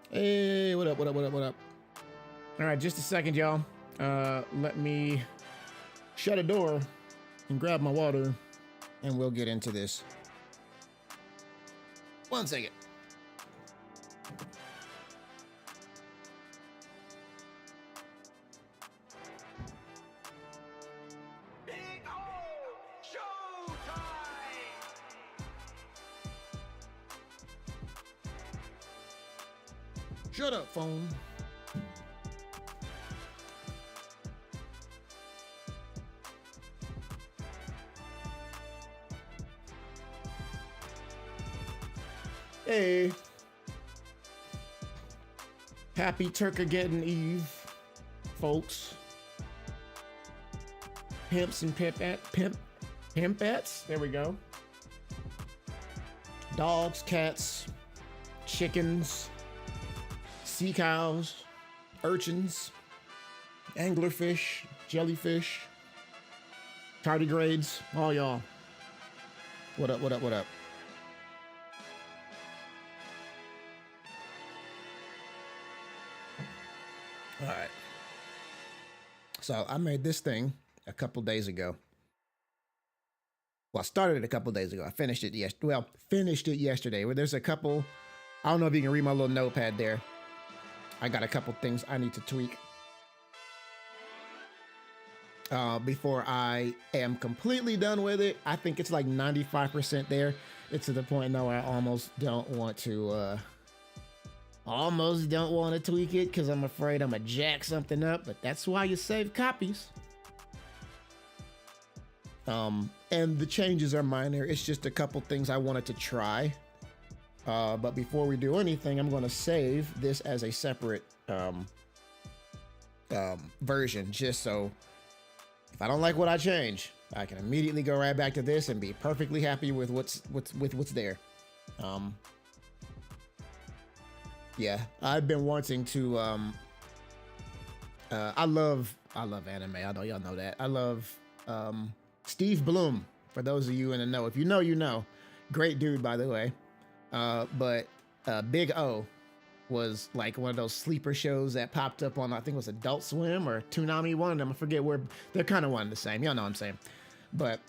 Hey, what up, what up, what up, what up? All right, just a second, y'all. Let me shut a door and grab my water, and we'll get into this. 1 second. Shut up, phone. Hey. Happy Turkageddon Eve, folks. Pimps and pimpettes. There we go. Dogs, cats, chickens, sea cows, urchins, anglerfish, jellyfish, tardigrades, all y'all. What up, what up, what up? All right. So I made this thing a couple days ago. Well, I started it a couple days ago. I finished it yesterday. Well, there's a couple, I don't know if you can read my little notepad there. I got a couple things I need to tweak before I am completely done with it. I think it's like 95% there. It's to the point now where I almost don't want to tweak it because I'm afraid I'm gonna jack something up, but that's why you save copies. And the changes are minor. It's just a couple things I wanted to try. But before we do anything, I'm going to save this as a separate version, just so if I don't like what I change, I can immediately go right back to this and be perfectly happy with what's there. Yeah, I've been wanting to. I love anime. I know y'all know that. I love Steve Bloom. For those of you in the know, if you know, you know. Great dude, by the way. But Big O was like one of those sleeper shows that popped up on, I think it was Adult Swim or Toonami, one of them. I forget where. They're kind of one and the same. Y'all know what I'm saying. But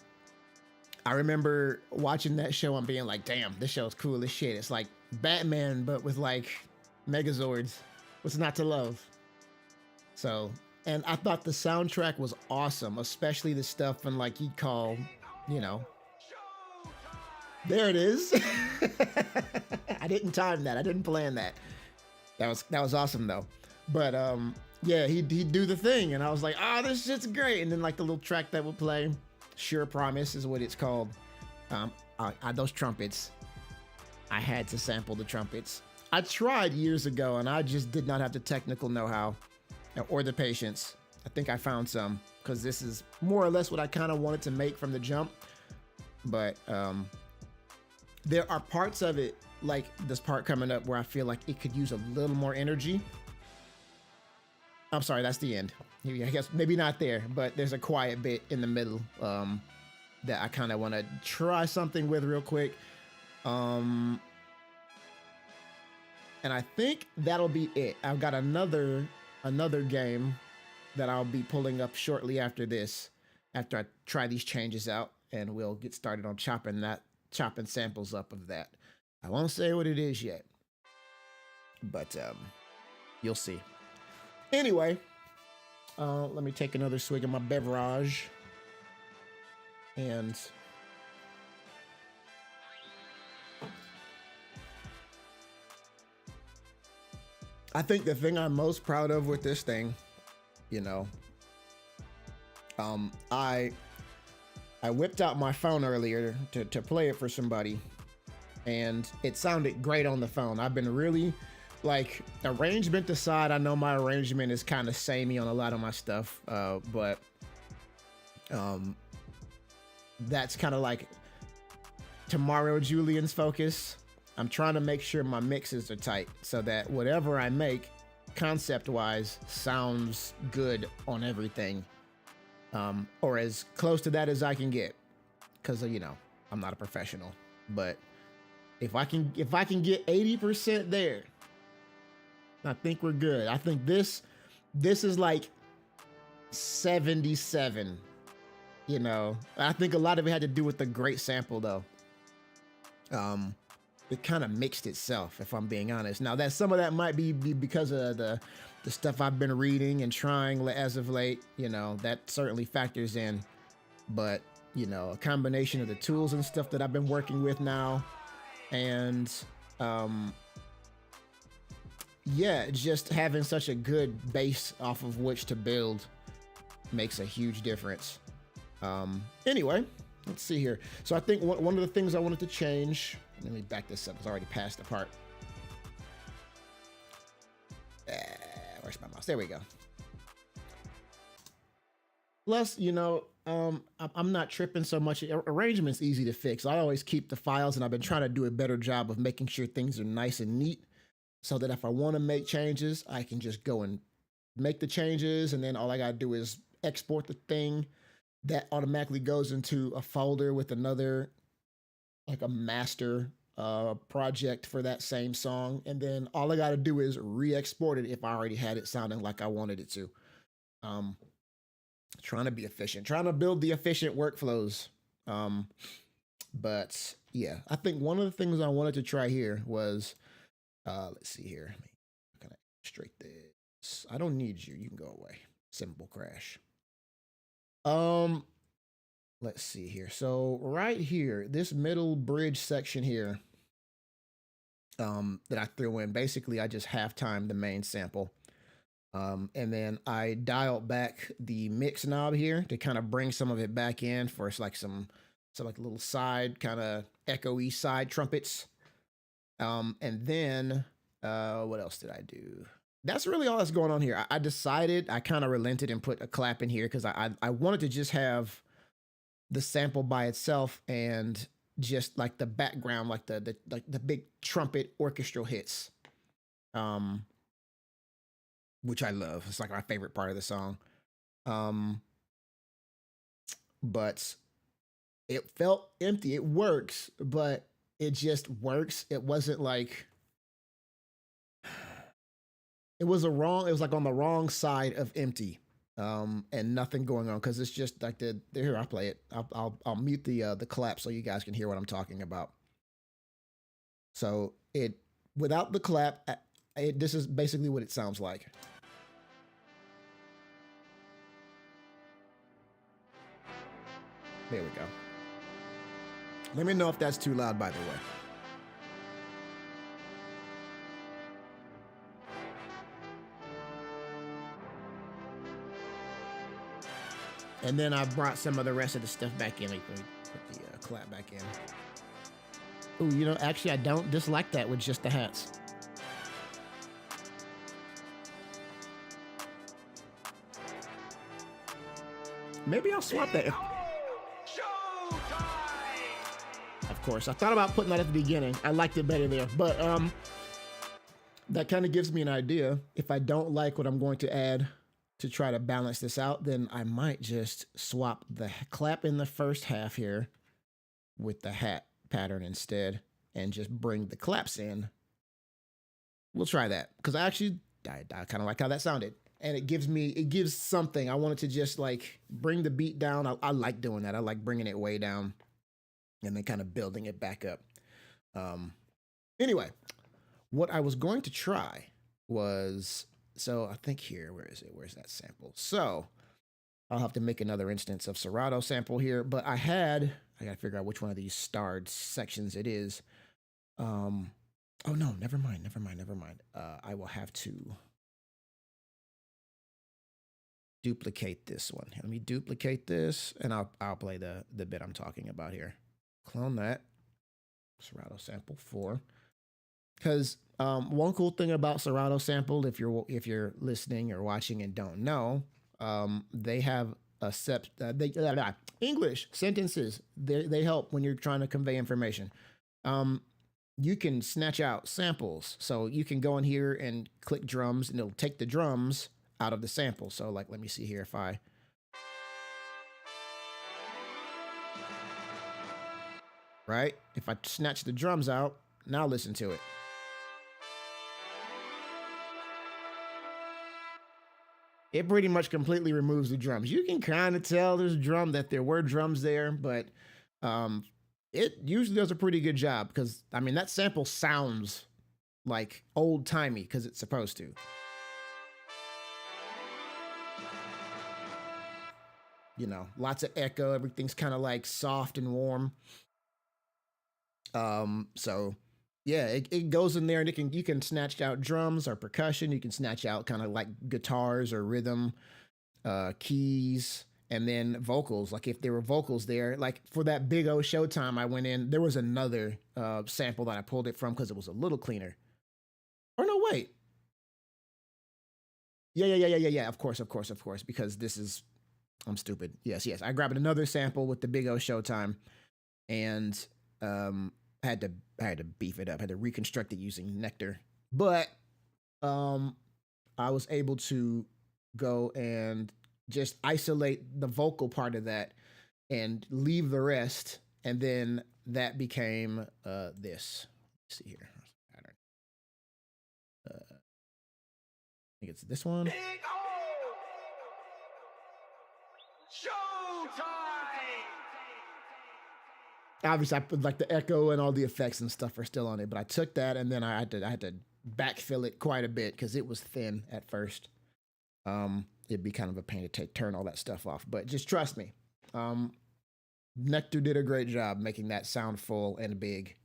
I remember watching that show and being like, damn, this show's cool as shit. It's like Batman, but with like Megazords. What's not to love? So, and I thought the soundtrack was awesome, especially the stuff and like he'd call, you know. There it is. I didn't time that. I didn't plan that. That was awesome though. But yeah, he'd do the thing, and I was like, oh, this shit's great. And then like the little track that would play, Sure Promise is what it's called. Those trumpets. I had to sample the trumpets. I tried years ago, and I just did not have the technical know-how or the patience. I think I found some, because this is more or less what I kind of wanted to make from the jump. But there are parts of it, like this part coming up, where I feel like it could use a little more energy. I'm sorry, that's the end. I guess maybe not there, but there's a quiet bit in the middle that I kind of want to try something with real quick. And I think that'll be it. I've got another game that I'll be pulling up shortly after this, after I try these changes out, and we'll get started on chopping samples up of that. I won't say what it is yet, but you'll see. Anyway, let me take another swig of my beverage, and I think the thing I'm most proud of with this thing, you know, I whipped out my phone earlier to play it for somebody, and it sounded great on the phone. I've been really, like, arrangement aside, I know my arrangement is kind of samey on a lot of my stuff, but that's kind of like tomorrow Julian's focus. I'm trying to make sure my mixes are tight so that whatever I make, concept-wise, sounds good on everything, or as close to that as I can get. Because, you know, I'm not a professional, but if I can get 80% there, I think we're good. I think this is like 77. You know, I think a lot of it had to do with the great sample though. It kind of mixed itself, if I'm being honest. Now that some of that might be because of the stuff I've been reading and trying as of late. You know, that certainly factors in. But you know, a combination of the tools and stuff that I've been working with now, and yeah, just having such a good base off of which to build makes a huge difference. Anyway, let's see here. So I think one of the things I wanted to change, let me back this up, it's already past the part. Where's my mouse? There we go. Plus, you know, I'm not tripping so much. Arrangement's easy to fix. I always keep the files, and I've been trying to do a better job of making sure things are nice and neat, so that if I want to make changes, I can just go and make the changes, and then all I gotta do is export the thing. That automatically goes into a folder with another, like a master project for that same song, and then all I gotta do is re-export it if I already had it sounding like I wanted it to. Trying to be efficient, trying to build the efficient workflows. But yeah, I think one of the things I wanted to try here was, let's see here. I'm gonna illustrate this. I don't need you. You can go away. Symbol crash. Let's see here. So right here, this middle bridge section here, that I threw in, basically I just half-timed the main sample. And then I dialed back the mix knob here to kind of bring some of it back in for like some like little side kind of echoey side trumpets. And then what else did I do? That's really all that's going on here. I decided, I kind of relented and put a clap in here because I wanted to just have the sample by itself and just like the background, like the big trumpet orchestral hits, which I love. It's like my favorite part of the song. But it felt empty. It works, but it just works. It wasn't like, it was like on the wrong side of empty, and nothing going on, because it's just like here, I'll play it. I'll mute the clap so you guys can hear what I'm talking about. So without the clap, this is basically what it sounds like. There we go. Let me know if that's too loud, by the way. And then I brought some of the rest of the stuff back in. Like, put the clap back in. Oh, you know, actually, I don't dislike that with just the hats. Maybe I'll swap that. Of course, I thought about putting that at the beginning. I liked it better there, but that kind of gives me an idea. If I don't like what I'm going to add to try to balance this out, then I might just swap the clap in the first half here with the hat pattern instead, and just bring the claps in. We'll try that, because I kind of like how that sounded, and it gives something. I wanted to just like bring the beat down. I like doing that. I like bringing it way down and then kind of building it back up. Anyway, what I was going to try was, so I think here, where is it? Where's that sample? So I'll have to make another instance of Serato sample here, but I gotta figure out which one of these starred sections it is. Oh no, never mind. I will have to duplicate this one. Let me duplicate this, and I'll play the bit I'm talking about here. Clone that. Serato sample 4. Because one cool thing about Serato sample, if you're listening or watching and don't know, they have English sentences. They help when you're trying to convey information. You can snatch out samples, so you can go in here and click drums, and it'll take the drums out of the sample. So like, let me see here if I. Right? If I snatch the drums out, now listen to it. it pretty much completely removes the drums. You can kind of tell that there were drums there, but um, it usually does a pretty good job because I mean that sample sounds like old timey because it's supposed to. You know, lots of echo. Everything's kind of like soft and warm. So yeah, it goes in there and you can snatch out drums or percussion. You can snatch out kind of like guitars or rhythm, keys, and then vocals. Like if there were vocals there, like for that big O Showtime, I went in. There was another sample that I pulled it from because it was a little cleaner. Or no, wait. Yeah. Of course. Because this is I'm stupid. Yes. I grabbed another sample with the big O Showtime, and I had to beef it up. I had to reconstruct it using Nectar, but I was able to go and just isolate the vocal part of that and leave the rest, and then that became this. Let's see here. Pattern. I think it's this one. Big O! Showtime! Obviously, I put like the echo and all the effects and stuff are still on it, but I took that and then I had to backfill it quite a bit because it was thin at first. It'd be kind of a pain to turn all that stuff off, but just trust me. Nectar did a great job making that sound full and big.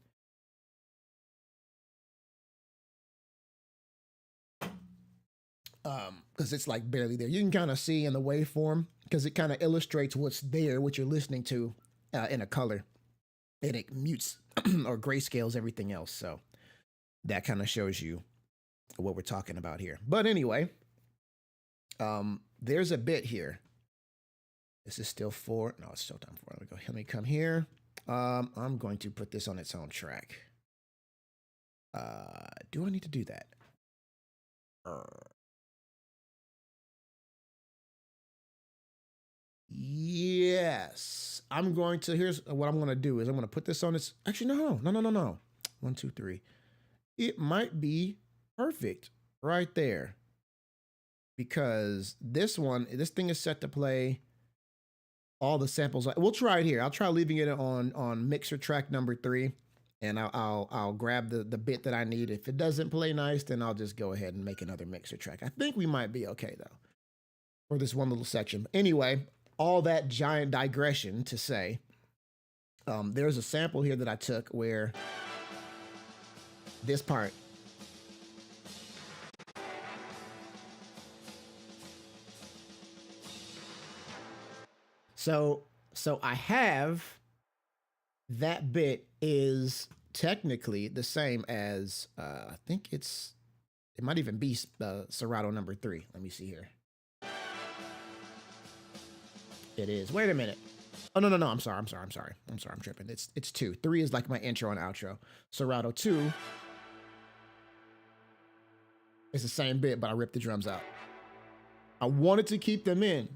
Because it's like barely there. You can kind of see in the waveform because it kind of illustrates what's there, what you're listening to in a color, and it mutes or grayscales everything else. So that kind of shows you what we're talking about here. But anyway, there's a bit here. This is still 4. No, it's Showtime 4. Let me come here. I'm going to put this on its own track. Do I need to do that? Yes. I'm going to, here's what I'm going to do is I'm going to put this on its, actually, no. 1, 2, 3. It might be perfect right there because this thing is set to play all the samples. We'll try it here. I'll try leaving it on mixer track number 3, and I'll grab the bit that I need. If it doesn't play nice, then I'll just go ahead and make another mixer track. I think we might be okay though for this one little section. Anyway, all that giant digression to say, there's a sample here that I took where this part. So I have that bit is technically the same as I think it might even be Serato number 3. Let me see here. It is. Wait a minute. Oh no. I'm sorry. I'm tripping. It's 2. 3 is like my intro and outro. Serato 2 is the same bit, but I ripped the drums out. I wanted to keep them in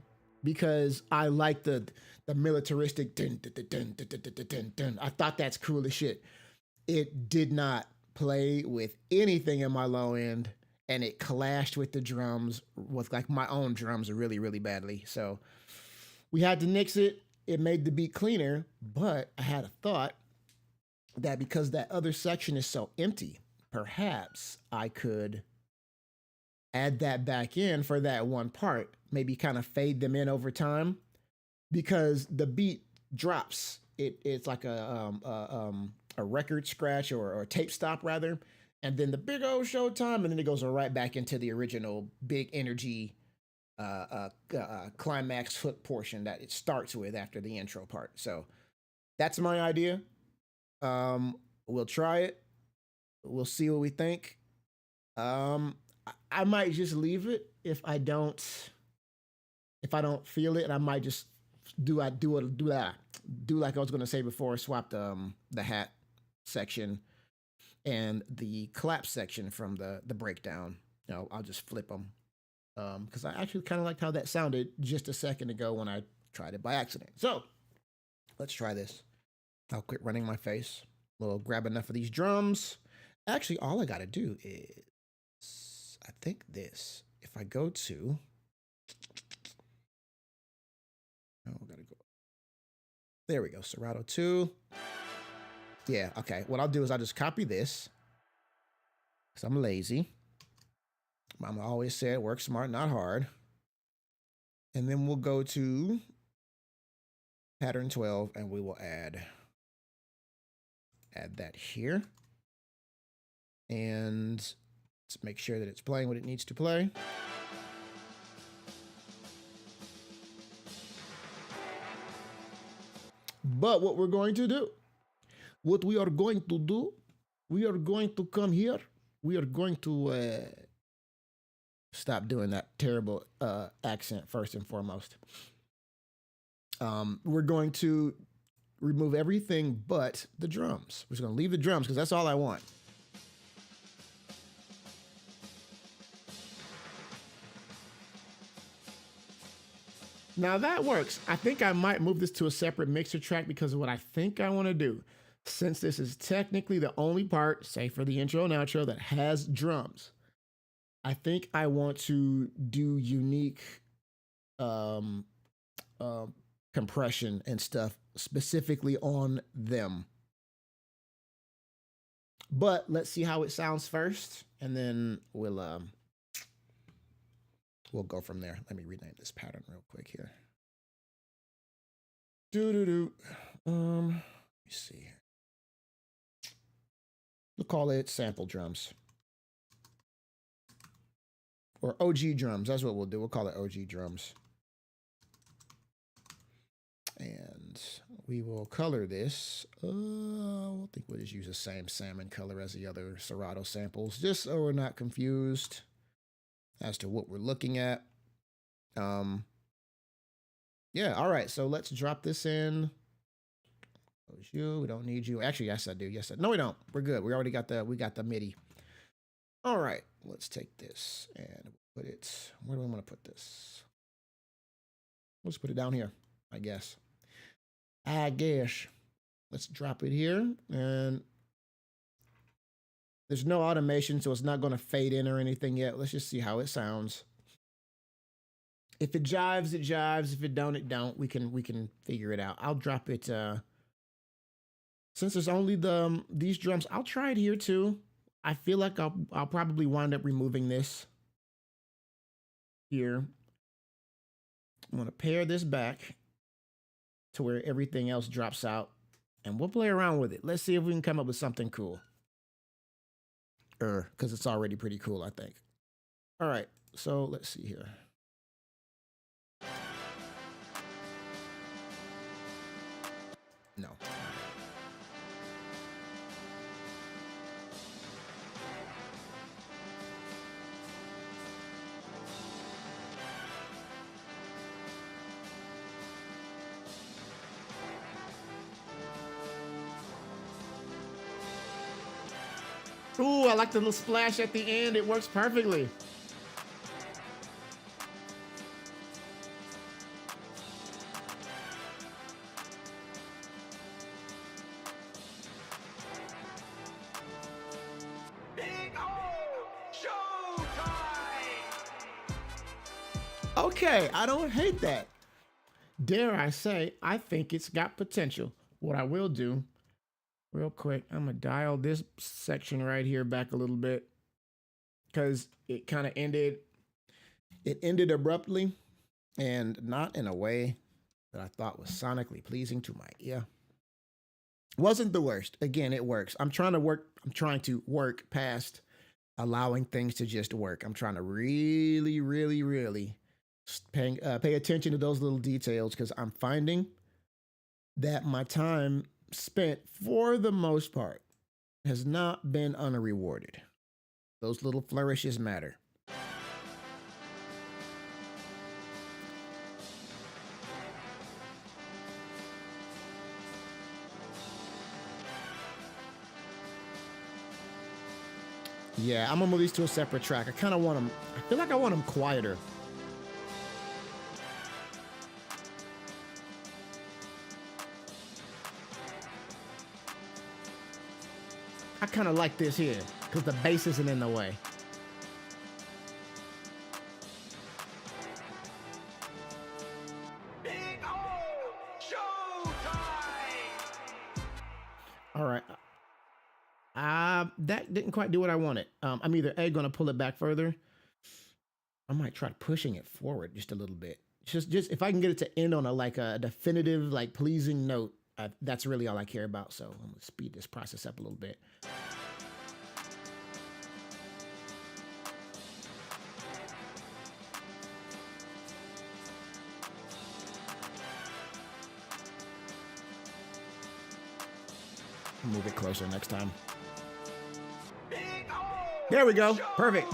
because I like the militaristic dun, dun, dun, dun, dun, dun, dun, dun. I thought that's cool as shit. It did not play with anything in my low end, and it clashed with the drums, with like my own drums really, really badly. So we had to nix it. It made the beat cleaner, but I had a thought that because that other section is so empty, perhaps I could add that back in for that one part, maybe kind of fade them in over time because the beat drops. It's like a record scratch or a tape stop rather, and then the big old Showtime, and then it goes right back into the original big energy climax hook portion that it starts with after the intro part. So that's my idea. We'll try it. We'll see what we think. I might just leave it if I don't feel it. I might just do like I was gonna say before. Swap the hat section and the clap section from the breakdown. You know, I'll just flip them because I actually kind of liked how that sounded just a second ago when I tried it by accident. So let's try this. I'll quit running my face. We'll grab enough of these drums. Actually, all I gotta do is I think this. If I go to There we go, Serato 2. Yeah, okay. What I'll do is I'll just copy this because I'm lazy. Mama always said work smart, not hard. And then we'll go to pattern 12 and we will add that here. And let's make sure that it's playing what it needs to play. But what we're going to do, we are going to come here. We are going to stop doing that terrible accent first and foremost. We're going to remove everything but the drums. We're just going to leave the drums because that's all I want. Now that works. I think I might move this to a separate mixer track because of what I think I want to do. Since this is technically the only part, say for the intro and outro, that has drums, I think I want to do unique compression and stuff specifically on them. But let's see how it sounds first, and then we'll go from there. Let me rename this pattern real quick here. Let me see. We'll call it sample drums. Or OG drums. That's what we'll do. We'll call it OG drums. And we will color this. I think we'll just use the same salmon color as the other Serato samples, just so we're not confused as to what we're looking at. Yeah, all right, so let's drop this in. You, we don't need you. Actually, yes, I do. Yes, no, we don't. We're good. We already got we got the MIDI. All right, let's take this and put it, where do we want to put this? Let's put it down here, I guess. Let's drop it here, and there's no automation, so it's not going to fade in or anything yet. Let's just see how it sounds. If it jives, it jives. If it don't, it don't. We can figure it out. I'll drop it. Since there's only these drums, I'll try it here too. I feel like I'll probably wind up removing this here. I'm gonna pair this back to where everything else drops out, and we'll play around with it. Let's see if we can come up with something cool. Because it's already pretty cool, I think. All right, so let's see here. No. Ooh, I like the little splash at the end. It works perfectly. Okay, I don't hate that. Dare I say, I think it's got potential. What I will do, real quick, I'm gonna dial this section right here back a little bit because it kind of ended. It ended abruptly and not in a way that I thought was sonically pleasing to my ear. Wasn't the worst. Again, it works. I'm trying to work past allowing things to just work. I'm trying to really, really, really pay attention to those little details because I'm finding that my time spent, for the most part, has not been unrewarded. Those little flourishes matter. Yeah, I'm gonna move these to a separate track. I kind of want them, I feel like I want them quieter. I kind of like this here because the bass isn't in the way. Big old showtime! All right. That didn't quite do what I wanted. I'm either A, gonna pull it back further. I might try pushing it forward just a little bit. Just if I can get it to end on a definitive, like pleasing note, that's really all I care about. So I'm gonna speed this process up a little bit. Move it closer next time. There we go. Perfect.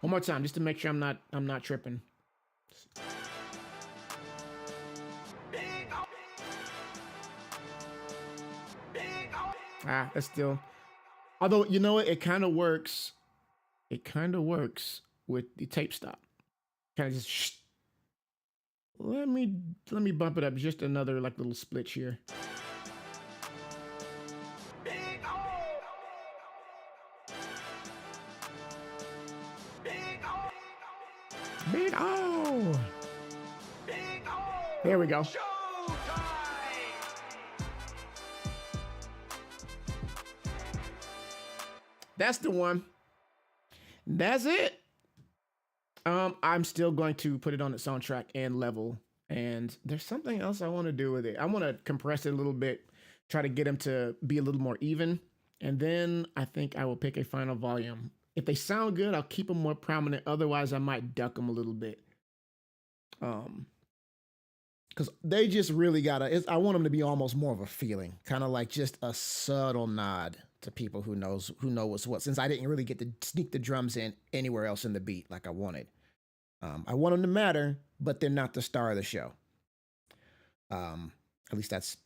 One more time, just to make sure I'm not tripping. That's still. Although you know what, it kind of works. It kind of works with the tape stop. Kind of just. Shh. Let me bump it up just another like little split here. Big O. There we go. That's the one. That's it. I'm still going to put it on its own track and level. And there's something else I want to do with it. I want to compress it a little bit, try to get them to be a little more even. And then I think I will pick a final volume. If they sound good, I'll keep them more prominent. Otherwise, I might duck them a little bit. Because they just really I want them to be almost more of a feeling, kind of like just a subtle nod to people who know what's what. Since I didn't really get to sneak the drums in anywhere else in the beat like I wanted, I want them to matter, but they're not the star of the show. At least that's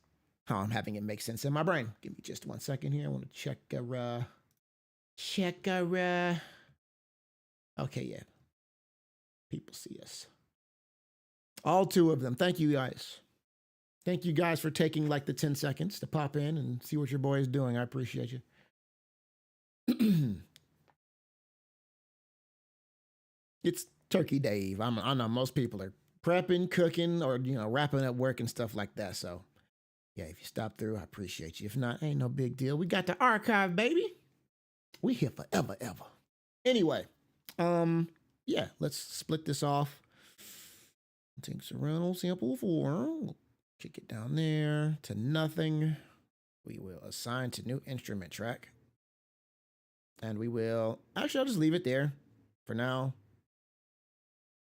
how I'm having it make sense in my brain. Give me just 1 second here. I want to check okay, yeah. People see us. All 2 of them. Thank you guys. Thank you guys for taking like the 10 seconds to pop in and see what your boy is doing. I appreciate you. It's Turkey Dave. I know most people are prepping, cooking, or wrapping up work and stuff like that. So yeah, if you stop through, I appreciate you. If not, ain't no big deal. We got the archive, baby. We here forever, ever. Anyway, yeah, let's split this off. Take Serrano sample 4. We'll kick it down there to nothing. We will assign to new instrument track. And we will, actually, I'll just leave it there for now.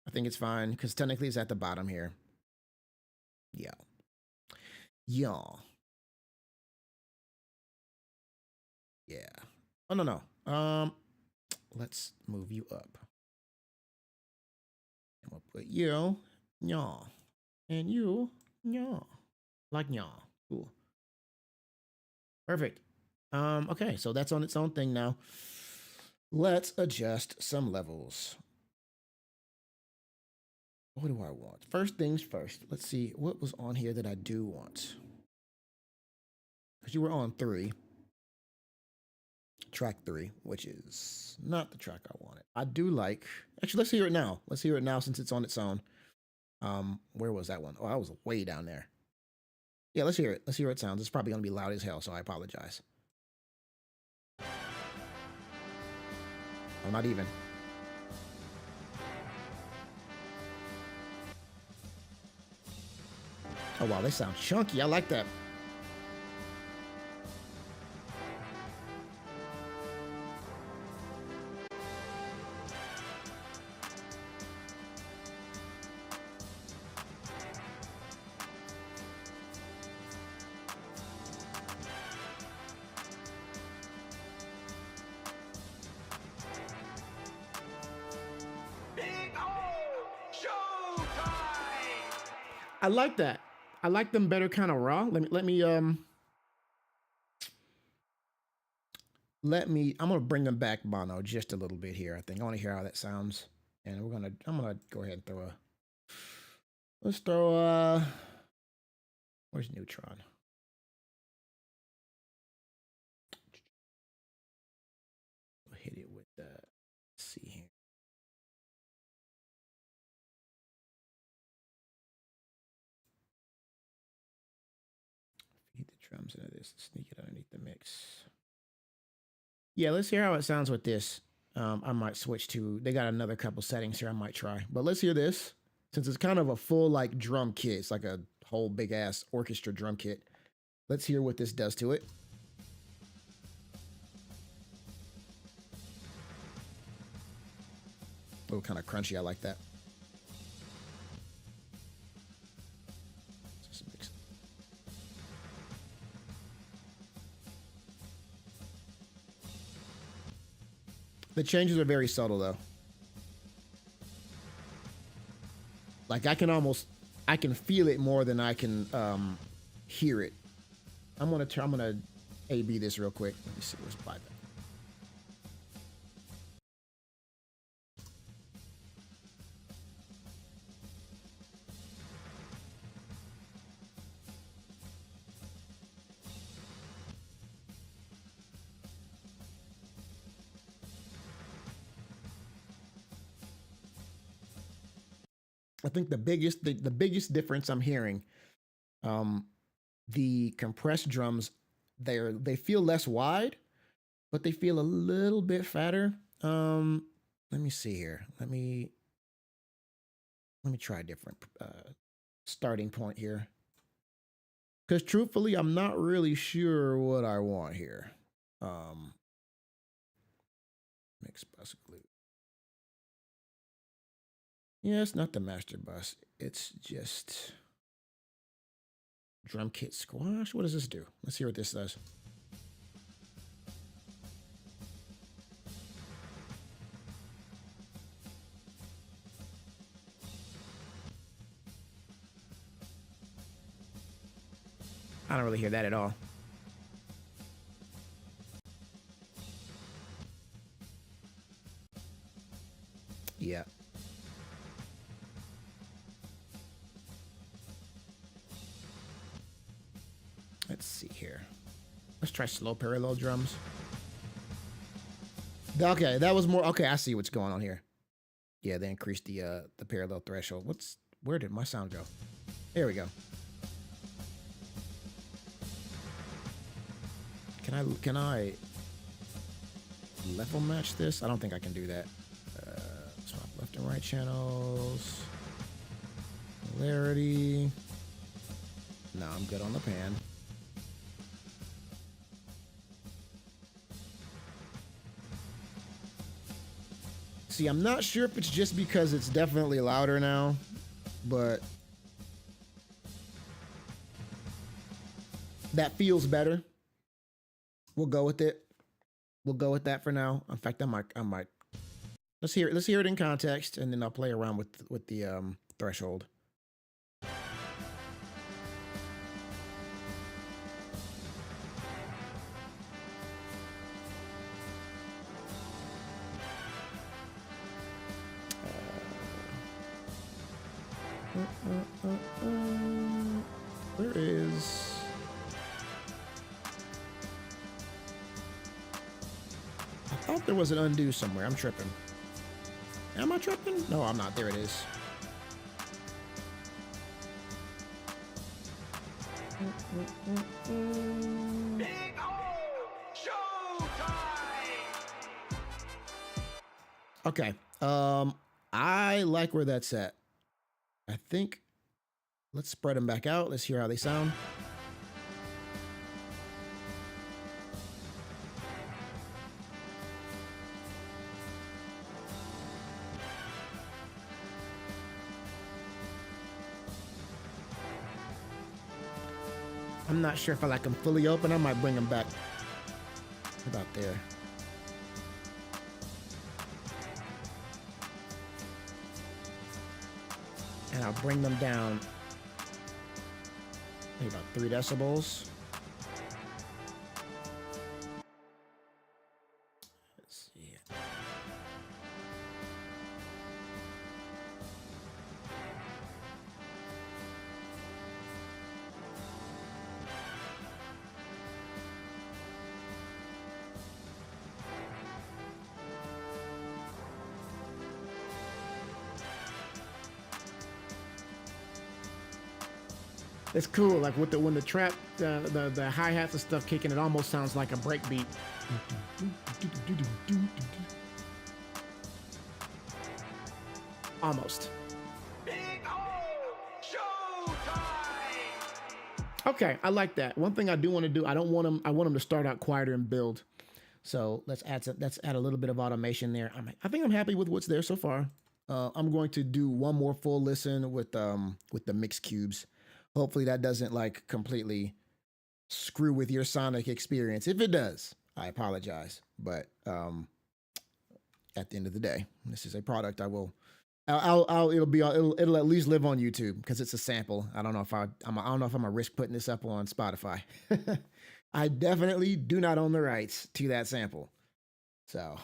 I think it's fine because technically it's at the bottom here. Yeah. Yeah. Yeah. Oh, no. Let's move you up. I'm going to put you, yaw. And you, yaw. Like yaw. Cool. Perfect. Okay, so that's on its own thing now. Let's adjust some levels. What do I want? First things first. Let's see what was on here that I do want. Because you were on 3. Track 3, which is not the track I wanted. I do like, actually, let's hear it now. Let's hear it now since it's on its own. Where was that one? Oh, I was way down there. Yeah, let's hear it. Let's hear how it sounds. It's probably going to be loud as hell, so I apologize. Oh, not even. Oh, wow, they sound chunky. I like that. I like that. I like them better kind of raw. Let me I'm gonna bring them back mono just a little bit here. I think I want to hear how that sounds. And I'm gonna go ahead and throw let's throw where's Neutron? We'll hit it with the let's see here. drums into this. Sneak it underneath the mix. Yeah, let's hear how it sounds with this. I might switch to, they got another couple settings here I might try. But let's hear this. Since it's kind of a full like drum kit, it's like a whole big ass orchestra drum kit. Let's hear what this does to it. Oh, kind of crunchy. I like that. The changes are very subtle though. Like I can feel it more than I can hear it. I'm gonna A/B this real quick. Let me see what's by that. I think the biggest difference I'm hearing, the compressed drums, they feel less wide, but they feel a little bit fatter. Let me see here. Let me try a different starting point here. Because truthfully, I'm not really sure what I want here. Mix bus glue. Yeah, it's not the master bus. It's just drum kit squash. What does this do? Let's hear what this does. I don't really hear that at all. Yeah. Let's see here. Let's try slow parallel drums. Okay, that was more. Okay, I see what's going on here. Yeah, they increased the parallel threshold. Where did my sound go? There we go. Can I level match this? I don't think I can do that. Swap left and right channels. Polarity. No, I'm good on the pan. See, I'm not sure if it's just because it's definitely louder now, but that feels better. We'll go with it. We'll go with that for now. In fact, I might. Let's hear it in context, and then I'll play around with the threshold. Where is? I thought there was an undo somewhere. I'm tripping. Am I tripping? No, I'm not. There it is. Big showtime! Okay. I like where that's at. I think let's spread them back out. Let's hear how they sound. I'm not sure if I like them fully open. I might bring them back about there. And I'll bring them down maybe about 3 decibels. Let's see. It's cool. Like with when the trap, the hi hats and stuff kicking, it almost sounds like a break beat. Almost. Okay, I like that. One thing I do want to do, I want them to start out quieter and build. So let's add a little bit of automation there. I think I'm happy with what's there so far. I'm going to do one more full listen with the mix cubes. Hopefully that doesn't like completely screw with your sonic experience. If it does, I apologize. But at the end of the day, this is a product it'll at least live on YouTube because it's a sample. I don't know if I'm gonna risk putting this up on Spotify. I definitely do not own the rights to that sample. So,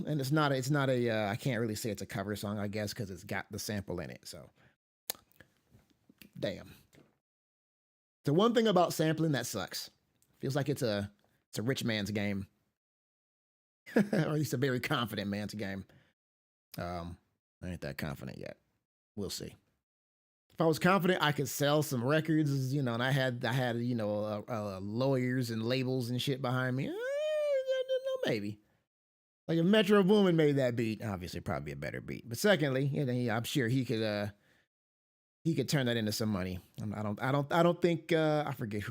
and it's not a I can't really say it's a cover song, I guess, because it's got the sample in it. So, damn. The one thing about sampling that sucks. Feels like it's a rich man's game, or at least a very confident man's game. I ain't that confident yet. We'll see. If I was confident, I could sell some records, you know, and I had you know lawyers and labels and shit behind me. Maybe. Like if Metro Boomin made that beat, obviously probably a better beat. But secondly, you know, I'm sure he could turn that into some money. I don't think I forget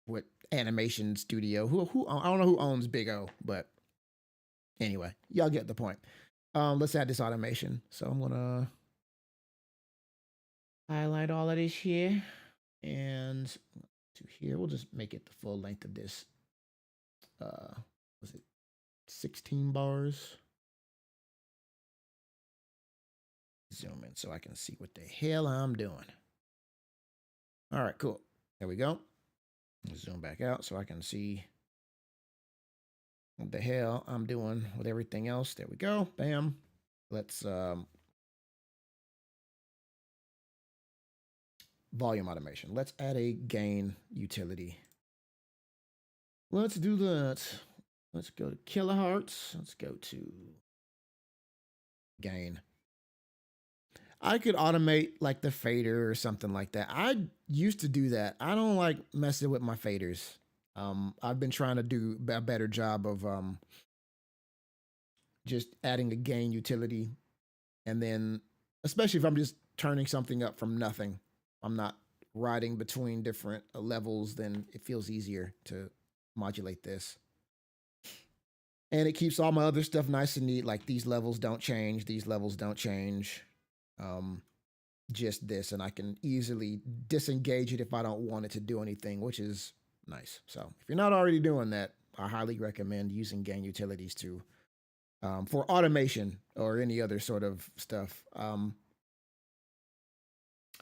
what animation studio who I don't know who owns Big O, but anyway, y'all get the point. Let's add this automation. So I'm gonna highlight all of this here and to here. We'll just make it the full length of this. Was it 16 bars? Zoom in so I can see what the hell I'm doing. All right, cool. There we go. Zoom back out so I can see what the hell I'm doing with everything else. There we go. Bam. Let's volume automation. Let's add a gain utility. Let's do that. Let's go to kilohertz. Let's go to gain. I could automate like the fader or something like that. I used to do that. I don't like messing with my faders. I've been trying to do a better job of just adding a gain utility, and then especially if I'm just turning something up from nothing, I'm not riding between different levels, then it feels easier to modulate this. And it keeps all my other stuff nice and neat, like these levels don't change, these levels don't change. Just this, and I can easily disengage it if I don't want it to do anything, which is nice. So if you're not already doing that, I highly recommend using gain utilities to for automation or any other sort of stuff.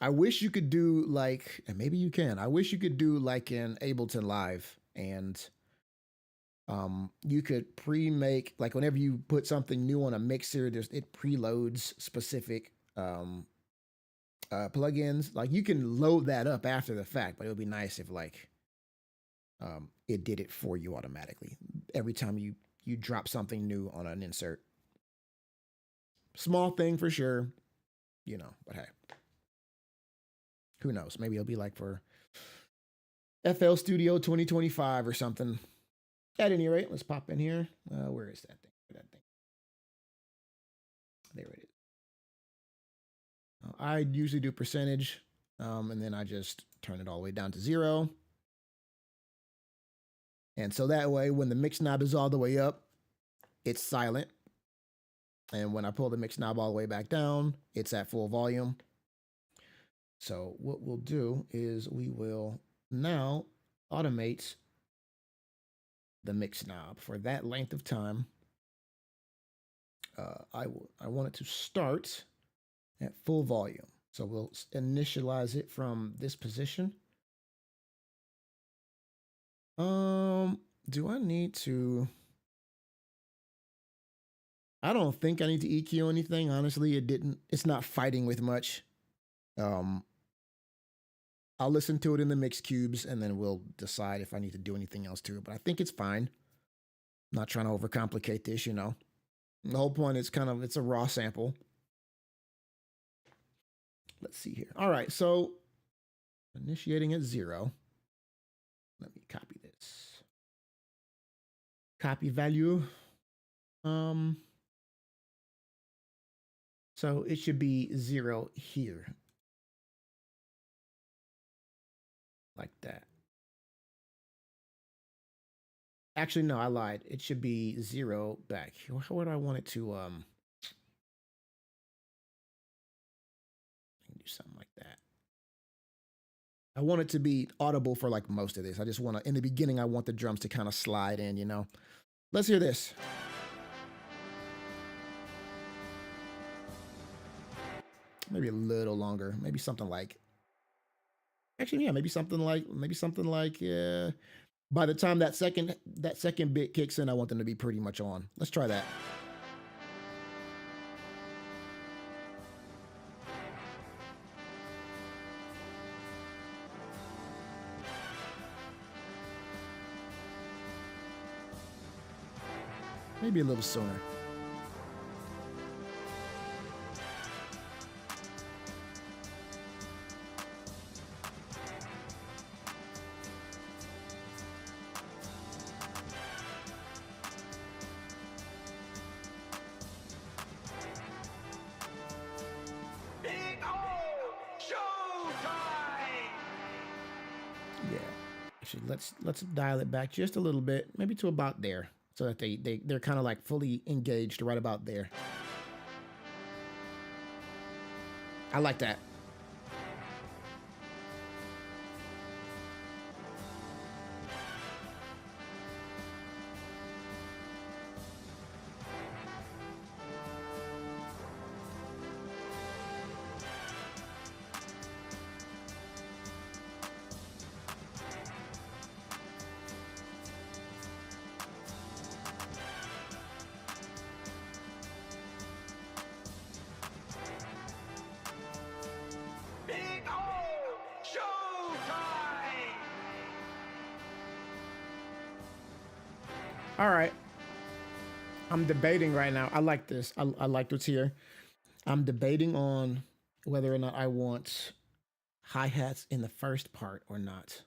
I wish you could do like, and maybe you can. I wish you could do like in Ableton Live, and you could pre-make like whenever you put something new on a mixer, it preloads specific plugins. Like you can load that up after the fact, but it would be nice if like it did it for you automatically every time you drop something new on an insert. Small thing for sure, you know, but hey, who knows? Maybe it'll be like for FLStudio 2025 or something. At any rate, let's pop in here. Where is that thing? There it is. I usually do percentage, and then I just turn it all the way down to 0. And so that way, when the mix knob is all the way up, it's silent. And when I pull the mix knob all the way back down, it's at full volume. So what we'll do is we will now automate the mix knob for that length of time. I want it to start at full volume. So we'll initialize it from this position. Do I need to? I don't think I need to EQ anything. Honestly, it's not fighting with much. I'll listen to it in the mix cubes and then we'll decide if I need to do anything else to it. But I think it's fine. I'm not trying to overcomplicate this, you know. The whole point is it's a raw sample. Let's see here. All right, so Initiating at 0. Let me copy this. Copy value. So it should be 0 here. Like that. Actually, no, I lied. It should be 0 back. How would I want it to do something like that? I want it to be audible for like most of this. I just want to, in the beginning, I want the drums to kind of slide in, you know? Let's hear this. Maybe a little longer. Maybe something like, actually, yeah, maybe something like, by the time that second bit kicks in, I want them to be pretty much on. Let's try that. Maybe a little sooner. Let's dial it back just a little bit, maybe to about there, so that they're kind of like fully engaged right about there. I like that. All right. I'm debating right now. I like this. I like what's here. I'm debating on whether or not I want hi-hats in the first part or not.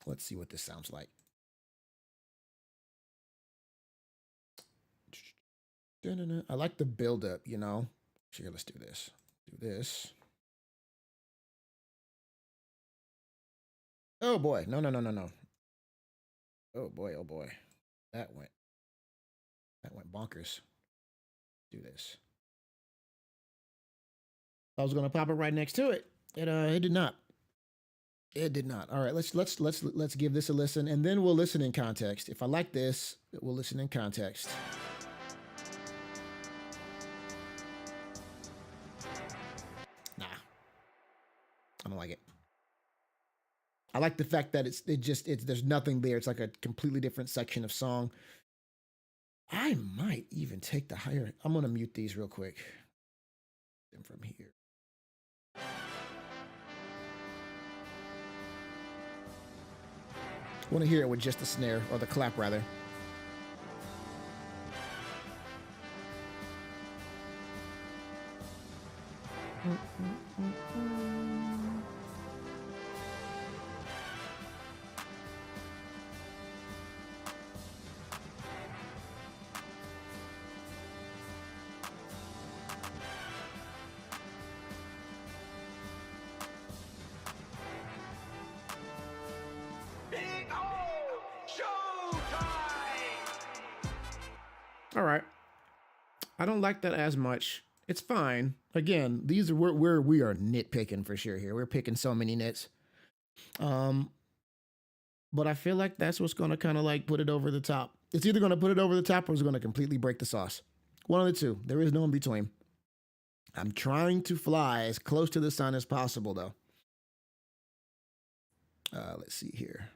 Let's see what this sounds like. I like the build-up, you know? Here, let's do this. Do this. Oh boy. No. Oh boy. That went bonkers. Do this. I was gonna pop it right next to it. It did not. It did not. All right, let's give this a listen, and then we'll listen in context. If I like this, we'll listen in context. Nah, I don't like it. I like the fact that there's nothing there. It's like a completely different section of song. I might even take the higher. I'm gonna mute these real quick. Them from here. I want to hear it with just the snare, or the clap rather. All right. I don't like that as much. It's fine. Again, these are where we are nitpicking for sure here. We're picking so many nits. But I feel like that's what's going to kind of like put it over the top. It's either going to put it over the top or it's going to completely break the sauce. One of the two. There is no in between. I'm trying to fly as close to the sun as possible, though. Let's see here.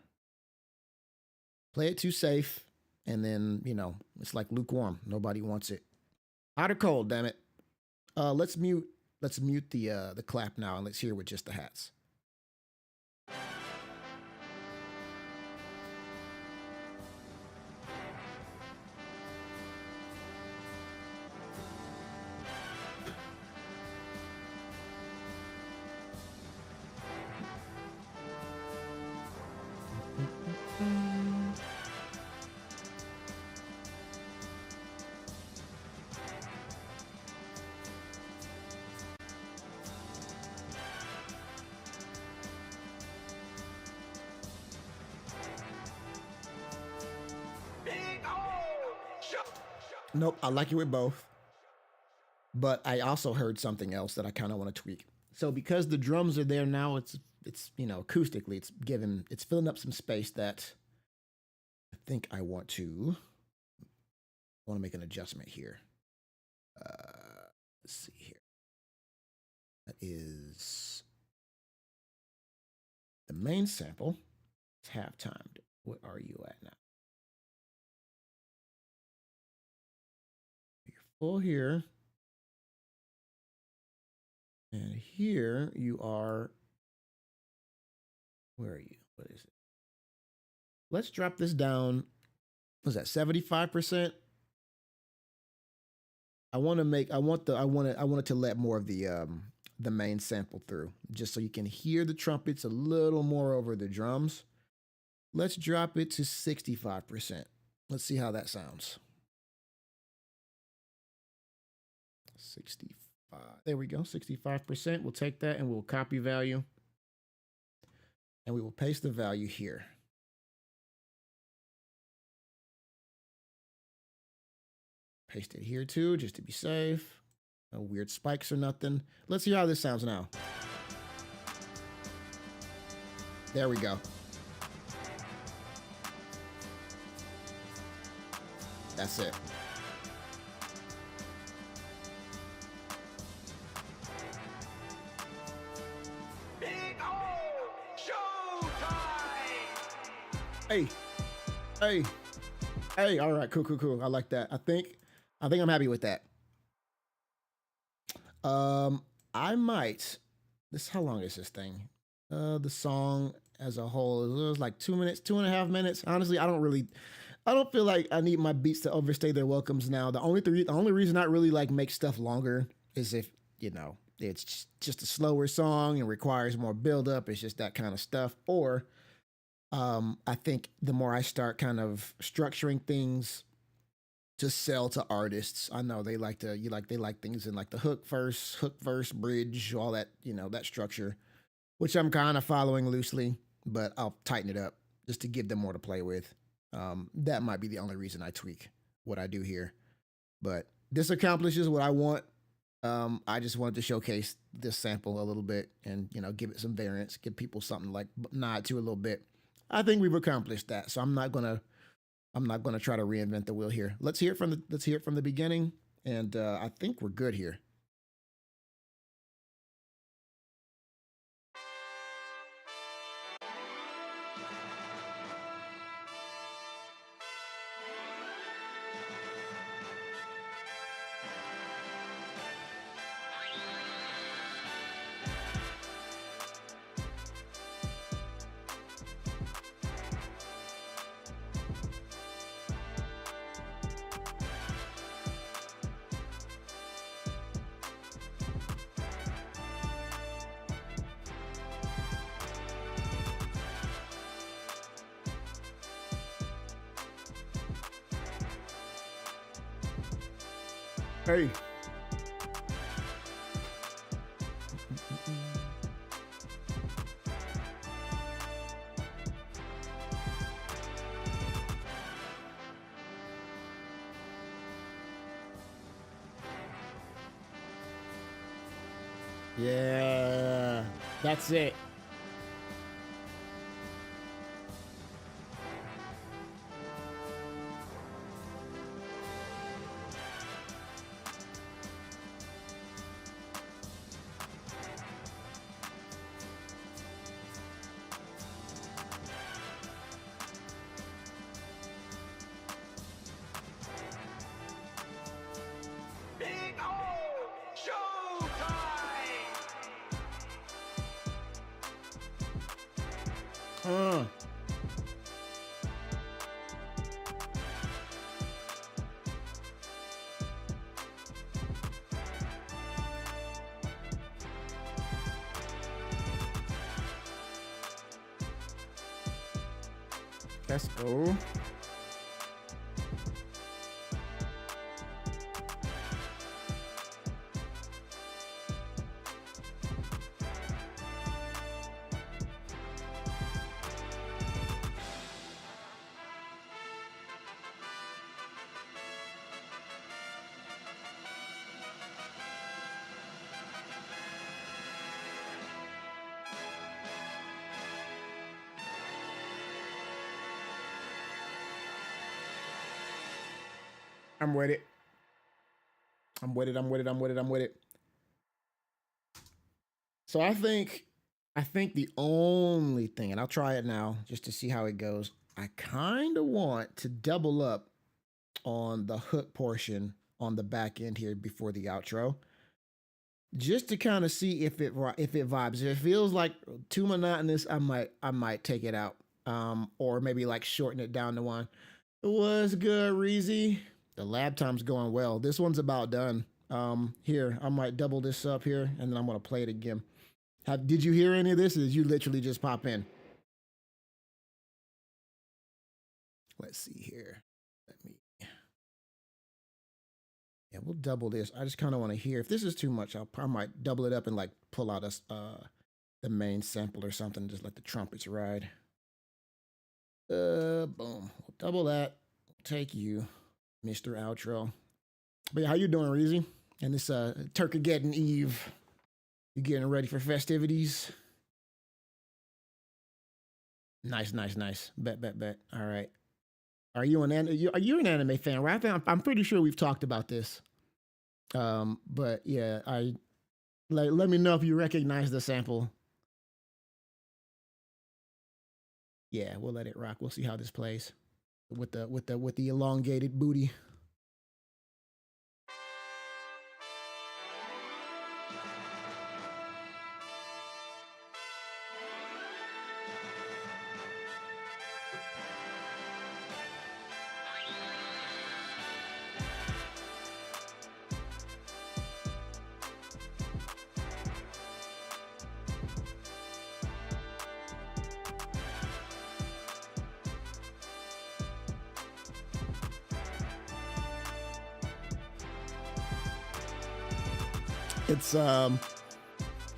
Play it too safe, and then, you know, it's like lukewarm. Nobody wants it. Hot or cold, damn it. Let's mute the clap now, and let's hear with just the hats. Nope, I like it with both. But I also heard something else that I kind of want to tweak. So because the drums are there now, it's you know, acoustically, it's filling up some space that I think I want to make an adjustment here. Let's see here. That is the main sample. It's half timed. What are you at now? You're full here. And here you are. Where are you? What is it? Let's drop this down. Was that 75%? I want it to let more of the main sample through, just so you can hear the trumpets a little more over the drums. Let's drop it to 65%. Let's see how that sounds. 65. There we go. 65%. We'll take that and we'll copy value. And we will paste the value here. Paste it here too, just to be safe. No weird spikes or nothing. Let's see how this sounds now. There we go. That's it. Hey, hey, hey, all right, cool. I like that. I think I'm happy with that. I might, how long is this thing? The song as a whole, it was like 2 minutes, 2.5 minutes. Honestly, I don't feel like I need my beats to overstay their welcomes now. The only reason I really like make stuff longer is if, you know, it's just a slower song and requires more buildup. It's just that kind of stuff. Or, I think the more I start kind of structuring things to sell to artists, I know they like things in like the hook verse, bridge, all that, you know, that structure, which I'm kind of following loosely, but I'll tighten it up just to give them more to play with. That might be the only reason I tweak what I do here, but this accomplishes what I want. I just wanted to showcase this sample a little bit and, you know, give it some variance, give people something like nod to a little bit. I think we've accomplished that, so I'm not gonna try to reinvent the wheel here. Let's hear it from the beginning, and I think we're good here. Hey. Yeah, that's it. Let's go. I'm with it. I'm with it. I'm with it. I'm with it. I'm with it. So I think the only thing, and I'll try it now just to see how it goes. I kind of want to double up on the hook portion on the back end here before the outro, just to kind of see if it vibes. If it feels like too monotonous, I might take it out, or maybe like shorten it down to one. What's good, Reezy? The lab time's going well. This one's about done. Here I might double this up here, and then I'm gonna play it again. Did you hear any of this? Or did you literally just pop in? Let's see here. Let me. Yeah, we'll double this. I just kind of want to hear. If this is too much, I might double it up and like pull out the main sample or something. Just let the trumpets ride. Boom. We'll double that. Take you, Mr. Outro. But yeah, how you doing, Reezy? And this Turkageddon Eve. You getting ready for festivities? Nice, nice, nice. Bet, bet, bet. All right. Are you an anime fan, right? I'm pretty sure we've talked about this. But yeah, let me know if you recognize the sample. Yeah, we'll let it rock. We'll see how this plays with the elongated booty.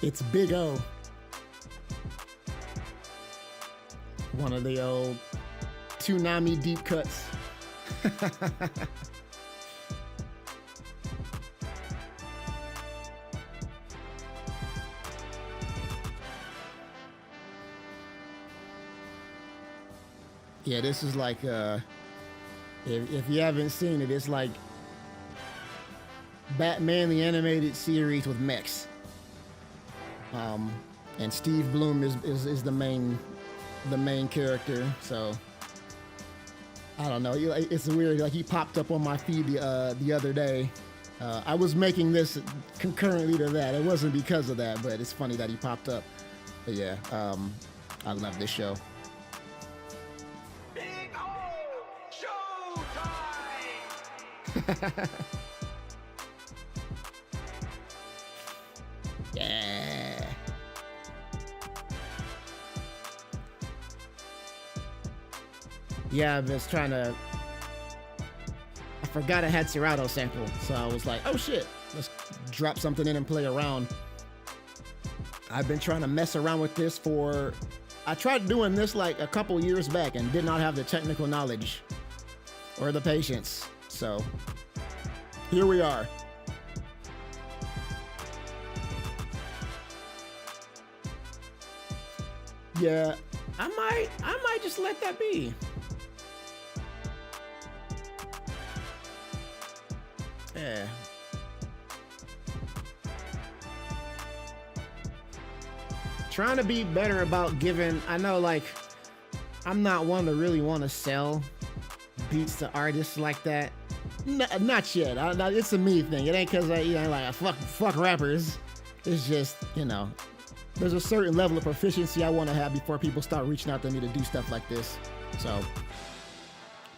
It's Big O. One of the old Toonami deep cuts. Yeah, this is like if you haven't seen it, it's like Batman the animated series with mechs. And Steve Bloom is the main character. So I don't know. It's weird. Like he popped up on my feed the other day. I was making this concurrently to that. It wasn't because of that, but it's funny that he popped up. But yeah, I love this show. Big O Showtime! Yeah. Yeah, I was trying to. I forgot I had Serato sample, so I was like, oh shit, let's drop something in and play around. I've been trying to mess around with this for. I tried doing this like a couple years back and did not have the technical knowledge or the patience. So here we are. Yeah, I might just let that be. Yeah. Trying to be better about giving. I know, like, I'm not one to really want to sell beats to artists like that. Not yet. It's a me thing. It ain't because I fuck rappers. It's just, there's a certain level of proficiency I want to have before people start reaching out to me to do stuff like this. So,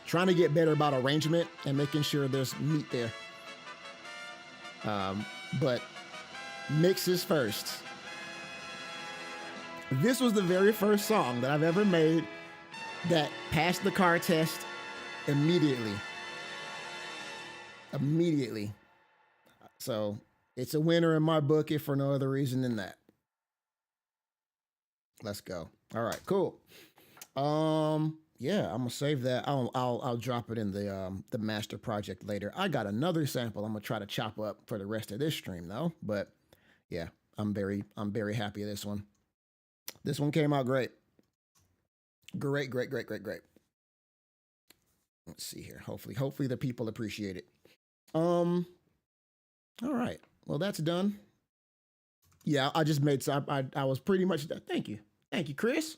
trying to get better about arrangement and making sure there's meat there. But mixes first. This was the very first song that I've ever made that passed the car test immediately. So it's a winner in my book, if for no other reason than that. Let's go. All right, cool. Yeah, I'm gonna save that. I'll drop it in the master project later. I got another sample I'm gonna try to chop up for the rest of this stream though. But yeah, I'm very happy with this one. This one came out great. Great. Let's see here. Hopefully the people appreciate it. All right. Well, that's done. Yeah, I just made. So I was pretty much. Thank you, Chris.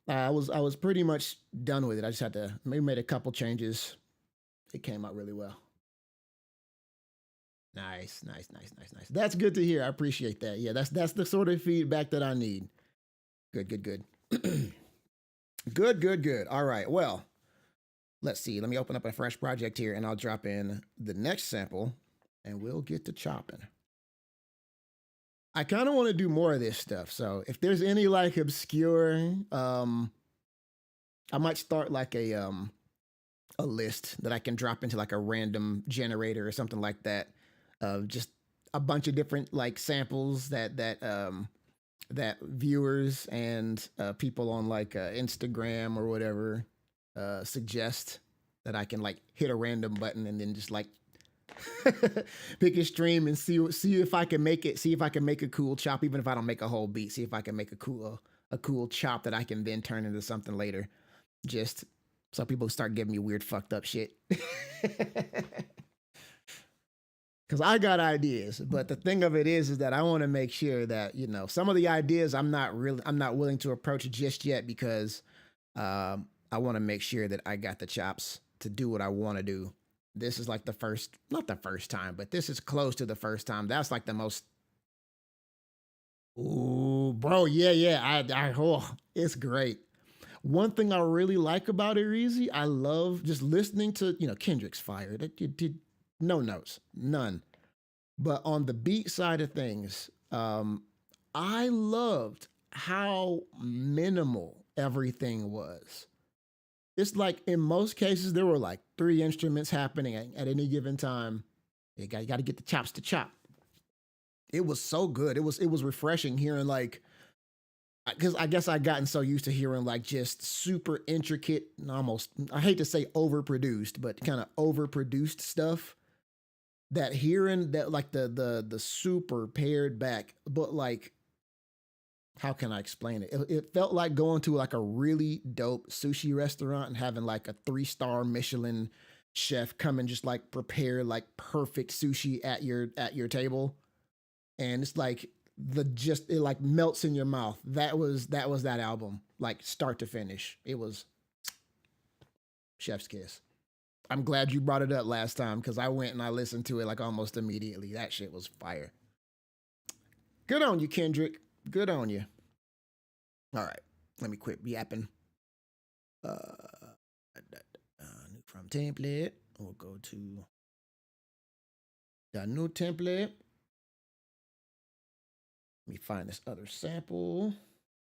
I was pretty much done with it. I just had to maybe made a couple changes. It came out really well. Nice. That's good to hear. I appreciate that. Yeah, that's the sort of feedback that I need. Good. Good. All right. Well, let's see. Let me open up a fresh project here and I'll drop in the next sample and we'll get to chopping. I kind of want to do more of this stuff. So if there's any like obscure, I might start like a list that I can drop into like a random generator or something like that of just a bunch of different like samples that viewers and people on like Instagram or whatever suggest that I can like hit a random button and then just like pick a stream and see if I can make it. See if I can make a cool chop, even if I don't make a whole beat. See if I can make a cool chop that I can then turn into something later. Just so people start giving me weird fucked up shit. Because I got ideas, but the thing of it is that I want to make sure that some of the ideas I'm not willing to approach just yet because I want to make sure that I got the chops to do what I want to do. This is like not the first time, but this is close to the first time. That's like the most. Ooh, bro, yeah. It's great. One thing I really like about it, Easy, I love just listening to Kendrick's fire. That you did no notes, none. But on the beat side of things, I loved how minimal everything was. It's like in most cases there were like 3 instruments happening at any given time. You got to get the chops to chop. It was so good. It was refreshing hearing like because I guess I gotten so used to hearing like just super intricate, almost I hate to say overproduced, but kind of overproduced stuff. That hearing that like the super pared back, but like how can I explain it? It felt like going to like a really dope sushi restaurant and having like a 3-star Michelin chef come and just like prepare like perfect sushi at your table, and it's like it like melts in your mouth. That album, like start to finish. It was chef's kiss. I'm glad you brought it up last time because I went and I listened to it like almost immediately. That shit was fire. Good on you, Kendrick. Good on you. All right, let me quit yapping. New from template. We'll go to the new template. Let me find this other sample.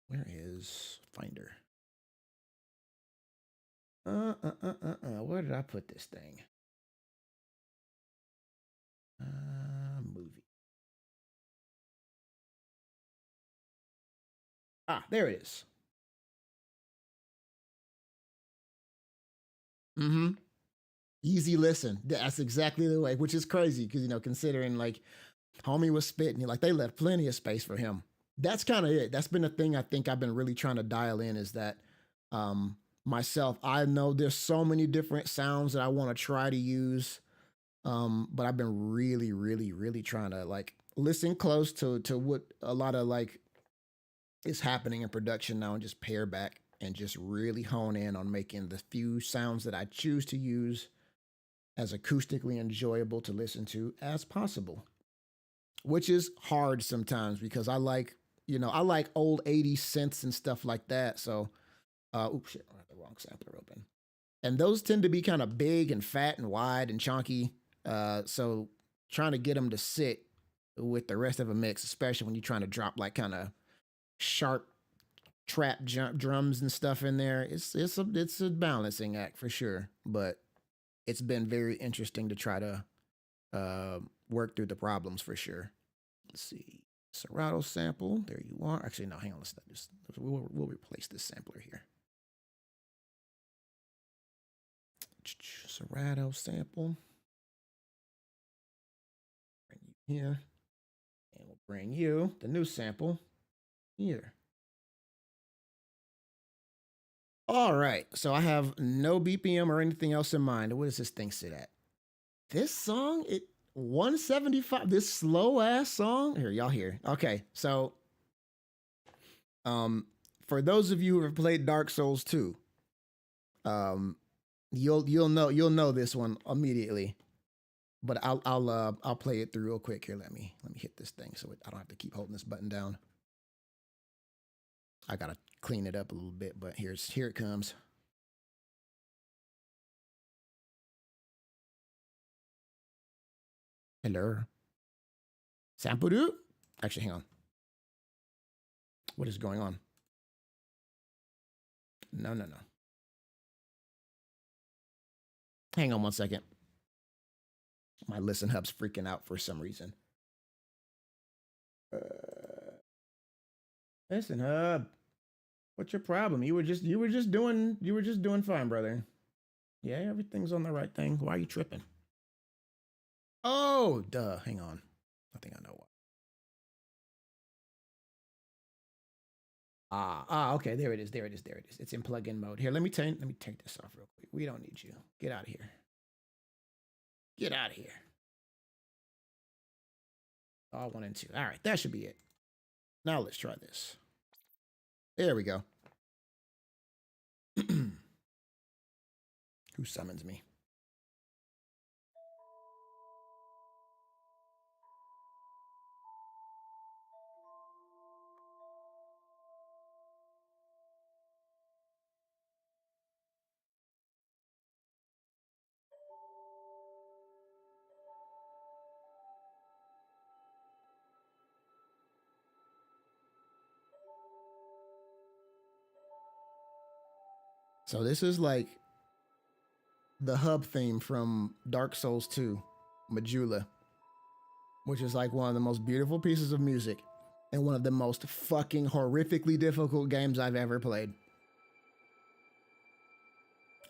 Where is Finder? Where did I put this thing? Movie. There it is. Mm-hmm. Easy listen. That's exactly the way, which is crazy because considering like homie was spitting, like they left plenty of space for him. That's kind of it. That's been a thing I think I've been really trying to dial in is that myself, I know there's so many different sounds that I want to try to use. But I've been really trying to like listen close to what a lot of like is happening in production now and just pare back and just really hone in on making the few sounds that I choose to use as acoustically enjoyable to listen to as possible. Which is hard sometimes because I like old 80s synths and stuff like that. So oops shit, I have the wrong sampler open. And those tend to be kind of big and fat and wide and chunky. So trying to get them to sit with the rest of a mix, especially when you're trying to drop like kind of sharp trap drums and stuff in there, it's a balancing act for sure. But it's been very interesting to try to work through the problems for sure. Let's see. Serato sample. There you are. Actually, no, hang on. We'll replace this sampler here. Serato sample. Bring you here. And we'll bring you the new sample here. All right, so I have no BPM or anything else in mind. What does this thing sit at? This song, it 175. This slow ass song. Here, y'all hear. Okay, so um, for those of you who have played Dark Souls 2, um, you'll know this one immediately. But I'll play it through real quick here. Let me hit this thing so I don't have to keep holding this button down. I gotta clean it up a little bit, but here it comes. Hello. Sample. Actually, hang on. What is going on? No. Hang on one second. My listen hub's freaking out for some reason. Listen hub, what's your problem? You were just doing fine, brother. Yeah, everything's on the right thing. Why are you tripping? Oh, duh. Hang on. I think I know why. Okay. There it is. It's in plugin mode. Here, let me take this off real quick. We don't need you. Get out of here. Get out of here. All 1 and 2. All right, that should be it. Now let's try this. There we go. Who summons me? So this is like the hub theme from Dark Souls 2, Majula, which is like one of the most beautiful pieces of music and one of the most fucking horrifically difficult games I've ever played.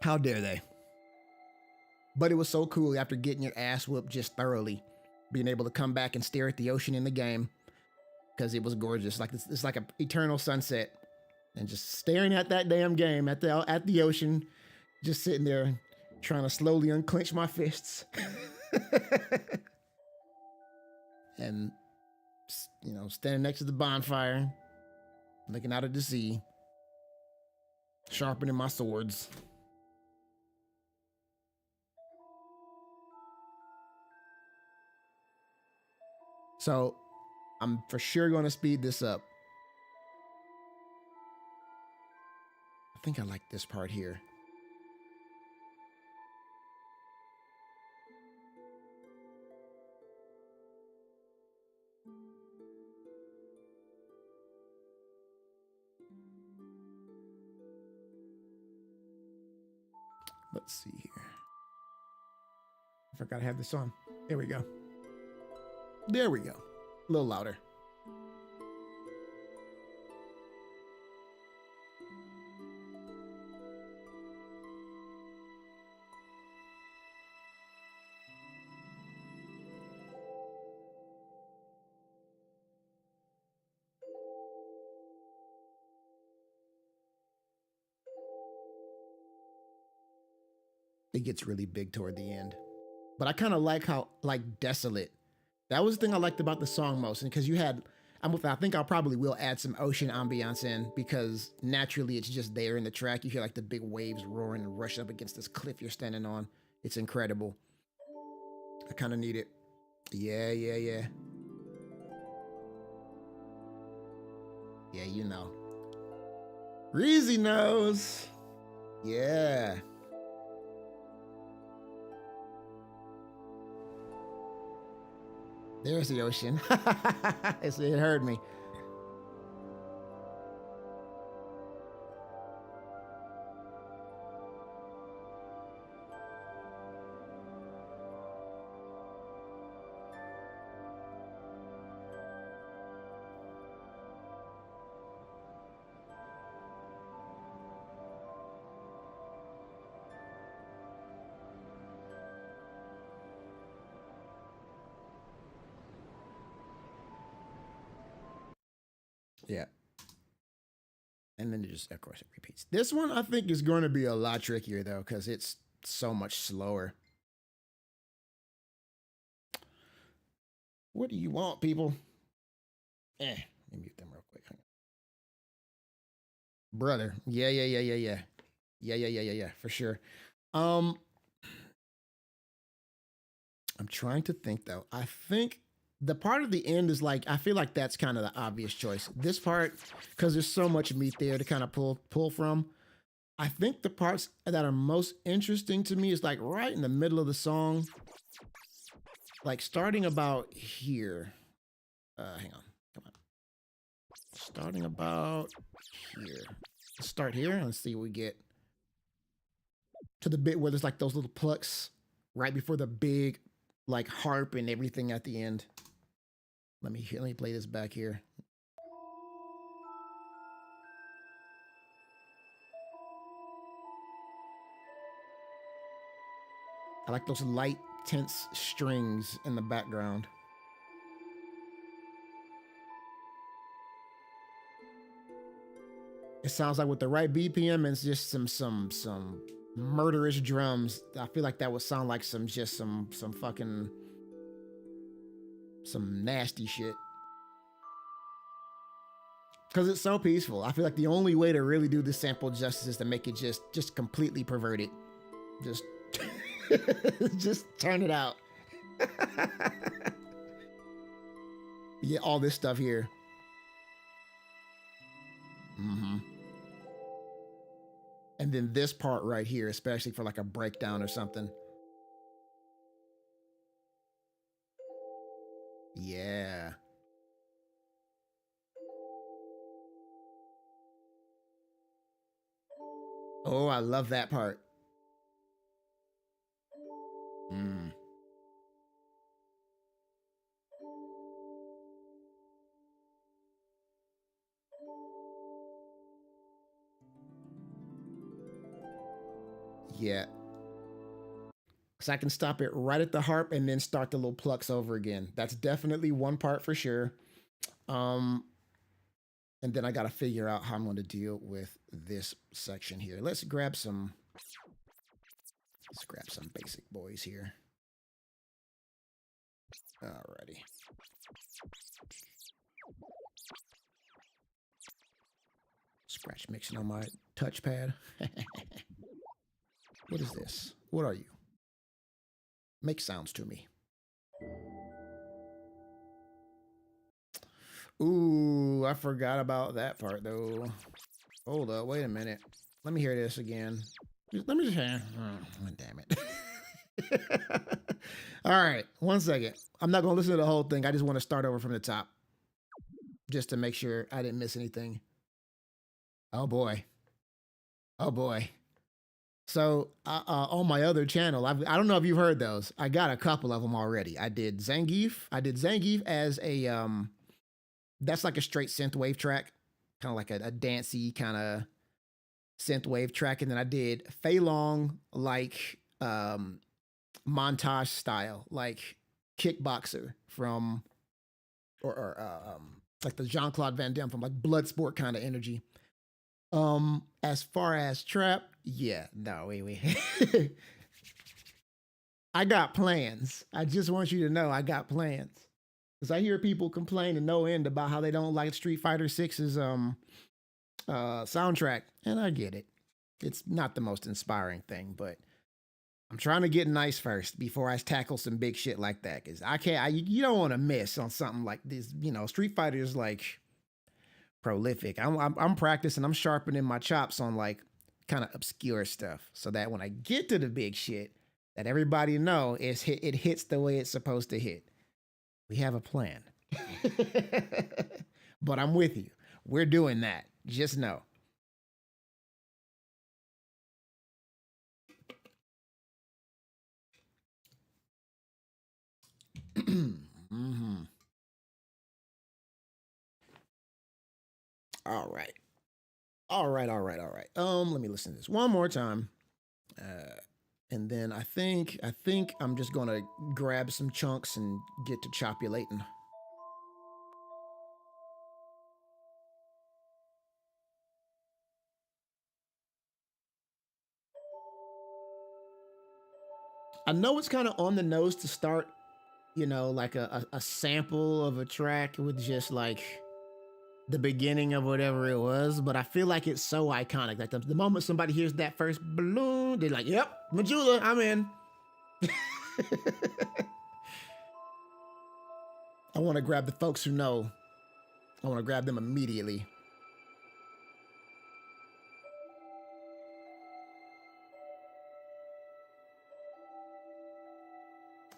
How dare they? But it was so cool after getting your ass whooped just thoroughly, being able to come back and stare at the ocean in the game because it was gorgeous. Like it's like an eternal sunset, and just staring at that damn game at the ocean, just sitting there trying to slowly unclench my fists. And standing next to the bonfire, looking out at the sea, sharpening my swords. So I'm for sure going to speed this up. I think I like this part here. Let's see here. I forgot I have this on. There we go. There we go. A little louder. It gets really big toward the end. But I kind of like how desolate. That was the thing I liked about the song most, and because you had, I think I probably will add some ocean ambiance in because naturally it's just there in the track. You hear like the big waves roaring and rush up against this cliff you're standing on. It's incredible. I kind of need it. Yeah. Yeah, you know. Reezy knows. Yeah. There's the ocean. It heard me. Yeah. And then it just, of course, it repeats. This one I think is going to be a lot trickier though, because it's so much slower. What do you want, people? Let me mute them real quick. Brother. Yeah, for sure. I'm trying to think though. I think the part of the end is like, I feel like that's kind of the obvious choice. This part, because there's so much meat there to kind of pull from. I think the parts that are most interesting to me is like right in the middle of the song, like starting about here. Hang on, come on. Starting about here. Let's start here and see what we get. To the bit where there's like those little plucks right before the big like harp and everything at the end. Let me play this back here. I like those light, tense strings in the background. It sounds like with the right BPM and just some murderous drums. I feel like that would sound like some fucking some nasty shit. Because it's so peaceful. I feel like the only way to really do this sample justice is to make it just completely perverted. Just just turn it out. Yeah, all this stuff here. Mm-hmm. And then this part right here, especially for like a breakdown or something. Yeah. Oh, I love that part. Mm. Yeah. So I can stop it right at the harp and then start the little plucks over again. That's definitely one part for sure. Um, and then I got to figure out how I'm going to deal with this section here. Let's grab some basic boys here. Alrighty. Scratch mixing on my touchpad. What is this? What are you? Make sounds to me. Ooh, I forgot about that part though. Hold up, wait a minute. Let me hear this again. Let me just hear. Oh, damn it. All right, 1 second. I'm not gonna listen to the whole thing. I just want to start over from the top, just to make sure I didn't miss anything. Oh boy. Oh boy. So on my other channel, I don't know if you've heard those. I got a couple of them already. I did Zangief as a that's like a straight synthwave track, kind of like a dancey kind of synthwave track, and then I did Fei Long like montage style, like Kickboxer from or like the Jean-Claude Van Damme from like Bloodsport kind of energy. As far as trap, yeah, no, wait. I got plans. I just want you to know I got plans. Because I hear people complain to no end about how they don't like Street Fighter 6's soundtrack, and I get it. It's not the most inspiring thing, but I'm trying to get nice first before I tackle some big shit like that. Because you don't want to miss on something like this. You know, Street Fighter is like prolific. I'm practicing. I'm sharpening my chops on like kind of obscure stuff, so that when I get to the big shit, that everybody know it hits the way it's supposed to hit. We have a plan, but I'm with you. We're doing that. Just know. Mm-hmm. All right. All right. Let me listen to this one more time. And then I think I'm just gonna grab some chunks and get to chopulating. I know it's kind of on the nose to start, you know, like a sample of a track with just like the beginning of whatever it was, but I feel like it's so iconic. Like the moment somebody hears that first balloon, they're like, yep, Majula, I'm in. I want to grab the folks who know. I want to grab them immediately.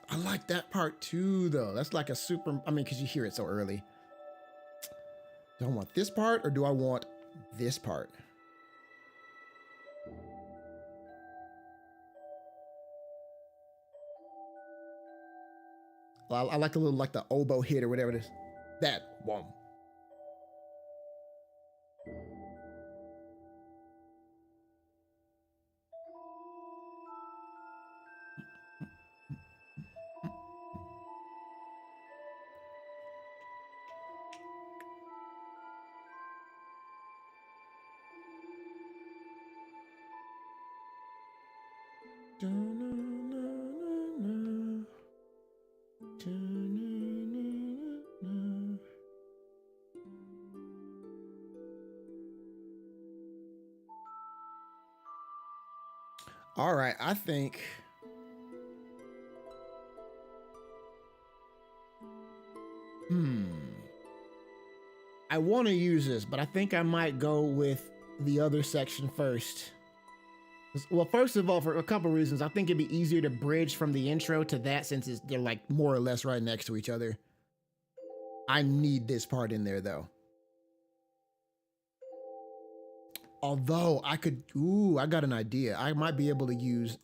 I like that part too, though. That's like a super, I mean, because you hear it so early. Do I want this part or do I want this part? Well, I like the little, like the oboe hit or whatever it is. That one. All right, I think. I want to use this, but I think I might go with the other section first. Well, first of all, for a couple reasons, I think it'd be easier to bridge from the intro to that since they're like more or less right next to each other. I need this part in there though. Although I could, ooh, I got an idea. I might be able to use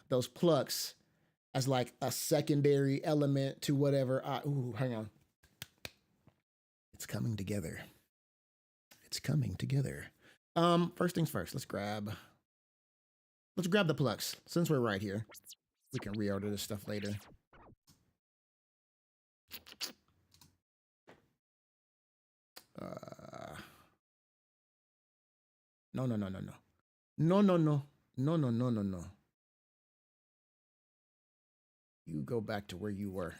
those plucks, as like a secondary element to whatever. Ooh, hang on. It's coming together. It's coming together. First things first, let's grab the plucks. Since we're right here, we can reorder this stuff later. No. You go back to where you were.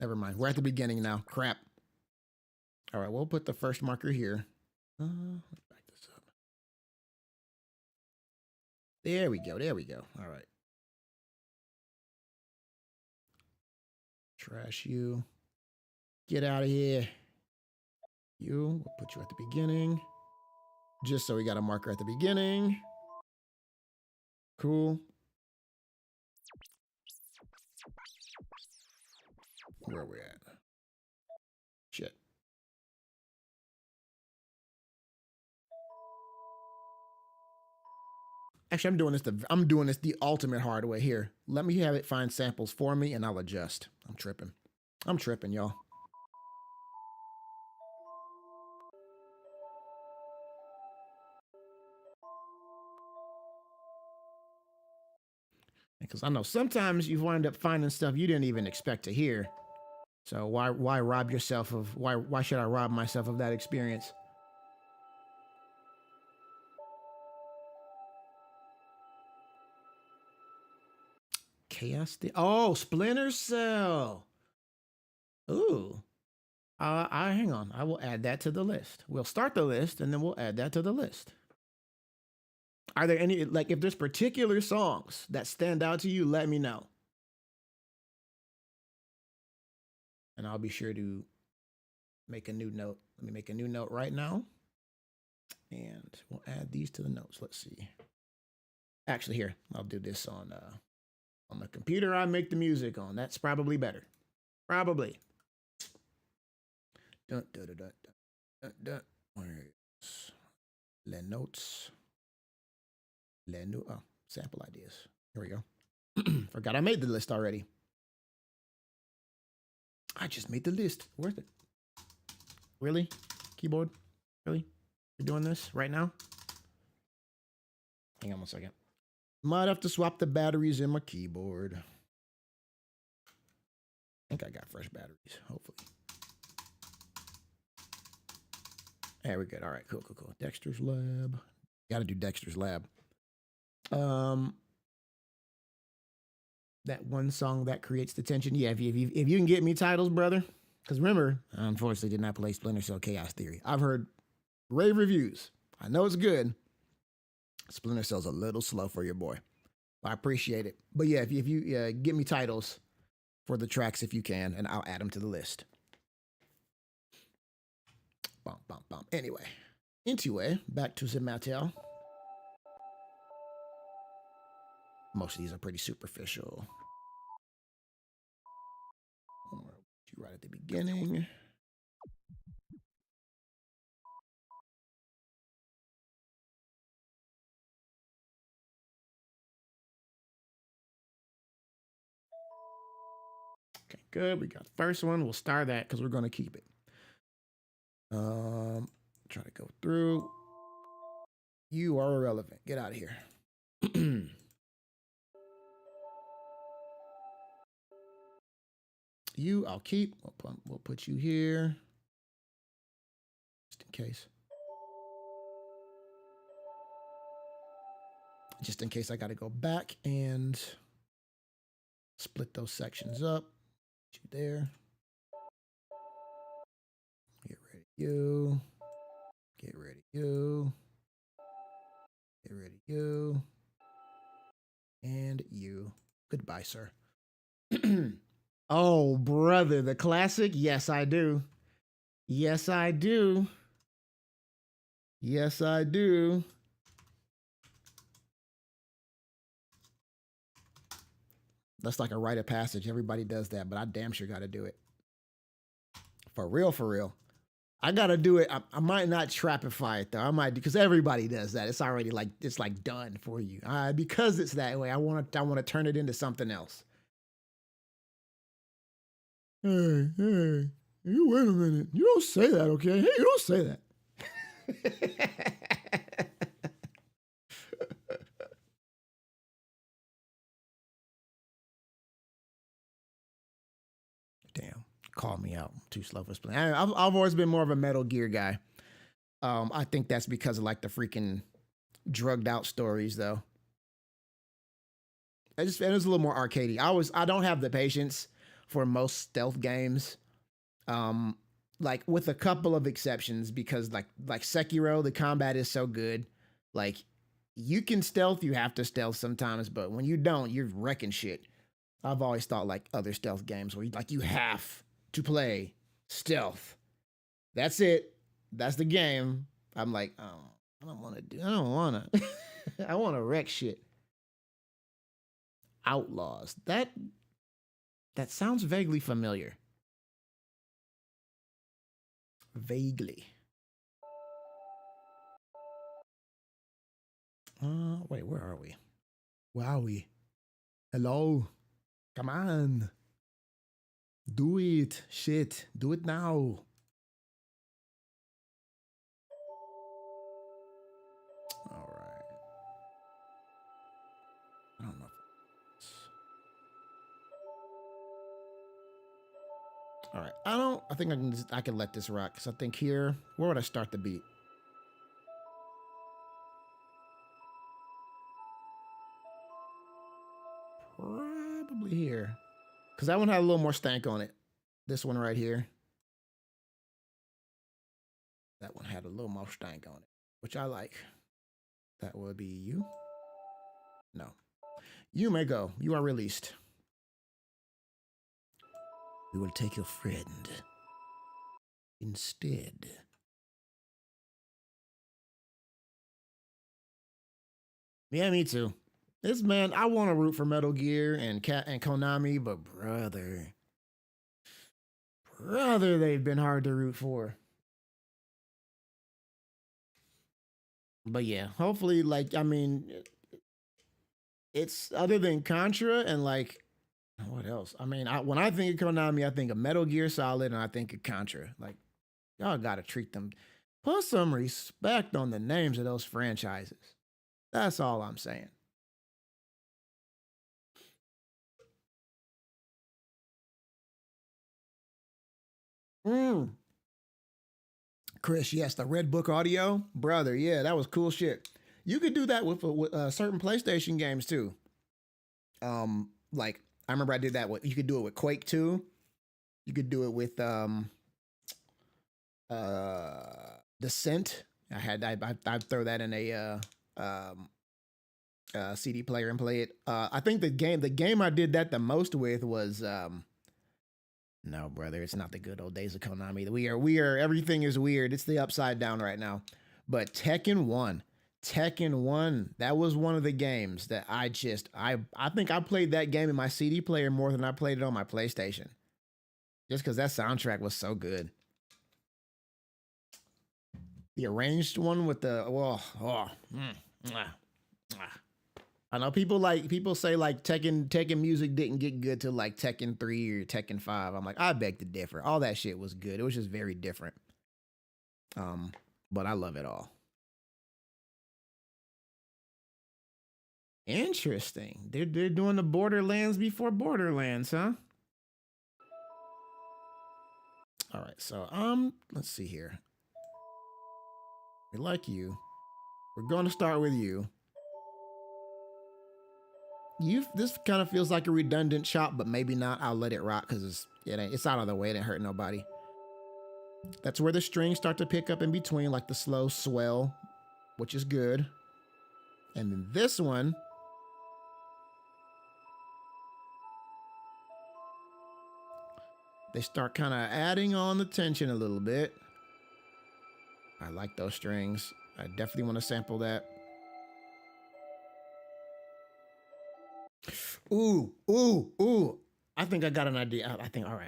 Never mind. We're at the beginning now. Crap. All right, we'll put the first marker here. Let's back this up. There we go. There we go. All right. Trash you. Get out of here. You. We'll put you at the beginning. Just so we got a marker at the beginning. Cool. Where are we at? Shit. Actually, I'm doing this the ultimate hard way here. Let me have it find samples for me and I'll adjust. I'm tripping, y'all. Because I know sometimes you wind up finding stuff you didn't even expect to hear. So why rob yourself of why should I rob myself of that experience? Chaos. Oh, Splinter Cell. Ooh. I hang on. I will add that to the list. We'll start the list and then we'll add that to the list. Are there any, like, if there's particular songs that stand out to you, let me know. And I'll be sure to make a new note. Let me make a new note right now. And we'll add these to the notes. Let's see. Actually, here, I'll do this on the computer I make the music on. That's probably better. Probably. Dun, dun, dun, dun, dun, dun. Where's the notes? Oh, sample ideas. Here we go. Forgot I made the list already. I just made the list. Worth it. Really? Keyboard? Really? You're doing this right now? Hang on 1 second. Might have to swap the batteries in my keyboard. I think I got fresh batteries, hopefully. There we go. All right, cool. Dexter's Lab. Got to do Dexter's Lab. That one song that creates the tension. Yeah, if you can get me titles, brother. Because remember, I unfortunately did not play Splinter Cell Chaos Theory. I've heard rave reviews. I know it's good. Splinter Cell's a little slow for your boy. I appreciate it. But yeah, if you get me titles for the tracks if you can, and I'll add them to the list. Bum, bum, bum. Anyway, back to the matter. Most of these are pretty superficial. Right at the beginning. Okay, good. We got the first one. We'll star that because we're going to keep it. Try to go through. You are irrelevant. Get out of here. You, I'll keep. We'll put you here. Just in case. Just in case I got to go back and split those sections up. Put you there. Get ready, you. Get ready, you. Get ready, you. And you. Goodbye, sir. Oh, brother, the classic? Yes, I do. Yes, I do. Yes, I do. That's like a rite of passage. Everybody does that, but I damn sure got to do it. For real, for real. I got to do it. I might not trapify it, though. I might, because everybody does that. It's already like, it's like done for you. Because it's that way, I want to turn it into something else. Hey, you wait a minute. You don't say that, okay? Hey, you don't say that. Damn, call me out. I'm too slow for split. I've always been more of a Metal Gear guy. I think that's because of like the freaking drugged out stories, though. It was a little more arcadey. I don't have the patience for most stealth games. Like with a couple of exceptions, because like Sekiro, the combat is so good. Like you can stealth, you have to stealth sometimes, but when you don't, you're wrecking shit. I've always thought like other stealth games where you have to play stealth. That's it. That's the game. I'm like, oh, I don't want to. I want to wreck shit. Outlaws. That sounds vaguely familiar. Vaguely. Wait, where are we? Wowie. Hello. Come on. Do it. Shit. Do it now. All right. I don't know. All right. I think I can let this rock. Because I think here, where would I start the beat? Probably here. Because that one had a little more stank on it. This one right here. That one had a little more stank on it, which I like. That would be you. No. You may go. You are released. We will take your friend instead. Yeah, me too. This man, I want to root for Metal Gear and Konami, but brother, they've been hard to root for. But yeah, hopefully, like, I mean, it's other than Contra and like, what else? I mean, when I think of Konami, I think of Metal Gear Solid and I think of Contra. Like, y'all gotta treat them, put some respect on the names of those franchises. That's all I'm saying. Chris, yes, the Red Book audio, brother. Yeah, that was cool shit. You could do that with certain PlayStation games too. Like I remember I did that with, you could do it with Quake 2. You could do it with Descent. I'd throw that in a CD player and play it. I think the game I did that the most with was no, brother, it's not the good old days of Konami. We are everything is weird. It's the upside down right now. But Tekken 1. Tekken 1, that was one of the games that I think I played that game in my CD player more than I played it on my PlayStation. Just because that soundtrack was so good. The arranged one with the I know people say like Tekken music didn't get good till like Tekken 3 or Tekken 5. I'm like, I beg to differ. All that shit was good. It was just very different. But I love it all. Interesting. They're doing the Borderlands before Borderlands, huh? All right, so let's see here. We like you. We're going to start with you. This kind of feels like a redundant chop, but maybe not. I'll let it rock because it's out of the way. It didn't hurt nobody. That's where the strings start to pick up in between, like the slow swell, which is good. And then this one, they start kind of adding on the tension a little bit. I like those strings. I definitely want to sample that. Ooh, ooh, ooh. I think I got an idea. I think, all right.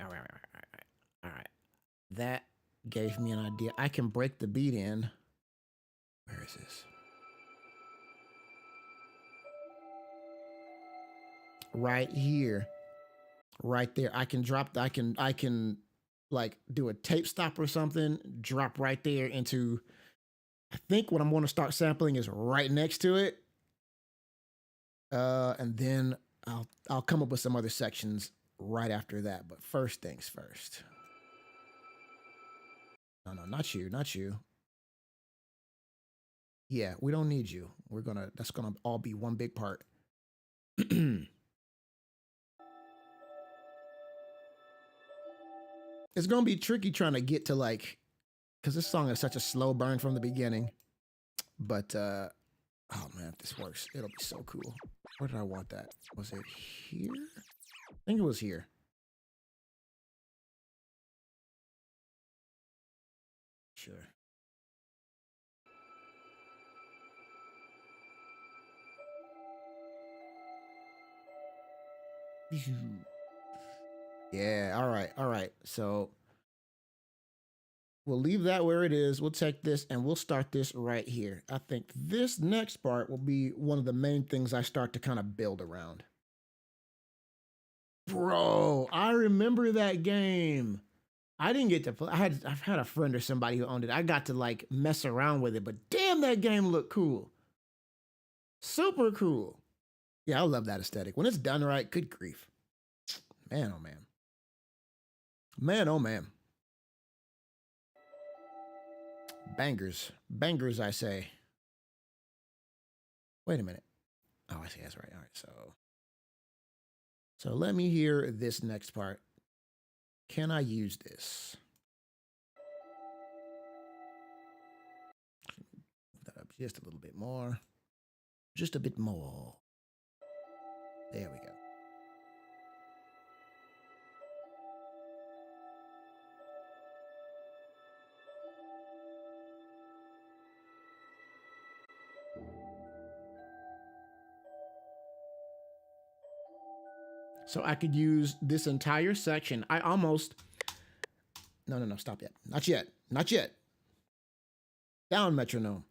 That gave me an idea. I can break the beat in. Where is this? Right here. Right there. I can drop, I can like do a tape stop or something, drop right there into, I think what I'm going to start sampling is right next to it. And then I'll come up with some other sections right after that. But first things first. No, not you. Yeah, we don't need you. That's gonna all be one big part. It's gonna be tricky trying to get to like, because this song is such a slow burn from the beginning. But oh man, if this works, it'll be so cool. Where did I want that? Was it here? I think it was here. Sure. Yeah, all right. So we'll leave that where it is. We'll take this and we'll start this right here. I think this next part will be one of the main things I start to kind of build around. Bro, I remember that game. I didn't get to play. I've had a friend or somebody who owned it. I got to like mess around with it, but damn, that game looked cool. Super cool. Yeah, I love that aesthetic. When it's done right, good grief. Man, oh man. Man, oh man. Bangers. Bangers, I say. Wait a minute. Oh, I see. That's right. All right. So let me hear this next part. Can I use this? Move that up just a little bit more. Just a bit more. There we go. So I could use this entire section. I almost, no, stop yet. Not yet. Down metronome.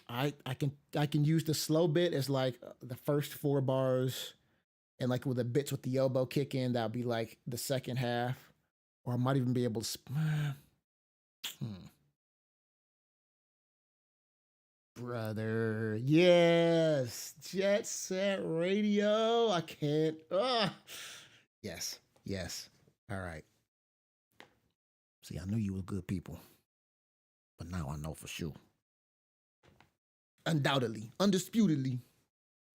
I can use the slow bit as like the first 4 bars, and like with the bits with the elbow kick in, that'll be like the second half, or I might even be able to. Brother, yes, Jet Set Radio. I can't. Yes. All right. See, I knew you were good people, but now I know for sure. Undoubtedly, undisputedly,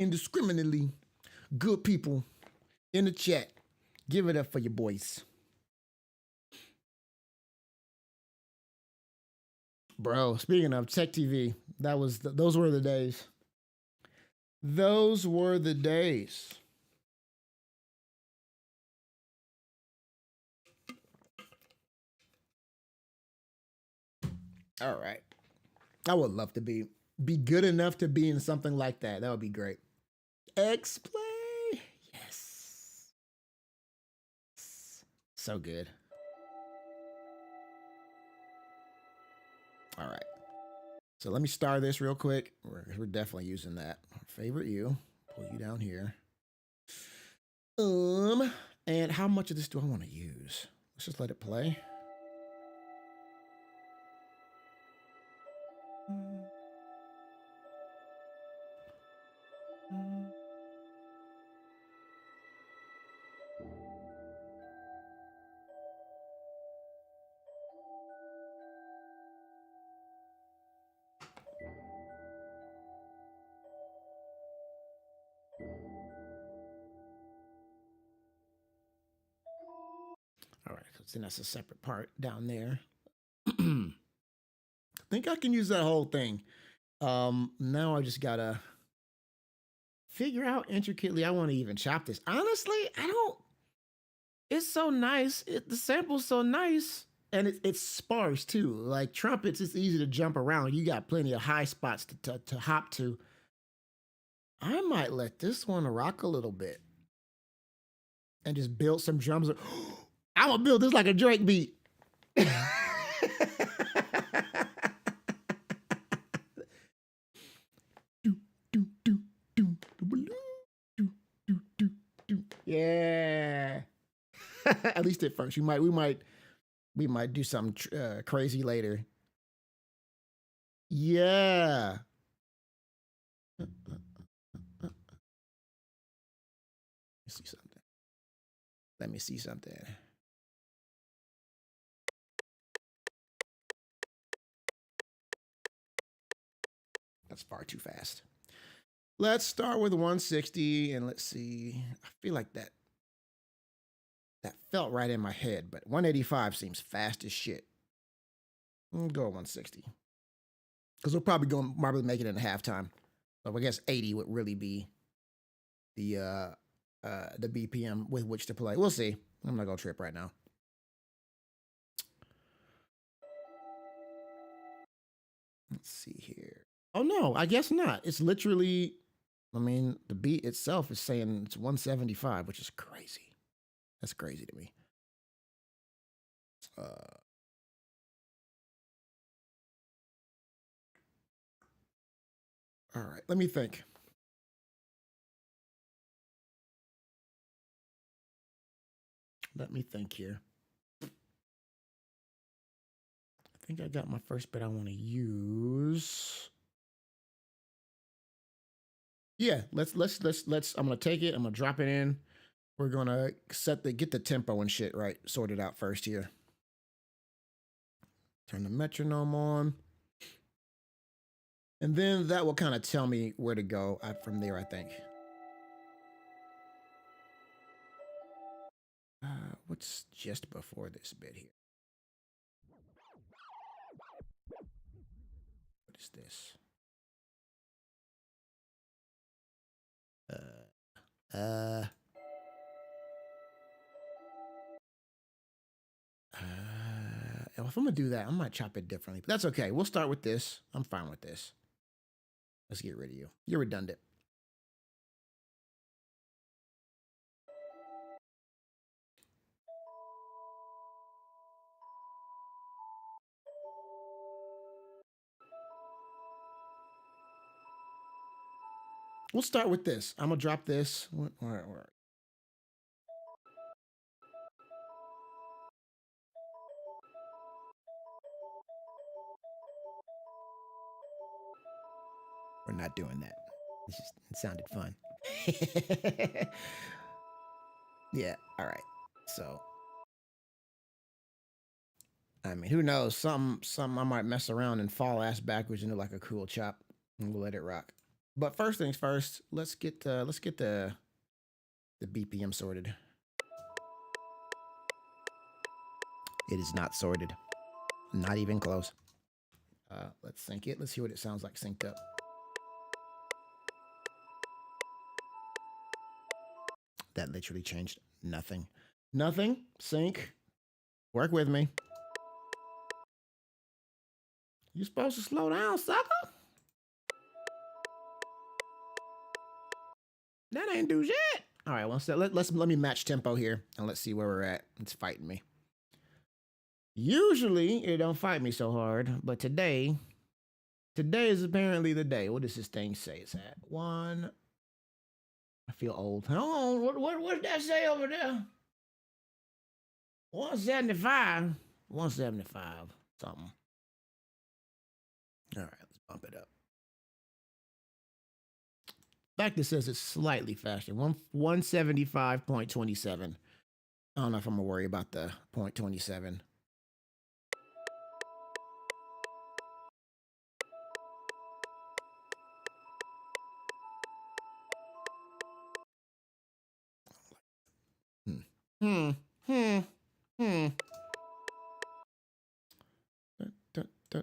indiscriminately, good people in the chat. Give it up for your boys. Bro, speaking of Tech TV, those were the days. Those were the days. All right. I would love to be good enough to be in something like that. That would be great. X-Play. Yes. So good. All right. So let me star this real quick. We're definitely using that. Favorite you. Pull you down here. And how much of this do I want to use? Let's just let it play. All right, so then that's a separate part down there. I think I can use that whole thing. Now I just gotta figure out intricately. I want to even chop this. Honestly, I don't. It's so nice. The sample's so nice, and it's sparse too. Like trumpets, it's easy to jump around. You got plenty of high spots to hop to. I might let this one rock a little bit and just build some drums. I'm gonna build this like a Drake beat. Yeah. At least at first. We might do something crazy later. Yeah. Let me see something. Let me see something. That's far too fast. Let's start with 160 and let's see. I feel like that felt right in my head, but 185 seems fast as shit. We'll go 160. Because we'll probably make it in halftime. So I guess 80 would really be the BPM with which to play. We'll see. I'm not gonna trip right now. Let's see here. Oh no, I guess not. It's literally, I mean, the beat itself is saying it's 175, which is crazy. That's crazy to me. All right, let me think. Let me think here. I think I got my first bit I want to use. Yeah, let's. I'm gonna take it. I'm gonna drop it in. We're gonna get the tempo and shit right sorted out first here. Turn the metronome on. And then that will kind of tell me where to go from there, I think. What's just before this bit here? What is this? If I'm gonna do that, I might chop it differently, but that's okay. We'll start with this. I'm fine with this. Let's get rid of you. You're redundant. We'll start with this. I'm gonna drop this. All right. We're not doing that. It sounded fun. Yeah. All right. So, I mean, who knows? Some I might mess around and fall ass backwards into like a cool chop, and we'll let it rock. But first things first, let's get the the BPM sorted. It is not sorted. Not even close. Let's sync it. Let's see what it sounds like synced up. That literally changed nothing. Nothing. Sync. Work with me. You supposed to slow down, sucker? That ain't do shit. All right, well, so let me match tempo here and let's see where we're at. It's fighting me. Usually it don't fight me so hard, but today is apparently the day. What does this thing say it's at? One. I feel old. Hold on, what does that say over there? 175. 175 something. All right, let's bump it up. Back that says it's slightly faster. 175.27. I don't know if I'm gonna worry about the 0.27.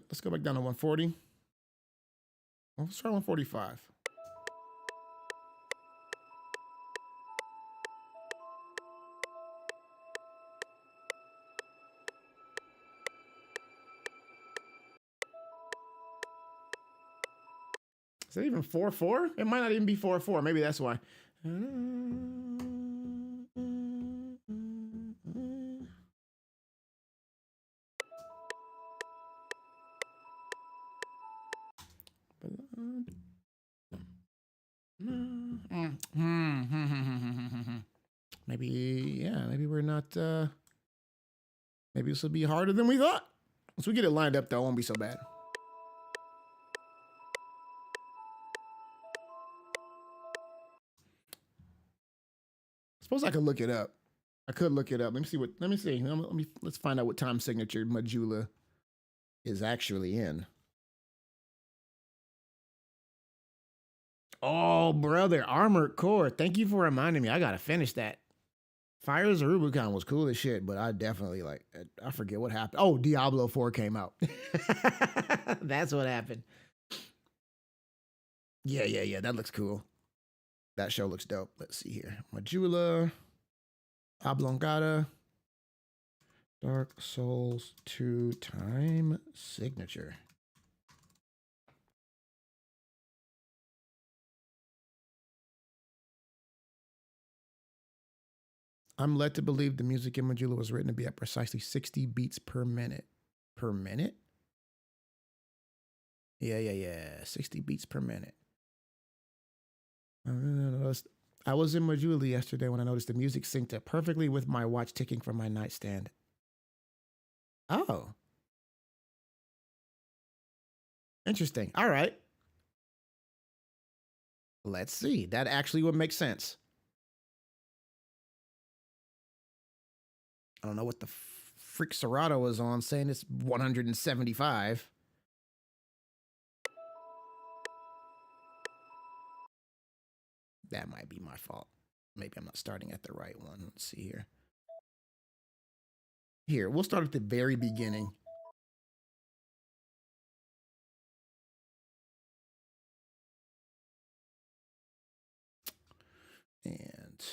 Let's go back down to 140. Let's try 145. Is it even 4/4? It might not even be 4/4. Maybe that's why. Maybe, yeah, maybe we're not, maybe this will be harder than we thought. Once we get it lined up, though, it won't be so bad. I suppose I could look it up. I could look it up. Let me see. Let's find out what time signature J00lz is actually in. Oh, brother, Armored Core. Thank you for reminding me. I gotta finish that. Fires of Rubicon was cool as shit, but I definitely I forget what happened. Oh, Diablo 4 came out. That's what happened. Yeah. That looks cool. That show looks dope. Let's see here. J00lz, Oblongata, Dark Souls 2 time signature. I'm led to believe the music in J00lz was written to be at precisely 60 beats per minute. Per minute? Yeah. 60 beats per minute. I was in J00lz yesterday when I noticed the music synced up perfectly with my watch ticking from my nightstand. Oh. Interesting. All right. Let's see. That actually would make sense. I don't know what the freak Serato was on, saying it's 175. That might be my fault. Maybe I'm not starting at the right one. Let's see here. Here, we'll start at the very beginning. And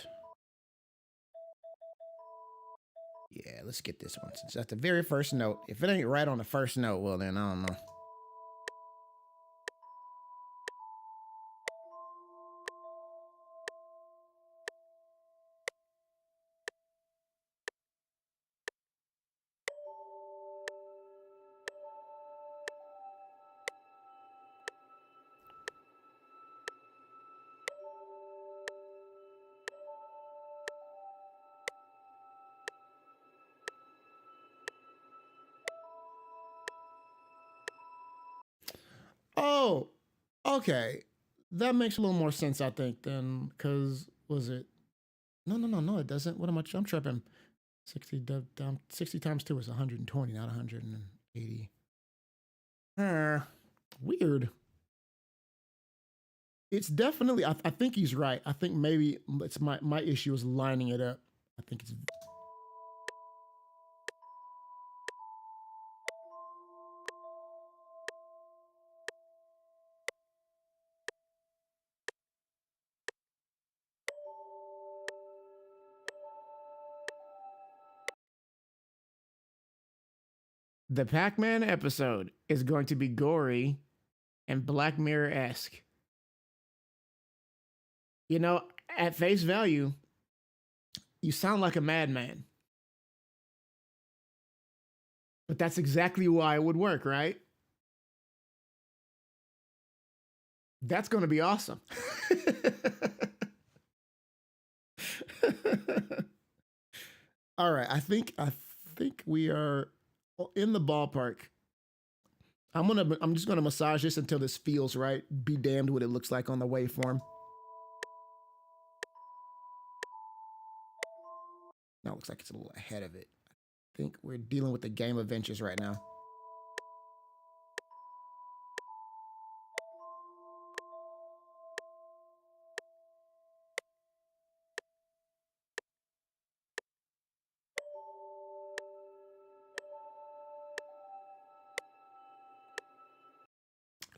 yeah, let's get this one. Since that's the very first note. If it ain't right on the first note, well then I don't know. Oh, okay. That makes a little more sense, I think, then, because was it? No, it doesn't. What am I? I'm tripping. 60 times 2 is 120, not 180. Weird. It's definitely. I think he's right. I think maybe it's my issue is lining it up. I think it's. The Pac-Man episode is going to be gory and Black Mirror-esque. You know, at face value, you sound like a madman. But that's exactly why it would work, right? That's going to be awesome. All right, I think we are in the ballpark. I'm just gonna massage this until this feels right. Be damned what it looks like on the waveform. Now it looks like it's a little ahead of it. I think we're dealing with the game of inches right now.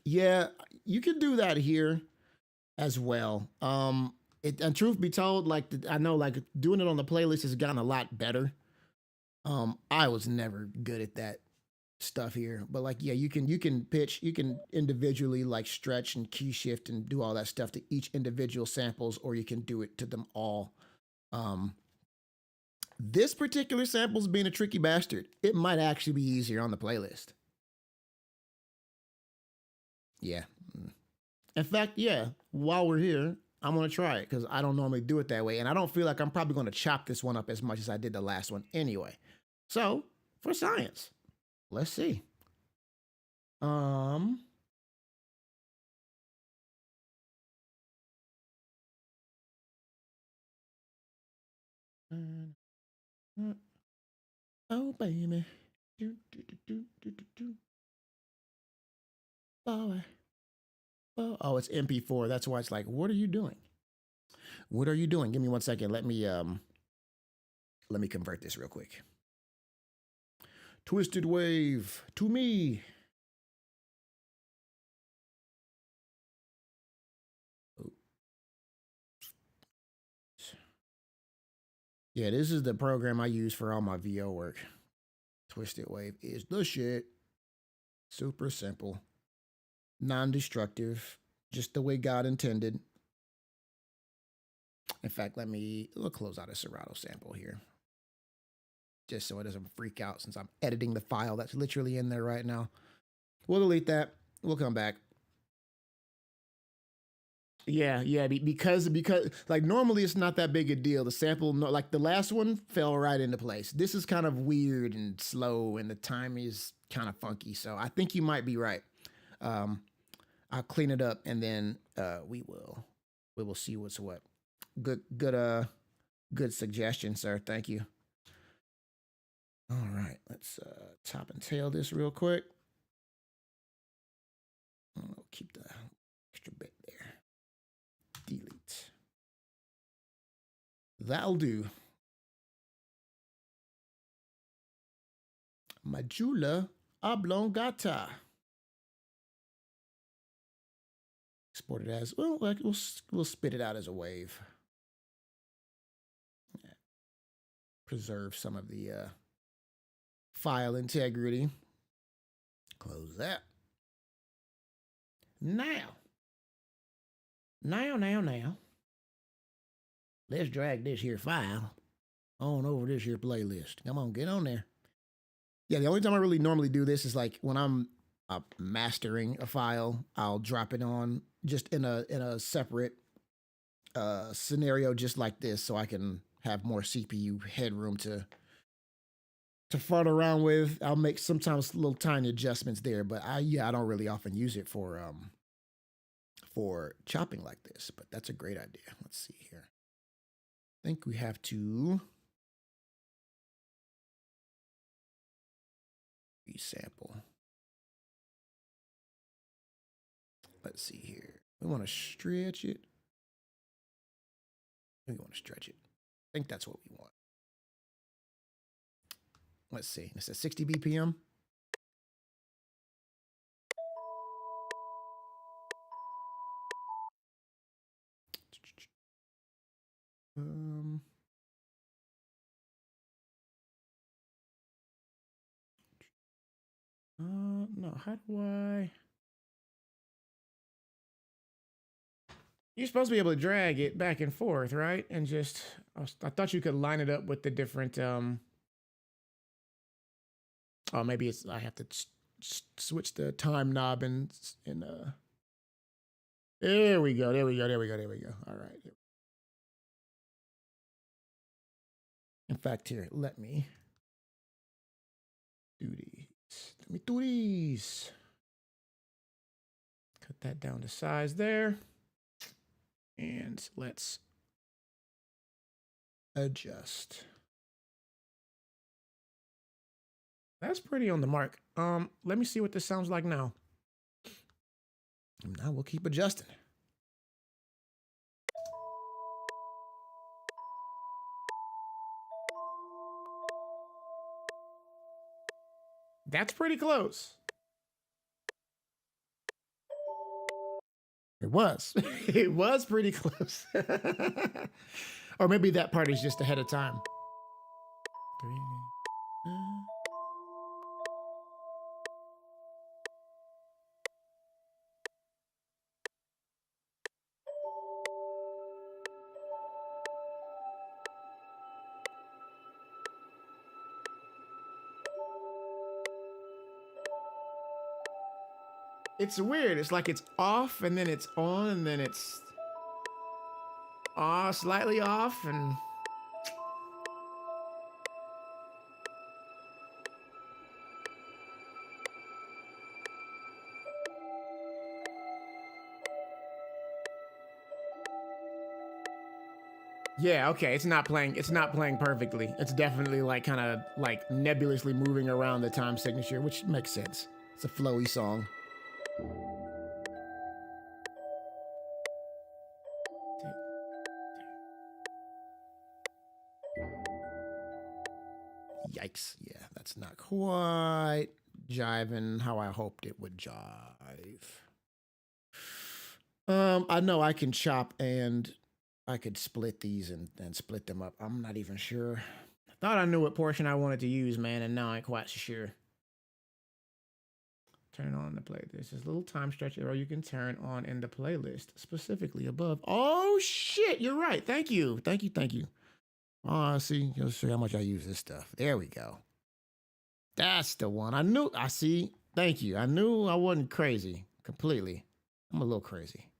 Yeah, you can do that here as well. And truth be told, like I know, like doing it on the playlist has gotten a lot better. I was never good at that stuff here, but like, yeah, you can pitch, you can individually like stretch and key shift and do all that stuff to each individual samples, or you can do it to them all. Um, this particular sample's being a tricky bastard. It might actually be easier on the playlist. Yeah. In fact, yeah, while we're here, I'm gonna try it because I don't normally do it that way, and I don't feel like I'm probably gonna chop this one up as much as I did the last one anyway. So, for science, let's see. Um, oh baby, do do do do do do do. Boy, oh, it's MP4. That's why it's like, what are you doing? What are you doing? Give me 1 second. Let me convert this real quick. Twisted wave to me. Yeah, this is the program I use for all my VO work. Twisted wave is the shit. Super simple, non-destructive, just the way God intended. In fact, we'll close out a Serato sample here, just so it doesn't freak out since I'm editing the file that's literally in there right now. We'll delete that. We'll come back. Yeah, because like normally it's not that big a deal. The sample, like the last one, fell right into place. This is kind of weird and slow, and the timing is kind of funky. So I think you might be right. Um, I'll clean it up, and then we will see what's what. Good suggestion, sir. Thank you. All right, let's top and tail this real quick. I'll keep the extra bit there. Delete. That'll do. Majula oblongata. Export it as well. Like we'll spit it out as a wave. Yeah. Preserve some of the file integrity. Close that. Now. Let's drag this here file on over this here playlist. Come on, get on there. Yeah, the only time I really normally do this is like when I'm mastering a file. I'll drop it on just in a separate scenario, just like this, so I can have more CPU headroom to fart around with. I'll make sometimes little tiny adjustments there, but I don't really often use it for chopping like this. But that's a great idea. Let's see here. I think we have to resample. Let's see here. We want to stretch it. We want to stretch it. I think that's what we want. Let's see. It's at 60 BPM. No, how do I? You're supposed to be able to drag it back and forth, right? And just, I thought you could line it up with the different, oh, maybe it's, I have to switch the time knob and there we go, there we go, there we go, there we go. All right. In fact, here, let me do these. Let me do these. Cut that down to size there. And let's adjust. That's pretty on the mark. Let me see what this sounds like now. And now we'll keep adjusting. That's pretty close. It was. It was pretty close. Or maybe that part is just ahead of time. It's weird. It's like it's off and then it's on and then it's slightly off and yeah, okay, it's not playing perfectly. It's definitely like kind of like nebulously moving around the time signature, which makes sense. It's a flowy song. Yikes. Yeah, that's not quite jiving how I hoped it would jive. I know I can chop and I could split these and split them up. I'm not even sure. I thought I knew what portion I wanted to use, man, and now I ain't quite so sure. Turn it on the playlist. This is a little time stretcher, or you can turn on in the playlist, specifically above. Oh, shit, you're right. Thank you. Thank you, thank you. Oh, see, you'll see how much I use this stuff. There we go. That's the one. I see. Thank you. I knew I wasn't crazy completely. I'm a little crazy.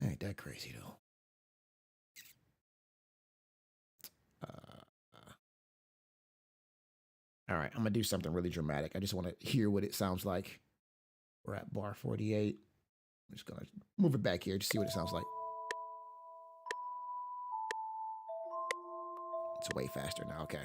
I ain't that crazy, though. All right, I'm gonna do something really dramatic. I just want to hear what it sounds like. We're at bar 48. I'm just gonna move it back here to see what it sounds like. It's way faster now, okay.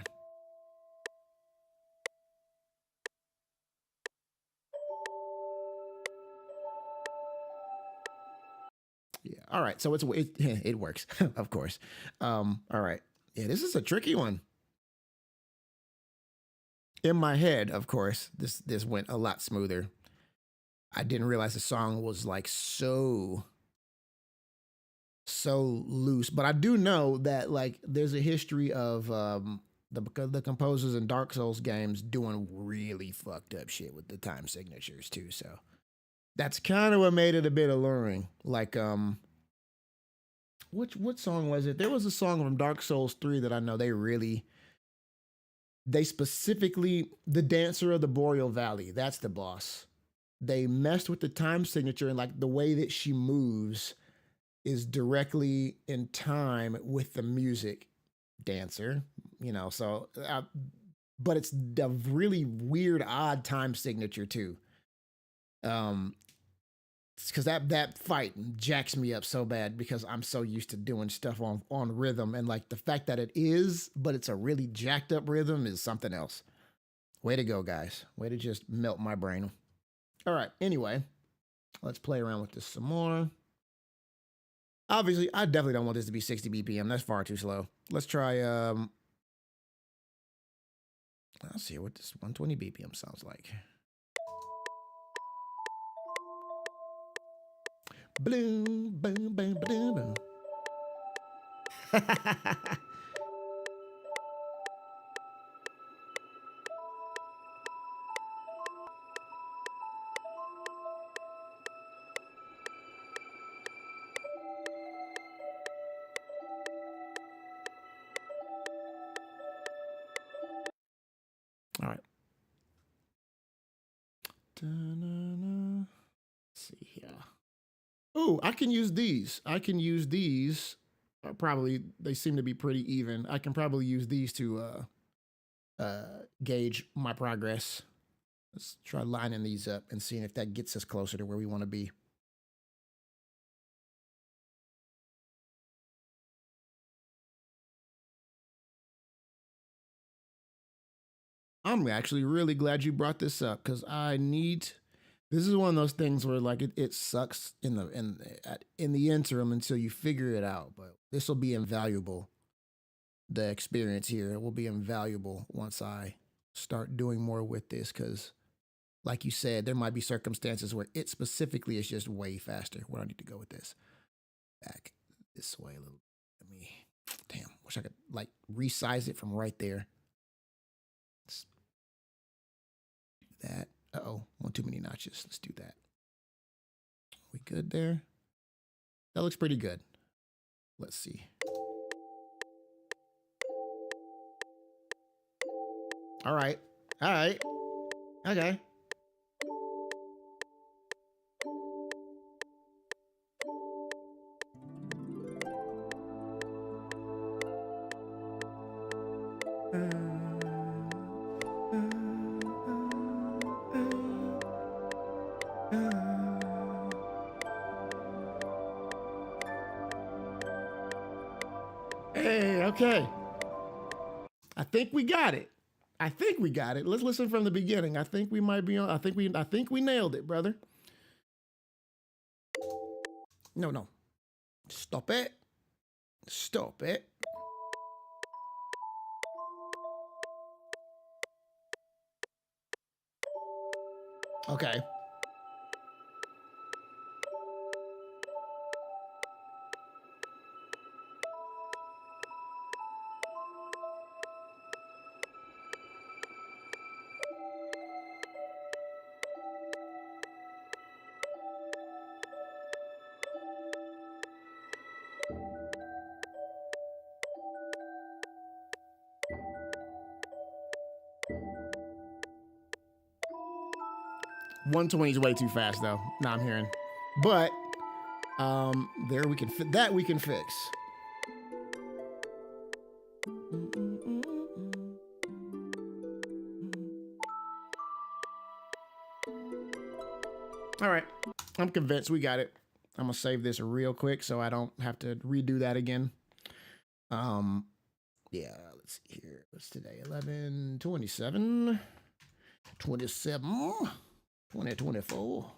Yeah, all right, so it works, of course. All right, yeah, this is a tricky one. In my head, of course, this went a lot smoother. I didn't realize the song was like so loose, but I do know that like there's a history of the composers in Dark Souls games doing really fucked up shit with the time signatures too. So that's kind of what made it a bit alluring. Like what song was it? There was a song from Dark Souls 3 that I know they specifically, the Dancer of the Boreal Valley, that's the boss. They messed with the time signature and like the way that she moves is directly in time with the music. Dancer, you know, so but it's a really weird, odd time signature too. Because that fight jacks me up so bad because I'm so used to doing stuff on rhythm, and like the fact that it is, but it's a really jacked up rhythm is something else. Way to go, guys. Way to just melt my brain. All right, anyway, let's play around with this some more. Obviously, I definitely don't want this to be 60 BPM. That's far too slow. Let's try, let's see what this 120 BPM sounds like. Boom, boom, boom, boom, boom. All right. Let's see here. Oh, I can use these. I can use these. Probably they seem to be pretty even. I can probably use these to gauge my progress. Let's try lining these up and seeing if that gets us closer to where we want to be. I'm actually really glad you brought this up because I need. This is one of those things where like it sucks in the interim until you figure it out. But this will be invaluable. The experience here will be invaluable once I start doing more with this because, like you said, there might be circumstances where it specifically is just way faster. Where I need to go with this, back this way a little. Let me. Damn, wish I could like resize it from right there. Let's do that. Uh-oh, one too many notches. Let's do that. We good there? That looks pretty good. Let's see. All right. All right. Okay. Hey, okay. I think we got it. I think we got it. Let's listen from the beginning. I think we might be on. I think we nailed it, brother. No, no. Stop it. Stop it. Okay. One twenty is way too fast though. Now I'm hearing, but there we can that we can fix. All right, I'm convinced we got it. I'm gonna save this real quick so I don't have to redo that again. Yeah, let's see here. What's today? 11/27, 27, 2024,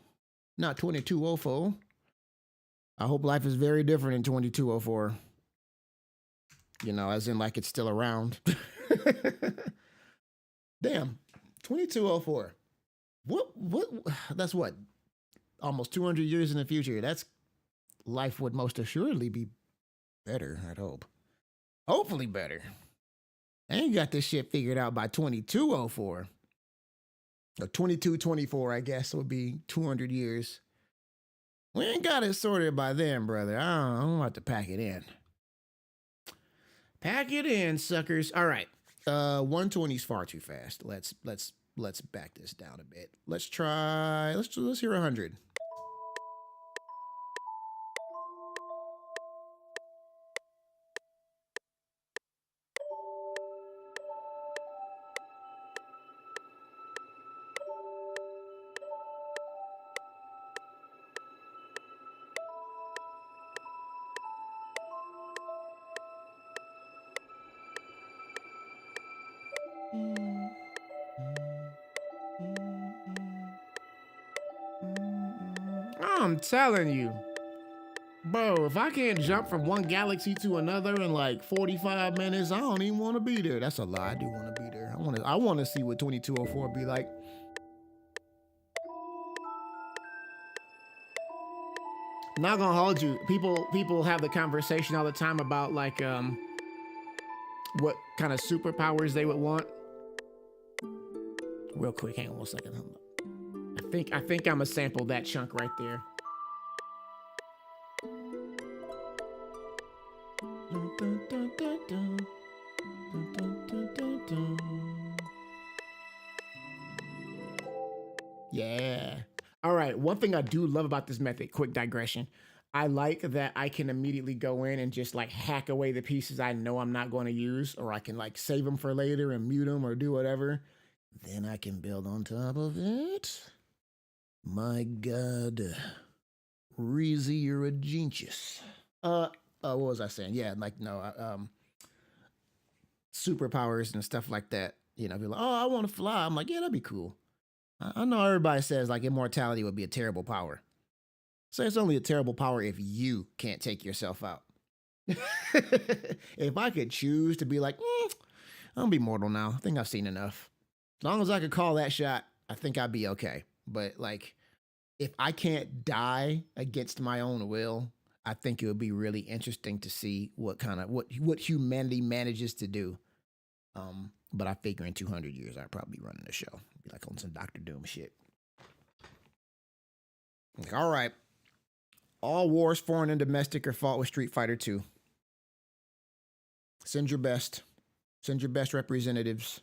not 2204. I hope life is very different in 2204. You know, as in like it's still around. Damn, 2204. What? That's what? Almost 200 years in the future. That's life would most assuredly be better, I'd hope. Hopefully better. I ain't got this shit figured out by 2204. Or 2224, I guess, would be 200 years. We ain't got it sorted by then, brother. I'm about to pack it in. Pack it in, suckers. All right. 120 is far too fast. Let's back this down a bit. Let's try. Let's hear 100. I'm telling you, Bro, if I can't jump from one galaxy to another in like 45 minutes, I don't even want to be there. That's a lie. I do want to be there. I want to see what 2204 be like. Not gonna hold you. People have the conversation all the time about like what kind of superpowers they would want. Real quick, hang on 1 second. I think I'm gonna sample that chunk right there. Yeah. All right. One thing I do love about this method, quick digression. I like that I can immediately go in and just like hack away the pieces I know I'm not going to use, or I can like save them for later and mute them or do whatever. Then I can build on top of it. My God. Reezy, you're a genius. What was I saying? Yeah, like, no, superpowers and stuff like that. You know, people like, oh, I want to fly. I'm like, yeah, that'd be cool. I know everybody says like immortality would be a terrible power. So it's only a terrible power if you can't take yourself out. If I could choose to be like, I'll be mortal now. I think I've seen enough. As long as I could call that shot, I think I'd be okay. But like, if I can't die against my own will, I think it would be really interesting to see what humanity manages to do. But I figure in 200 years, I'd probably be running the show. Be like on some Dr. Doom shit. Like, all right. All wars, foreign and domestic, are fought with Street Fighter 2. Send your best. Send your best representatives.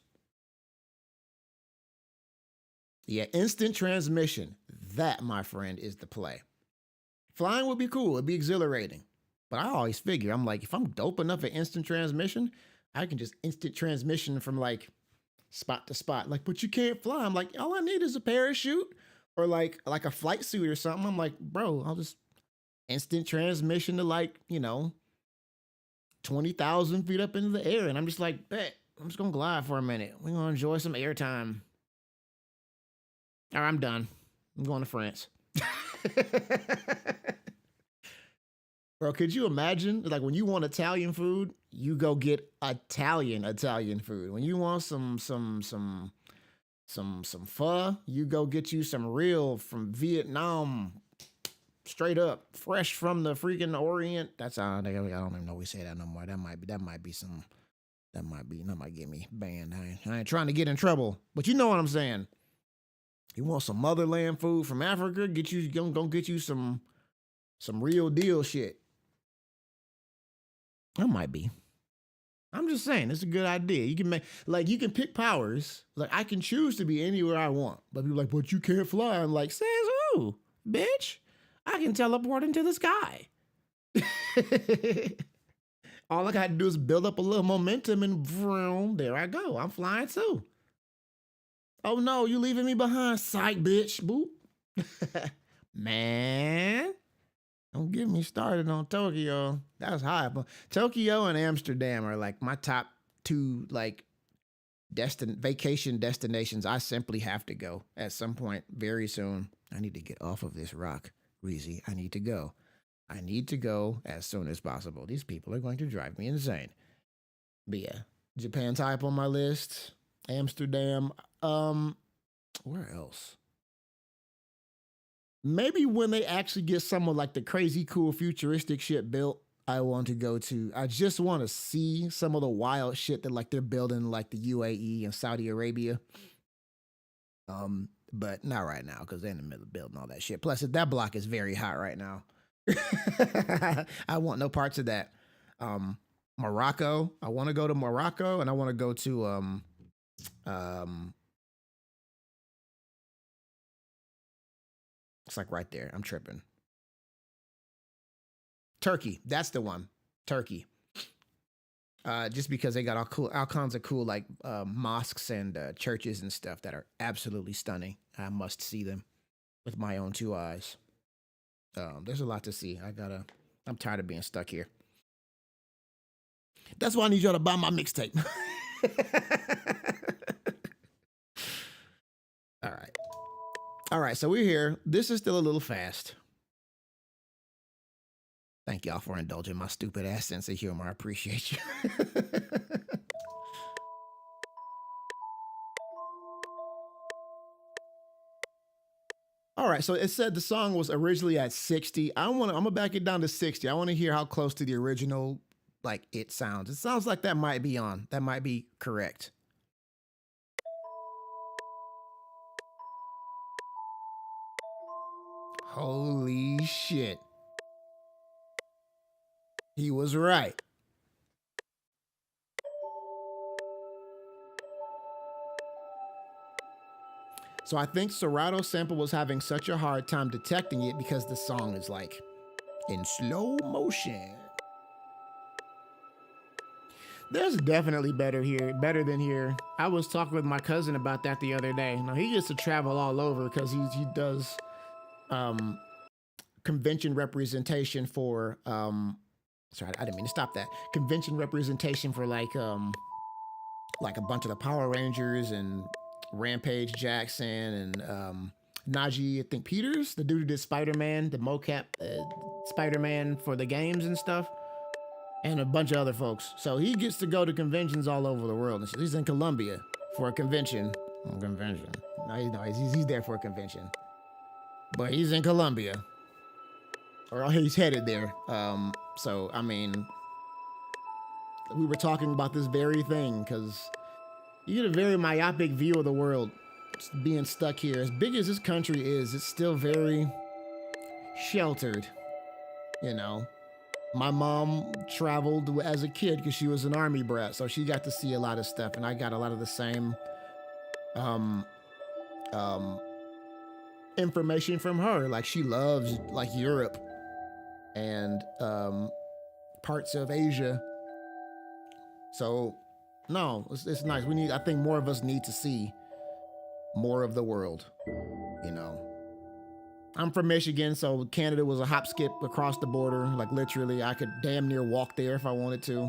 Yeah, instant transmission. That, my friend, is the play. Flying would be cool. It'd be exhilarating. But I always figure, I'm like, if I'm dope enough at instant transmission, I can just instant transmission from like spot to spot. Like, but you can't fly. I'm like, all I need is a parachute or like a flight suit or something. I'm like, bro, I'll just instant transmission to like, 20,000 feet up into the air. And I'm just like, bet, I'm just going to glide for a minute. We're going to enjoy some air time. All right, I'm done. I'm going to France. Bro, could you imagine? Like when you want Italian food, you go get Italian food. When you want some pho, you go get you some real from Vietnam, straight up, fresh from the freaking Orient. That's I don't even know we say that no more. That might get me banned. I ain't trying to get in trouble, but you know what I'm saying. You want some motherland food from Africa? Gonna get you some real deal shit. That might be. I'm just saying, it's a good idea. You can pick powers. Like I can choose to be anywhere I want. But people are like, but you can't fly. I'm like, says who? Bitch. I can teleport into the sky. All I got to do is build up a little momentum and vroom, there I go. I'm flying too. Oh no, you leaving me behind, psych bitch. Boop. Man. Don't get me started on Tokyo. That's high. Tokyo and Amsterdam are like my top two like vacation destinations. I simply have to go at some point very soon. I need to get off of this rock, Reezy. I need to go. I need to go as soon as possible. These people are going to drive me insane. But yeah, Japan's high up on my list. Amsterdam. Where else? Maybe when they actually get some of like the crazy cool futuristic shit built, I want to go to. I just want to see some of the wild shit that like they're building like the UAE and Saudi Arabia. But not right now because they're in the middle of building all that shit. Plus, that block is very hot right now. I want no parts of that. Morocco. I want to go to Morocco and I want to go to it's like right there. I'm tripping. Turkey. That's the one. Turkey. Just because they got all kinds of cool like mosques and churches and stuff that are absolutely stunning. I must see them with my own two eyes. There's a lot to see. I'm tired of being stuck here. That's why I need y'all to buy my mixtape. All right, so we're here. This is still a little fast. Thank y'all for indulging my stupid ass sense of humor. I appreciate you. All right, so it said the song was originally at 60. I'm gonna back it down to 60. I want to hear how close to the original like it sounds. It sounds like that might be on. That might be correct. Holy shit. He was right. So I think Serato Sample was having such a hard time detecting it because the song is like in slow motion. There's definitely better than here. I was talking with my cousin about that the other day. Now he gets to travel all over because he does convention representation for sorry, I didn't mean to stop that. Convention representation for like a bunch of the Power Rangers and Rampage Jackson and Najee, I think Peters, the dude who did Spider-Man, the mocap Spider-Man for the games and stuff, and a bunch of other folks. So he gets to go to conventions all over the world. He's in Colombia for a convention. No, he's there for a convention, but he's in Colombia, or he's headed there. So I mean, we were talking about this very thing because you get a very myopic view of the world being stuck here. As big as this country is, it's still very sheltered, you know. My mom traveled as a kid because she was an army brat, so she got to see a lot of stuff, and I got a lot of the same information from her. Like she loves like Europe and parts of Asia. So no, it's nice. I think more of us need to see more of the world, you know. I'm from Michigan, so Canada was a hop skip across the border. Like literally, I could damn near walk there if I wanted to.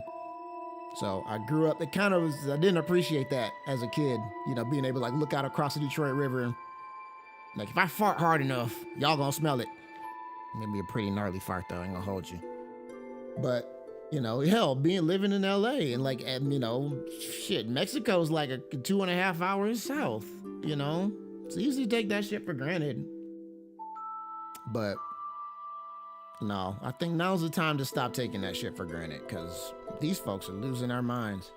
So I grew up. It kind of was. I didn't appreciate that as a kid. You know, being able to like look out across the Detroit River. And, like if I fart hard enough, y'all gonna smell it. Maybe a pretty gnarly fart though. I ain't gonna hold you. But you know, hell, living in LA and you know, shit, Mexico's like a 2.5 hours south. You know, it's easy to take that shit for granted. But no, I think now's the time to stop taking that shit for granted because these folks are losing their minds.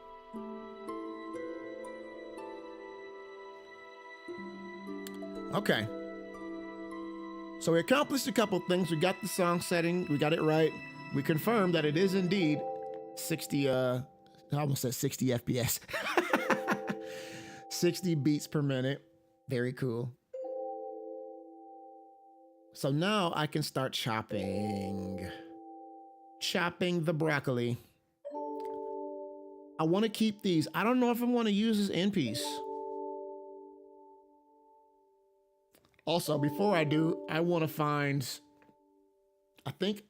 Okay. So we accomplished a couple things. We got the song setting. We got it right. We confirmed that it is indeed 60, I almost said 60 FPS. 60 beats per minute. Very cool. So now I can start chopping the broccoli. I want to keep these. I don't know if I want to use this end piece. Also, before I do, I want to find, I think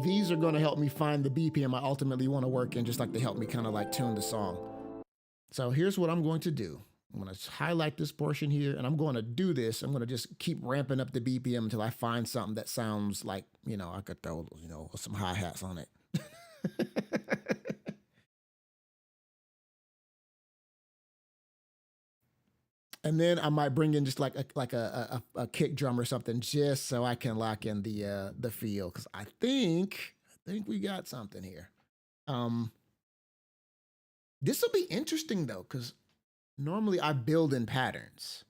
these are going to help me find the BPM I ultimately want to work in, just like to help me kind of like tune the song. So here's what I'm going to do. I'm going to highlight this portion here, and I'm going to do this. I'm going to just keep ramping up the BPM until I find something that sounds like, you know, I could throw, you know, some hi-hats on it. And then I might bring in just like a kick drum or something, just so I can lock in the feel. Because I think we got something here. This will be interesting though, because normally I build in patterns,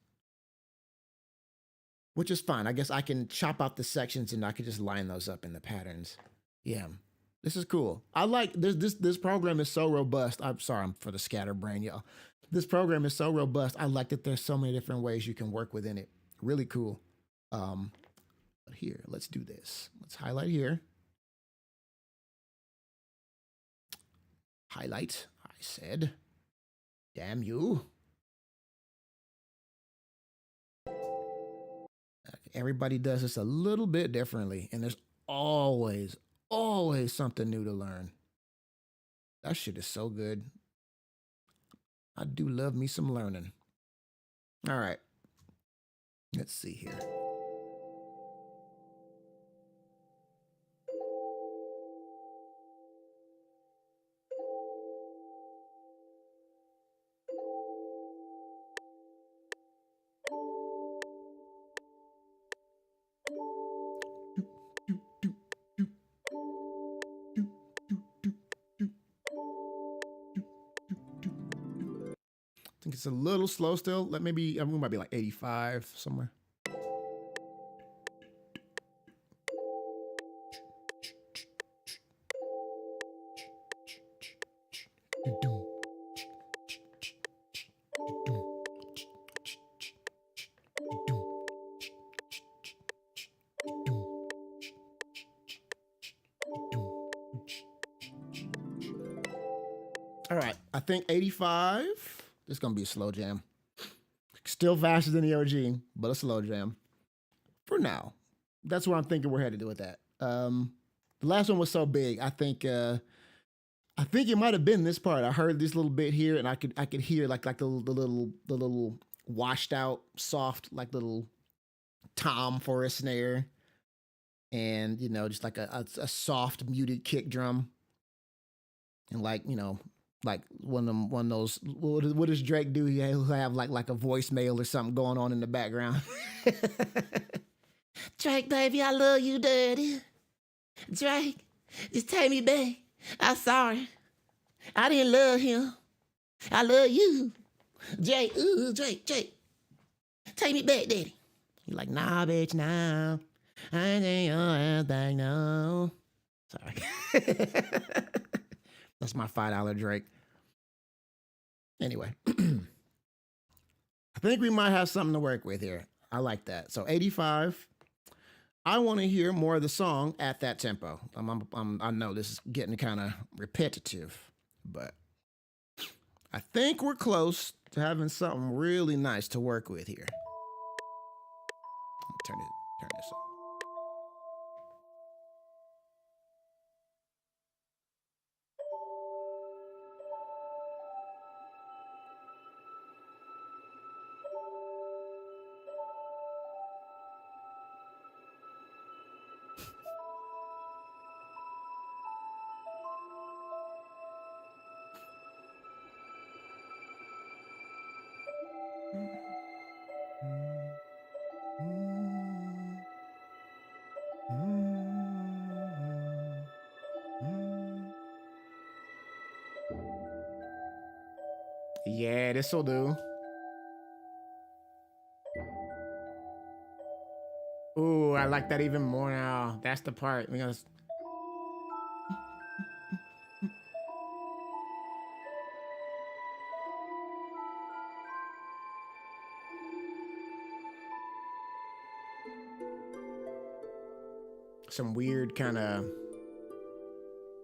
which is fine. I guess I can chop out the sections and I can just line those up in the patterns. Yeah, this is cool. I like this program is so robust. I'm sorry for the scatterbrain, y'all. This program is so robust. I like that there's so many different ways you can work within it. Really cool. But here, let's do this. Let's highlight here. Highlight, I said. Damn you. Everybody does this a little bit differently, and there's always something new to learn. That shit is so good. I do love me some learning. All right. Let's see here. it's a little slow still. Let maybe, we might be like 85 somewhere. All right, I think 85. This is gonna be a slow jam. Still faster than the OG, but a slow jam. For now. That's what I'm thinking we're headed with that. The last one was so big. I think it might have been this part. I heard this little bit here, and I could hear like the little washed out, soft, like little tom for a snare, and you know, just like a soft muted kick drum, and like, you know, like one of those. What does Drake do? He'll have like a voicemail or something going on in the background. Drake, baby, I love you, daddy. Drake, just take me back. I'm sorry. I didn't love him. I love you. Drake, Drake, take me back, daddy. He's like, nah, bitch, nah. I ain't your thing, no. Sorry. That's my $5 Drake. Anyway. I think we might have something to work with here. I like that. So 85. I want to hear more of the song at that tempo. I know this is getting kind of repetitive, but I think we're close to having something really nice to work with here. Turn this up. Yeah, this'll do. Ooh, I like that even more now. That's the part. We're gonna... Some weird kind of...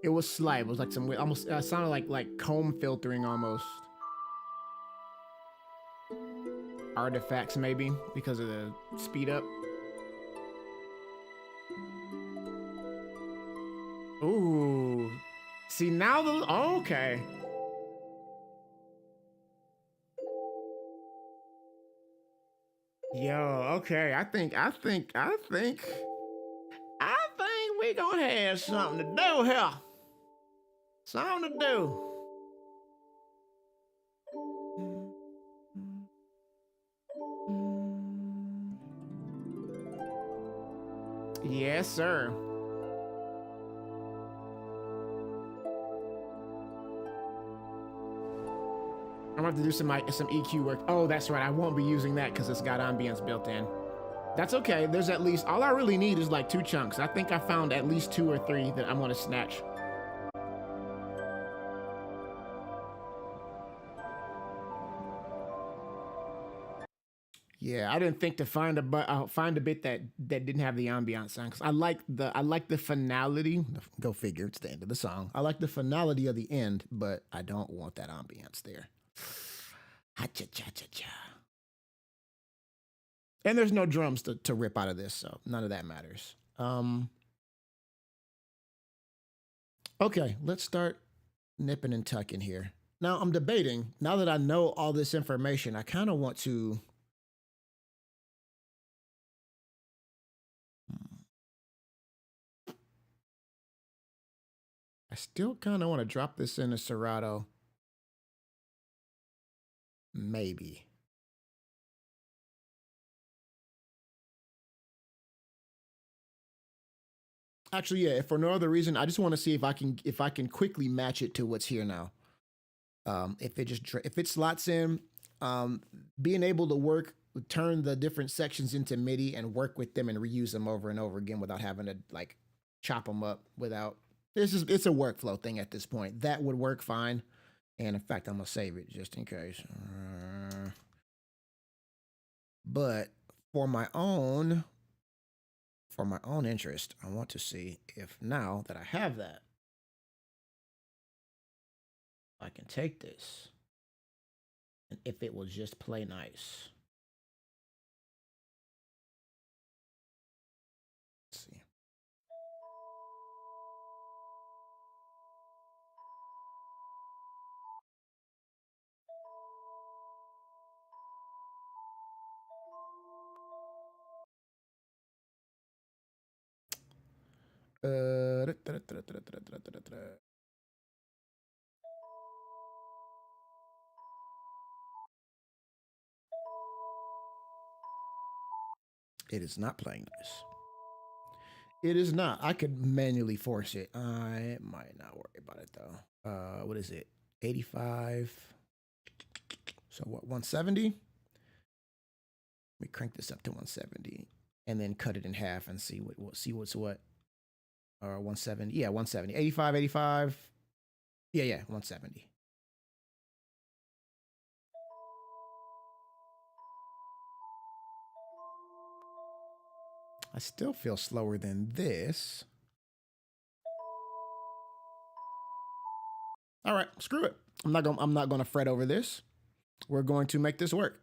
It was slight. It was like some weird... Almost... It sounded like comb filtering almost. Artifacts maybe because of the speed up. Ooh, see now the okay. Yo, okay. I think we gonna have something to do here. Something to do. Yes, sir. I'm about to do some EQ work. Oh, that's right. I won't be using that because it's got ambience built in. That's okay. There's at least, all I really need is like 2 chunks. I think I found at least 2 or 3 that I'm gonna snatch. Yeah, I didn't think to find a bit that didn't have the ambiance sound, because I like the finality. Go figure, it's the end of the song. I like the finality of the end, but I don't want that ambiance there. Ha cha cha cha cha. And there's no drums to rip out of this, so none of that matters. Okay, let's start nipping and tucking here. Now I'm debating. Now that I know all this information, I kind of want to. I still kind of want to drop this in a Serato. Maybe. Actually, yeah, if for no other reason, I just want to see if I can quickly match it to what's here now. If it slots in, Being able to turn the different sections into MIDI and work with them and reuse them over and over again without having to like chop them up without. It's a workflow thing at this point. That would work fine. And in fact, I'm gonna save it just in case. But for my own interest, I want to see if now that I have that, I can take this and if it will just play nice. Let's see. It is not playing nice. It is not. I could manually force it. I might not worry about it though. What is it? 85. So what? 170. Let me crank this up to 170 and then cut it in half and see what's what. Or 170. Yeah, 170. 85, 85. Yeah, 170. I still feel slower than this. All right, screw it. I'm not gonna fret over this. We're going to make this work.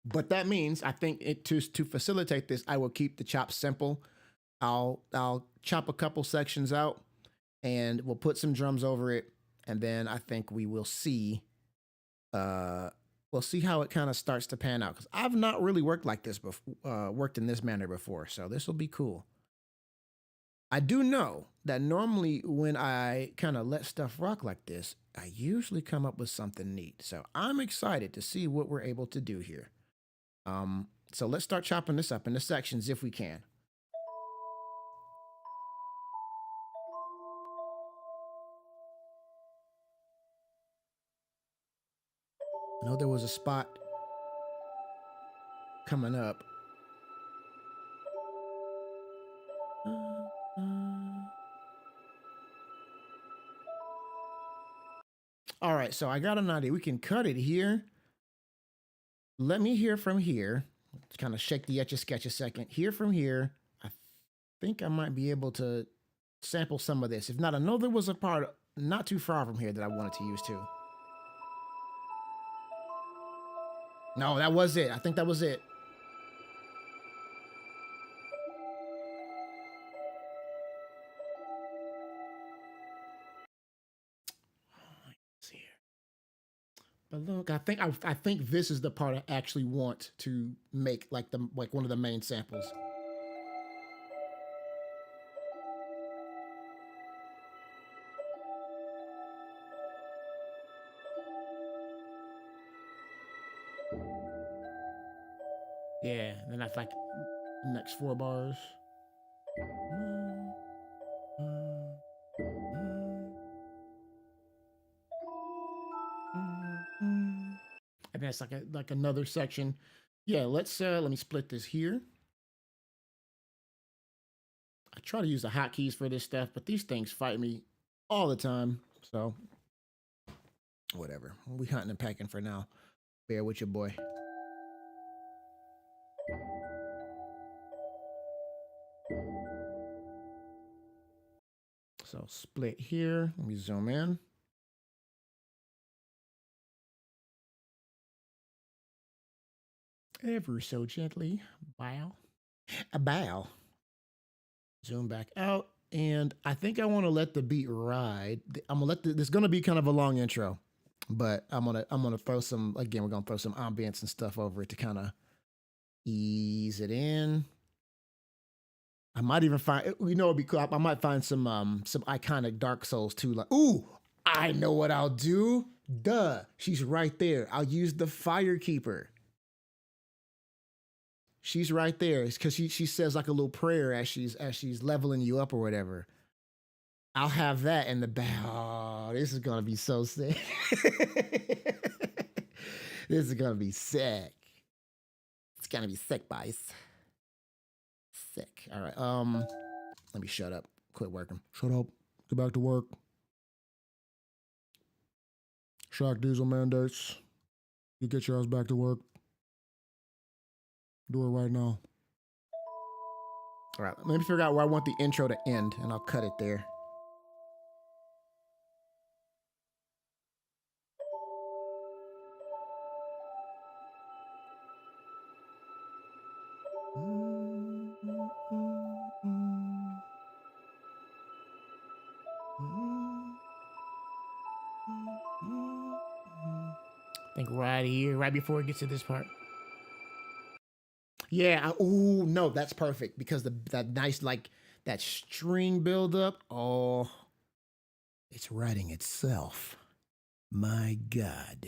But that means I think to facilitate this, I will keep the chops simple. I'll chop a couple sections out and we'll put some drums over it. And then I think we will see we'll see how it kind of starts to pan out. Because I've not really worked like this before, worked in this manner before. So this will be cool. I do know that normally when I kind of let stuff rock like this, I usually come up with something neat. So I'm excited to see what we're able to do here. So let's start chopping this up into sections if we can. I know there was a spot coming up. All right, so I got an idea. We can cut it here. Let me hear from here. Let's kind of shake the Etch-a-Sketch a second. Hear from here. I think I might be able to sample some of this. If not, I know there was a part not too far from here that I wanted to use too. No, that was it. I think that was it. Let's see here. But look, I think this is the part I actually want to make like one of the main samples. Yeah, then that's like the next 4 bars. And that's like another section. Yeah, let me split this here. I try to use the hotkeys for this stuff, but these things fight me all the time. So whatever. We hunting and packing for now. Bear with your boy. So split here. Let me zoom in. Ever so gently. Bow. A bow. Zoom back out. And I think I want to let the beat ride. I'm gonna let this gonna be kind of a long intro, but I'm gonna throw some, again, we're gonna throw some ambience and stuff over it to kind of ease it in. I might even find, it'd be cool. I might find some iconic Dark Souls too. Like, ooh, I know what I'll do. Duh, she's right there. I'll use the Firekeeper. She's right there. It's because she says like a little prayer as she's leveling you up or whatever. I'll have that in the back. Oh, this is gonna be so sick. This is gonna be sick. It's gonna be sick, boys. Sick. All right. Let me shut up. Quit working. Shut up. Get back to work. Shock diesel mandates. You get your ass back to work. Do it right now. All right. Let me figure out where I want the intro to end, and I'll cut it there. I think right here, right before it gets to this part. Yeah. Oh no, that's perfect because that nice like that string buildup. Oh, it's writing itself. My God.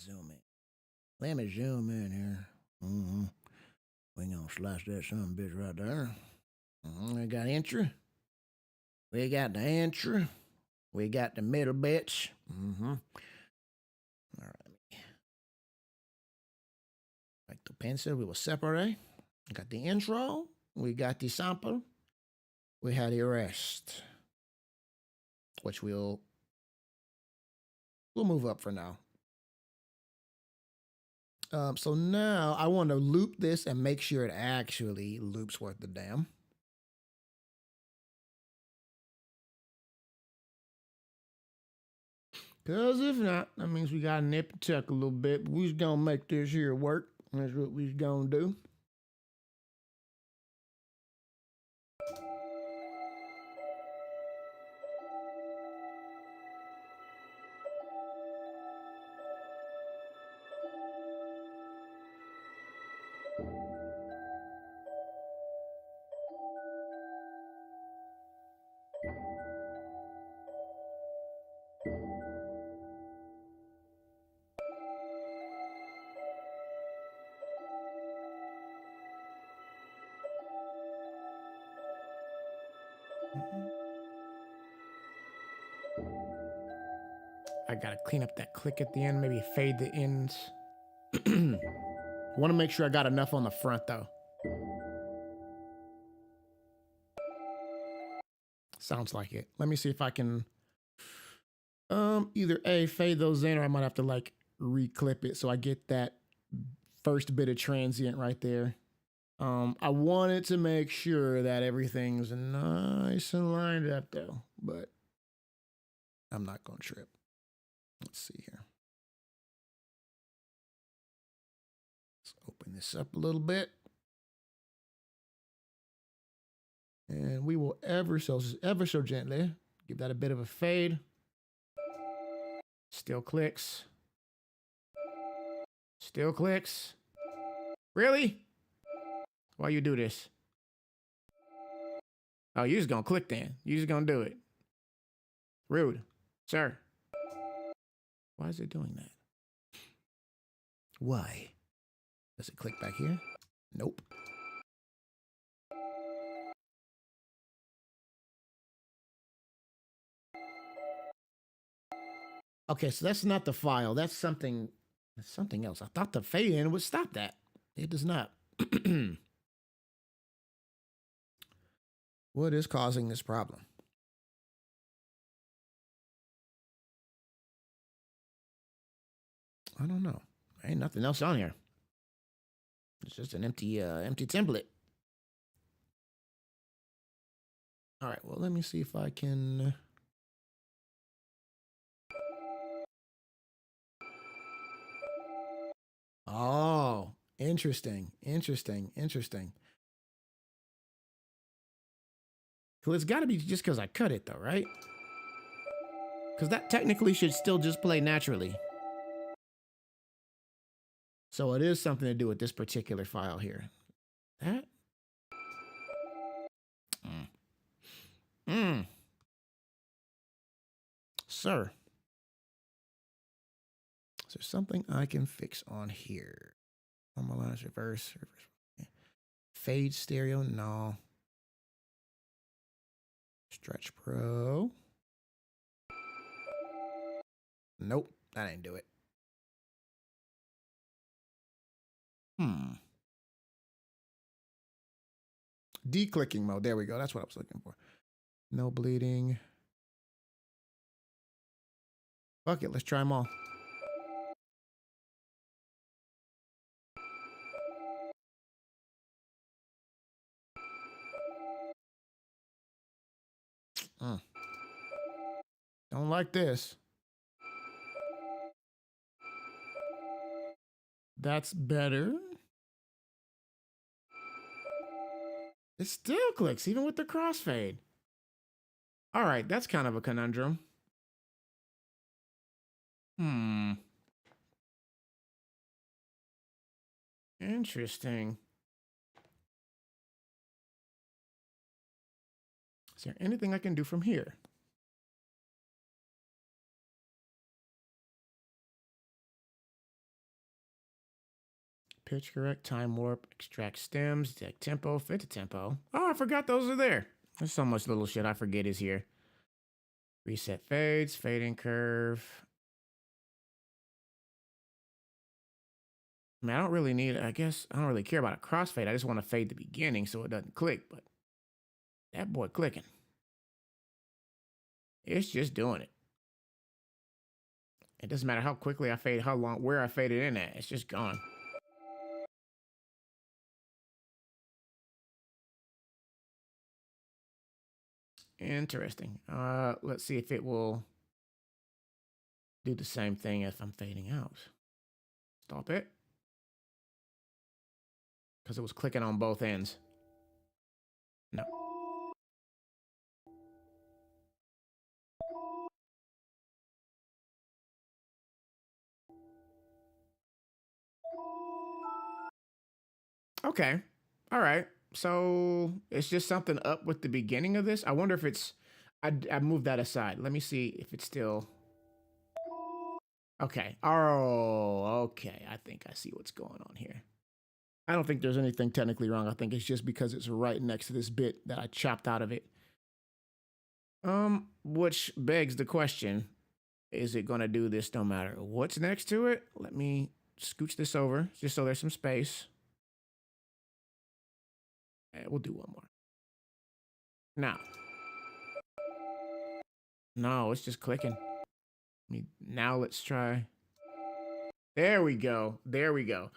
Zoom in. Let me zoom in here. We gonna slice that son bitch right there. We got entry. We got the entry. We got the middle bits. All right. Like the pencil, we will separate. We got the intro. We got the sample. We had the rest, which we'll move up for now. So now I want to loop this and make sure it actually loops worth the damn. Because if not, that means we got to nip and tuck a little bit. But we's going to make this here work. That's what we's going to do. I gotta clean up that click at the end, maybe fade the ends. Want to make sure I got enough on the front though. Sounds like it. Let me see if I can either A, fade those in, or I might have to like reclip it so I get that first bit of transient right there. I wanted to make sure that everything's nice and lined up though, but I'm not gonna trip. Let's see here. Let's open this up a little bit. And we will ever so gently give that a bit of a fade. Still clicks. Still clicks. Really? Why you do this? Oh, you just gonna click then. You just gonna do it. Rude. Sir. Why is it doing that? Why? Does it click back here? Nope. Okay, so that's not the file. That's something else. I thought the fade in would stop that. It does not. What is causing this problem? I don't know. There ain't nothing else on here. It's just an empty template. All right, well, let me see if I can. Oh, interesting. Well, it's got to be just because I cut it, though, right? Because that technically should still just play naturally. So it is something to do with this particular file here. That? Sir. Is there something I can fix on here? Normalize, reverse. Fade stereo, no. Stretch Pro. Nope, that ain't do it. Declicking mode. There we go. That's what I was looking for. No bleeding. Fuck it. Let's try them all. Don't like this. That's better. It still clicks, even with the crossfade. All right, that's kind of a conundrum. Interesting. Is there anything I can do from here? Pitch correct, time warp, extract stems, detect tempo, fit to tempo. Oh, I forgot those are there. There's so much little shit I forget is here. Reset fades, fading curve. I mean, I don't really need, I guess, I don't really care about a crossfade. I just want to fade the beginning so it doesn't click, but that boy clicking. It's just doing it. It doesn't matter how quickly I fade, how long, where I faded in at. It's just gone. Interesting. Let's see if it will do the same thing if I'm fading out. Stop it. Because it was clicking on both ends. No. Okay. All right. So it's just something up with the beginning of this. I wonder if it's, I moved that aside. Let me see if it's still. Okay. Oh, okay. I think I see what's going on here. I don't think there's anything technically wrong. I think it's just because it's right next to this bit that I chopped out of it. Which begs the question, is it going to do this no matter what's next to it? Let me scooch this over just so there's some space. We'll do one more. Now. No, it's just clicking. Now let's try. There we go. There we go.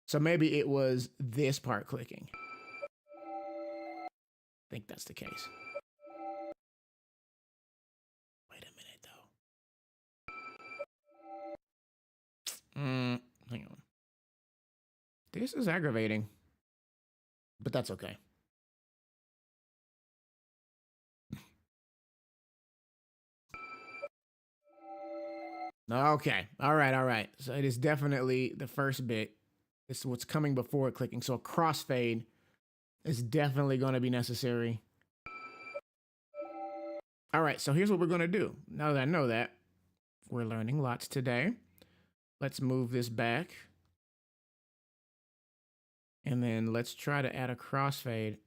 So maybe it was this part clicking. I think that's the case. Wait a minute, though. Hang on. This is aggravating. But that's okay. Okay. All right. All right. So it is definitely the first bit. This is what's coming before clicking. So a crossfade is definitely going to be necessary. All right. So here's what we're going to do. Now that I know that, we're learning lots today. Let's move this back. And then let's try to add a crossfade.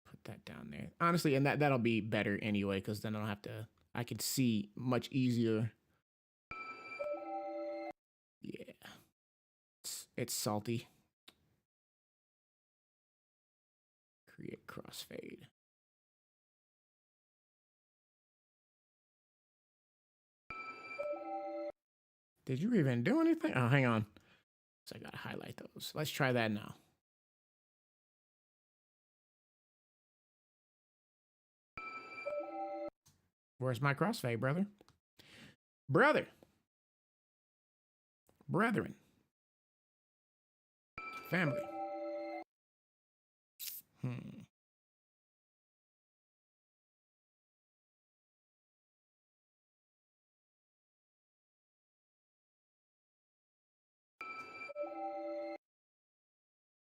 Put that down there. Honestly, and that'll be better anyway, because then I don't have to, I can see much easier. Yeah. It's salty. Create crossfade. Did you even do anything? Oh, hang on. So I gotta highlight those. Let's try that now. Where's my crossfade, brother? Brother. Brethren. Family.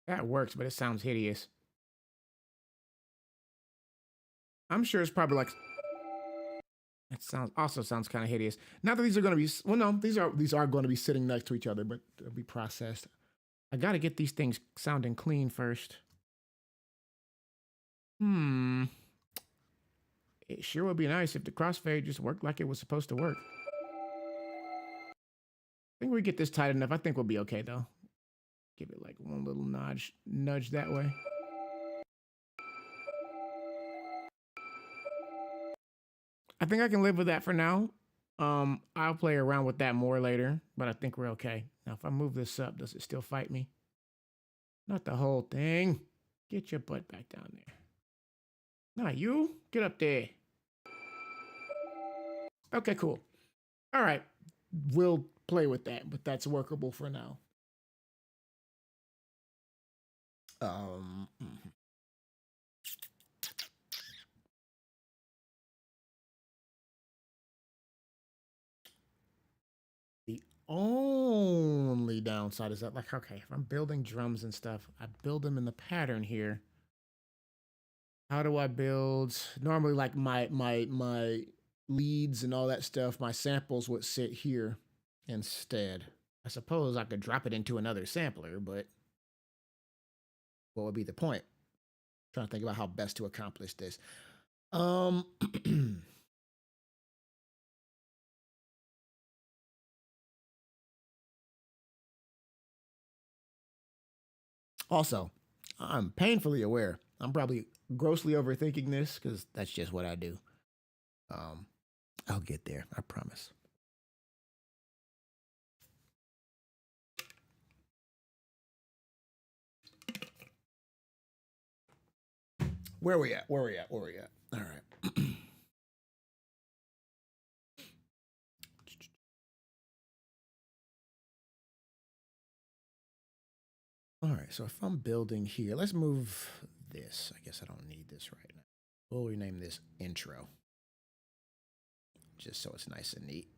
That works, but it sounds hideous. I'm sure it's probably like. It sounds kind of hideous. Not that these are going to be. Well, no, these are going to be sitting next to each other, but they'll be processed. I got to get these things sounding clean first. it sure would be nice if the crossfade just worked like it was supposed to work. I think we get this tight enough. I think we'll be okay though. Give it like one little nudge that way. I think I can live with that for now. I'll play around with that more later, but I think we're okay. Now, if I move this up, does it still fight me? Not the whole thing. Get your butt back down there. Not you. Get up there. Okay, cool. All right. We'll play with that, but that's workable for now. The only downside is that, like, okay, if I'm building drums and stuff, I build them in the pattern here. How do I build? Normally, like my leads and all that stuff, my samples would sit here instead. I suppose I could drop it into another sampler, but what would be the point? I'm trying to think about how best to accomplish this. Also, I'm painfully aware I'm probably grossly overthinking this because that's just what I do. I'll get there, I promise. Where we at? All right. All right, so if I'm building here, let's move this. I guess I don't need this right now. We'll rename this intro, just so it's nice and neat.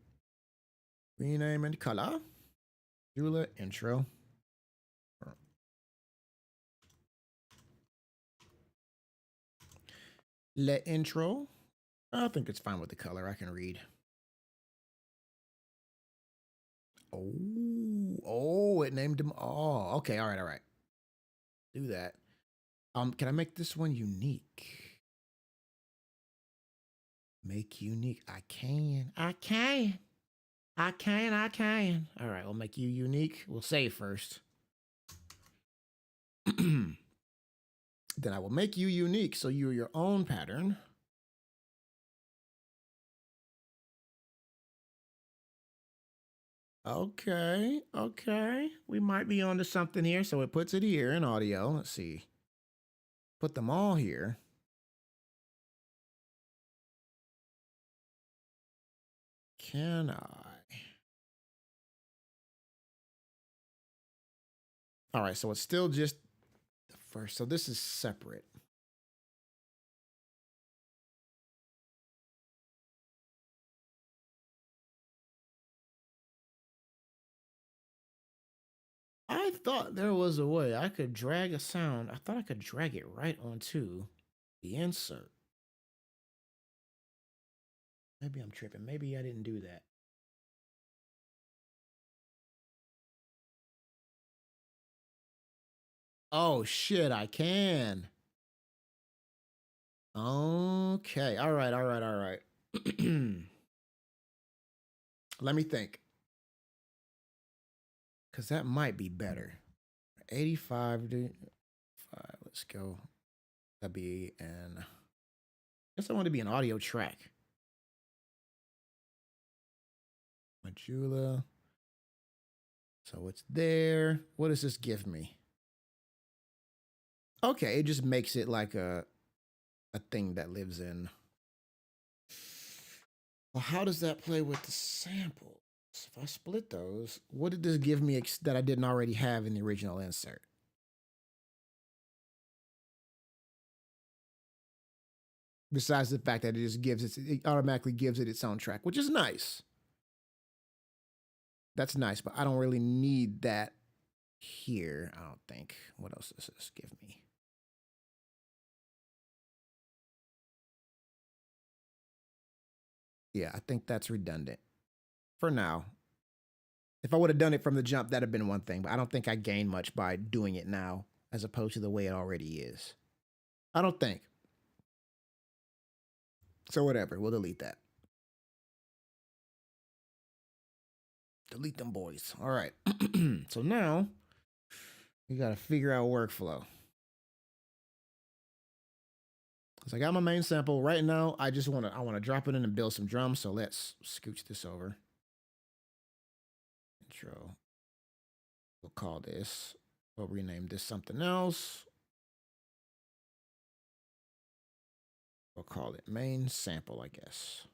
Rename and color. J00lz intro. Le intro. I think it's fine with the color. I can read. Oh, it named them all. Okay, all right. Do that. Can I make this one unique? Make unique. I can. All right, we'll make you unique. We'll save first. Then I will make you unique, so you're your own pattern. Okay. We might be onto something here. So it puts it here in audio. Let's see. Put them all here. Can I? All right, so it's still just the first. So this is separate. I thought there was a way I could drag a sound. I thought I could drag it right onto the insert. Maybe I'm tripping. Maybe I didn't do that. Oh, shit, I can. Okay. All right. Let me think. Because that might be better. 85 to 5. Let's go. That'd be an. I guess I want to be an audio track. My J00lz. So it's there. What does this give me? Okay, it just makes it like a thing that lives in. Well, how does that play with the samples? If I split those, what did this give me that I didn't already have in the original insert? Besides the fact that it just it automatically gives it its own track, which is nice. That's nice, but I don't really need that here, I don't think. What else does this give me? Yeah, I think that's redundant for now. If I would have done it from the jump, that'd have been one thing, but I don't think I gain much by doing it now as opposed to the way it already is. I don't think. So whatever, we'll delete that. Delete them boys. All right. So now we got to figure out workflow. So I got my main sample right now. I want to drop it in and build some drums. So let's scooch this over. Intro. We'll call this. We'll rename this something else. We'll call it main sample, I guess.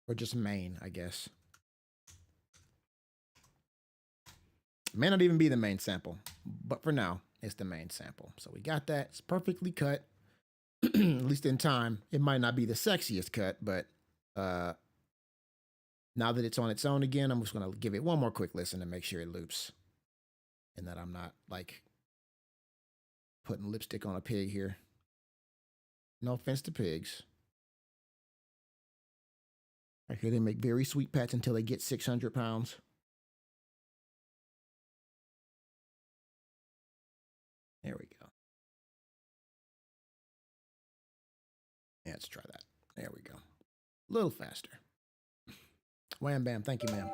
Or just main, I guess. It may not even be the main sample, but for now, it's the main sample. So we got that. It's perfectly cut, at least in time. It might not be the sexiest cut, but now that it's on its own again, I'm just going to give it one more quick listen to make sure it loops and that I'm not like putting lipstick on a pig here. No offense to pigs. I hear they make very sweet pets until they get 600 pounds. There we go. Yeah, let's try that. There we go. A little faster. Wham bam. Thank you, ma'am.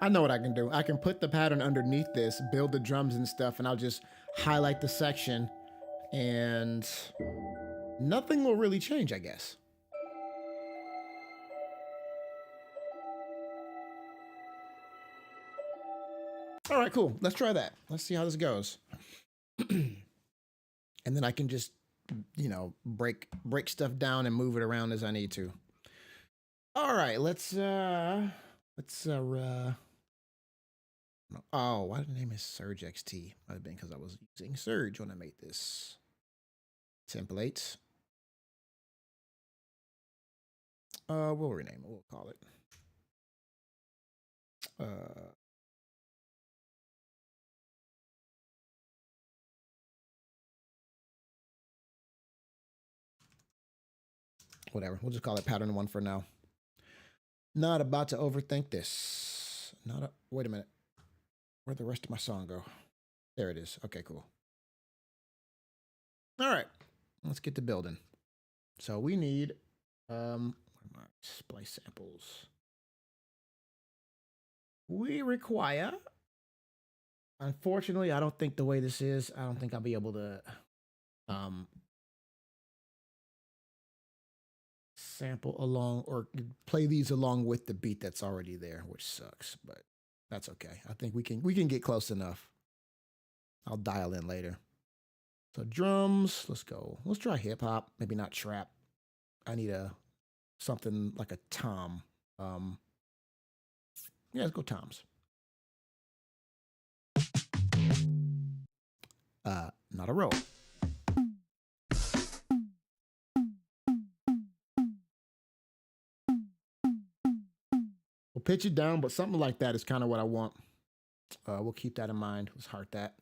I know what I can do. I can put the pattern underneath this, build the drums and stuff, and I'll just highlight the section and nothing will really change, I guess. All right, cool. Let's try that. Let's see how this goes. And then I can just, you know, break stuff down and move it around as I need to. All right, oh, why did the name is Surge XT? Might have been because I was using Surge when I made this. Templates. We'll rename it. We'll call it. Whatever. We'll just call it pattern 1 for now. Not about to overthink this. Wait a minute. Where'd the rest of my song go? There it is. Okay, cool. All right. Let's get to building. So we need what are my splice samples? We require, unfortunately, I don't think the way this is, I don't think I'll be able to sample along or play these along with the beat that's already there, which sucks, but that's okay. I think we can get close enough. I'll dial in later. So drums, let's go. Let's try hip hop, maybe not trap. I need something like a tom. Yeah, let's go toms. Not a roll. We'll pitch it down, but something like that is kind of what I want. We'll keep that in mind. Let's heart that.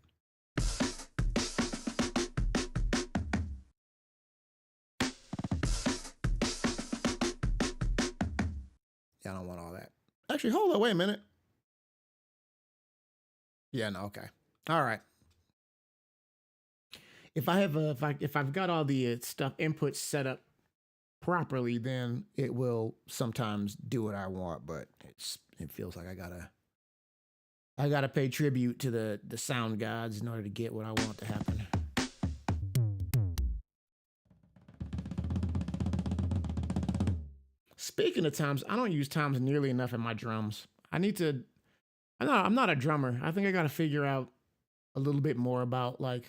Yeah, I don't want all that. Actually, hold on, wait a minute. Yeah, no, okay. All right. If I've got all the stuff inputs set up properly, then it will sometimes do what I want, but it feels like I gotta pay tribute to the sound gods in order to get what I want to happen. Speaking of toms, I don't use toms nearly enough in my drums. I'm not a drummer. I think I gotta figure out a little bit more about like.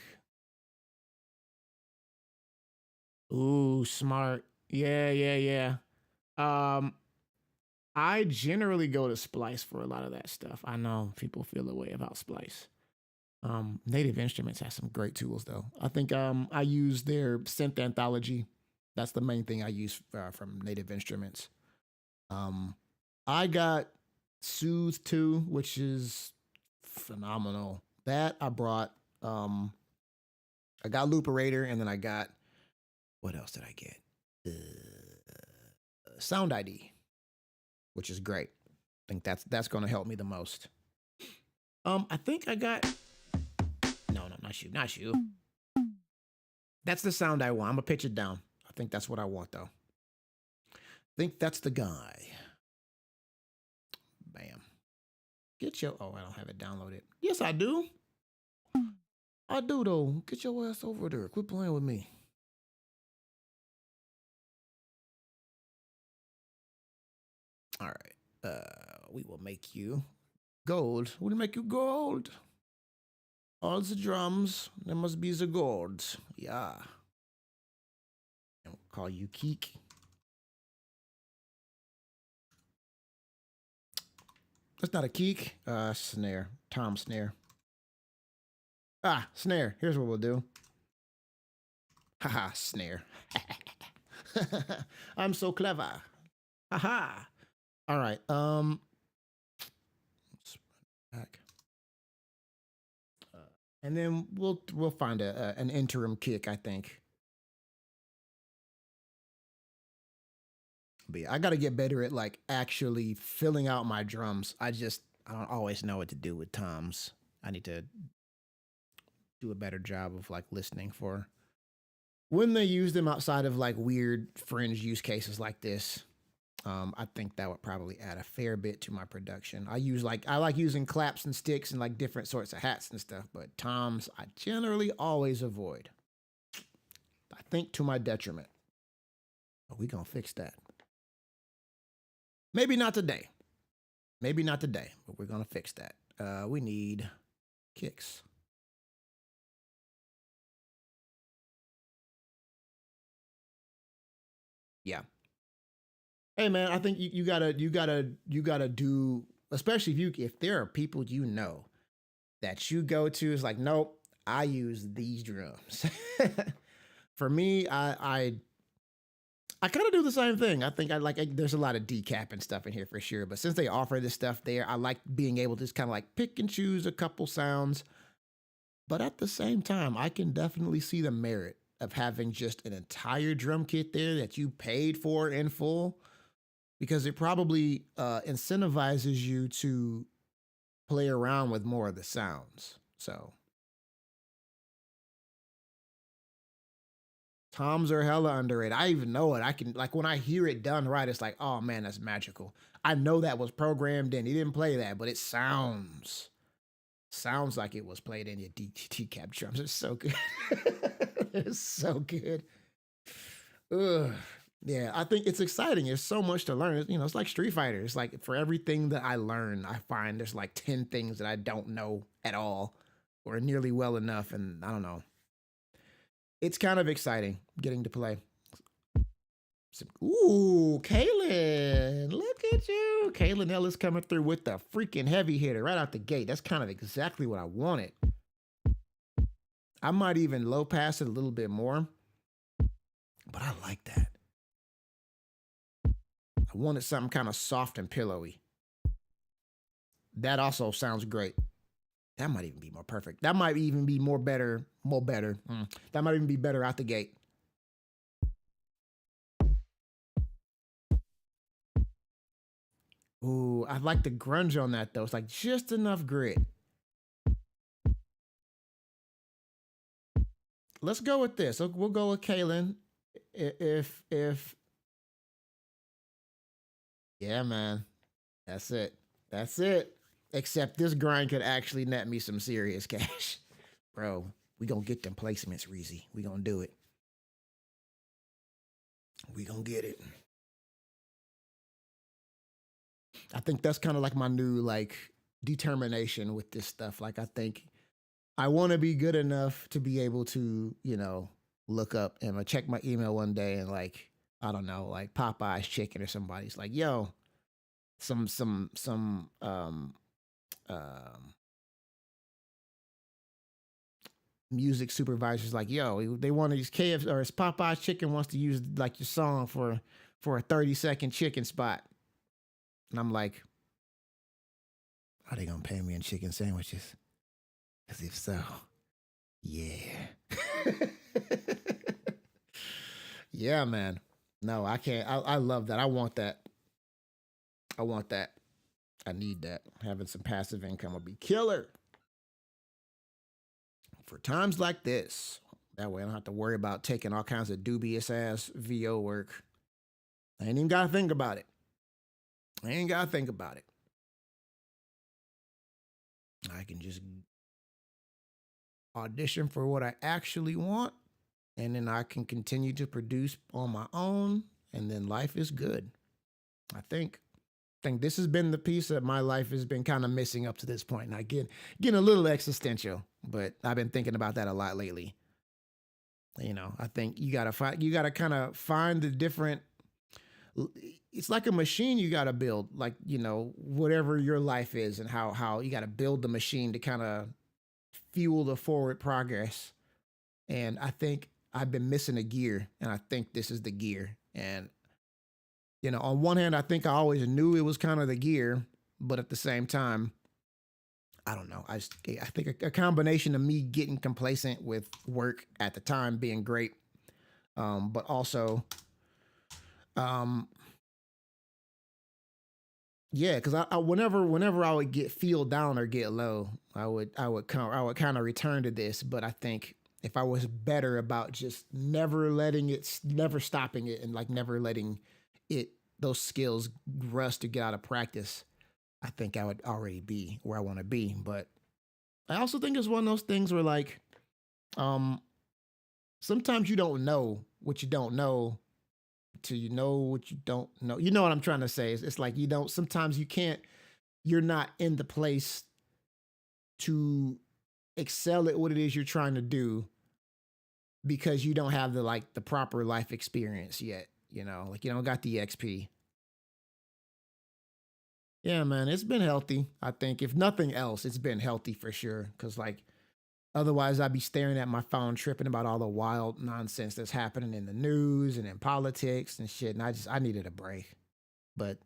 Ooh, smart. Yeah. I generally go to Splice for a lot of that stuff. I know people feel the way about Splice. Native Instruments has some great tools though. I think I use their synth anthology. That's the main thing I use from Native Instruments. I got Soothe 2, which is phenomenal. That I brought. I got Looperator, and then I got, what else did I get? Sound ID, which is great. I think that's going to help me the most. I think I got. No, not you. That's the sound I want. I'm gonna pitch it down. I think that's what I want though. I think that's the guy. Bam. Get your. Oh, I don't have it downloaded. Yes, I do. I do though. Get your ass over there. Quit playing with me. All right. We will make you gold. We'll make you gold. All the drums, there must be the gold. Yeah. And we'll call you Keek. That's not a Keek. Snare. Tom snare. Ah, snare. Here's what we'll do. Haha, snare. I'm so clever. Haha. All right. Let's back. And then we'll find an interim kick, I think. But yeah, I got to get better at like actually filling out my drums. I don't always know what to do with toms. I need to do a better job of like listening for when they use them outside of like weird fringe use cases like this. I think that would probably add a fair bit to my production. I like using claps and sticks and like different sorts of hats and stuff, but toms I generally always avoid. I think to my detriment. But we gonna fix that. Maybe not today. But we're gonna fix that. We need kicks. Yeah. Hey man, I think you gotta do, especially if there are people you know that you go to, is like, nope, I use these drums. For me, I kind of do the same thing. I think there's a lot of decap and stuff in here for sure, but since they offer this stuff there, I like being able to just kind of like pick and choose a couple sounds. But at the same time, I can definitely see the merit of having just an entire drum kit there that you paid for in full, because it probably incentivizes you to play around with more of the sounds. So toms are hella underrated. I even know it. I can, like, when I hear it done right, it's like, oh man, that's magical. I know that was programmed in. He didn't play that, but it sounds like it was played in your decap drums. It's so good. It's so good. Ugh. Yeah, I think it's exciting. There's so much to learn. You know, it's like Street Fighter. It's like for everything that I learn, I find there's like 10 things that I don't know at all or nearly well enough. And I don't know. It's kind of exciting getting to play. Ooh, Kaylin. Look at you. Kaylin Ellis coming through with the freaking heavy hitter right out the gate. That's kind of exactly what I wanted. I might even low pass it a little bit more, but I like that. I wanted something kind of soft and pillowy. That also sounds great. That might even be more perfect. That might even be more better. That might even be better out the gate. Ooh, I like the grunge on that though. It's like just enough grit. Let's go with this. We'll go with Kaylin. If yeah, man. That's it. That's it. Except this grind could actually net me some serious cash. Bro, we gonna get them placements, Reezy. We gonna do it. We gonna get it. I think that's kind of like my new like determination with this stuff. Like I think I want to be good enough to be able to, you know, look up and I check my email one day and like, I don't know, like Popeye's chicken or somebody's like, yo, some music supervisors like, yo, they want to use KFC or Popeye's chicken wants to use like your song for a 30-second chicken spot. And I'm like, are they gonna pay me in chicken sandwiches? Because if so, yeah. Yeah, man. No, I can't. I love that. I want that. I want that. I need that. Having some passive income would be killer for times like this. That way I don't have to worry about taking all kinds of dubious ass VO work. I ain't even gotta think about it. I ain't gotta think about it. I can just audition for what I actually want, and then I can continue to produce on my own, and then life is good. I think this has been the piece that my life has been kind of missing up to this point. And I getting a little existential, but I've been thinking about that a lot lately. I think you gotta kind of find the different. It's like a machine you gotta build, like whatever your life is, and how you gotta build the machine to kind of fuel the forward progress. And I think I've been missing a gear, and I think this is the gear. And on one hand, I think I always knew it was kind of the gear, but at the same time, I don't know. I think a combination of me getting complacent with work at the time being great, but also, um, yeah, because whenever I would feel down or get low, I would kind of return to this. But I think if I was better about just never stopping it, and like never letting it those skills rust to get out of practice, I think I would already be where I want to be. But I also think it's one of those things where like um sometimes you don't know what you don't know till you know what you don't know. You know what I'm trying to say? It's like you don't sometimes you're not in the place to excel at what it is you're trying to do because you don't have the proper life experience yet. Like you don't got the XP. Yeah, man, it's been healthy. I think if nothing else, it's been healthy for sure. Cause like otherwise I'd be staring at my phone tripping about all the wild nonsense that's happening in the news and in politics and shit. And I needed a break. But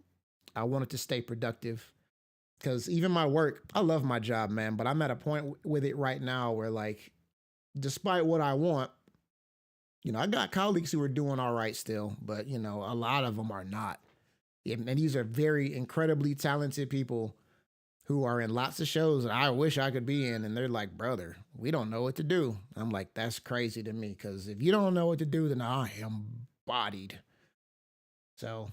I wanted to stay productive. Cause even my work, I love my job, man. But I'm at a point with it right now where like, despite what I want, I got colleagues who are doing all right still, but a lot of them are not. And these are very incredibly talented people who are in lots of shows that I wish I could be in. And they're like, brother, we don't know what to do. I'm like, that's crazy to me. Cause if you don't know what to do, then I am bodied. So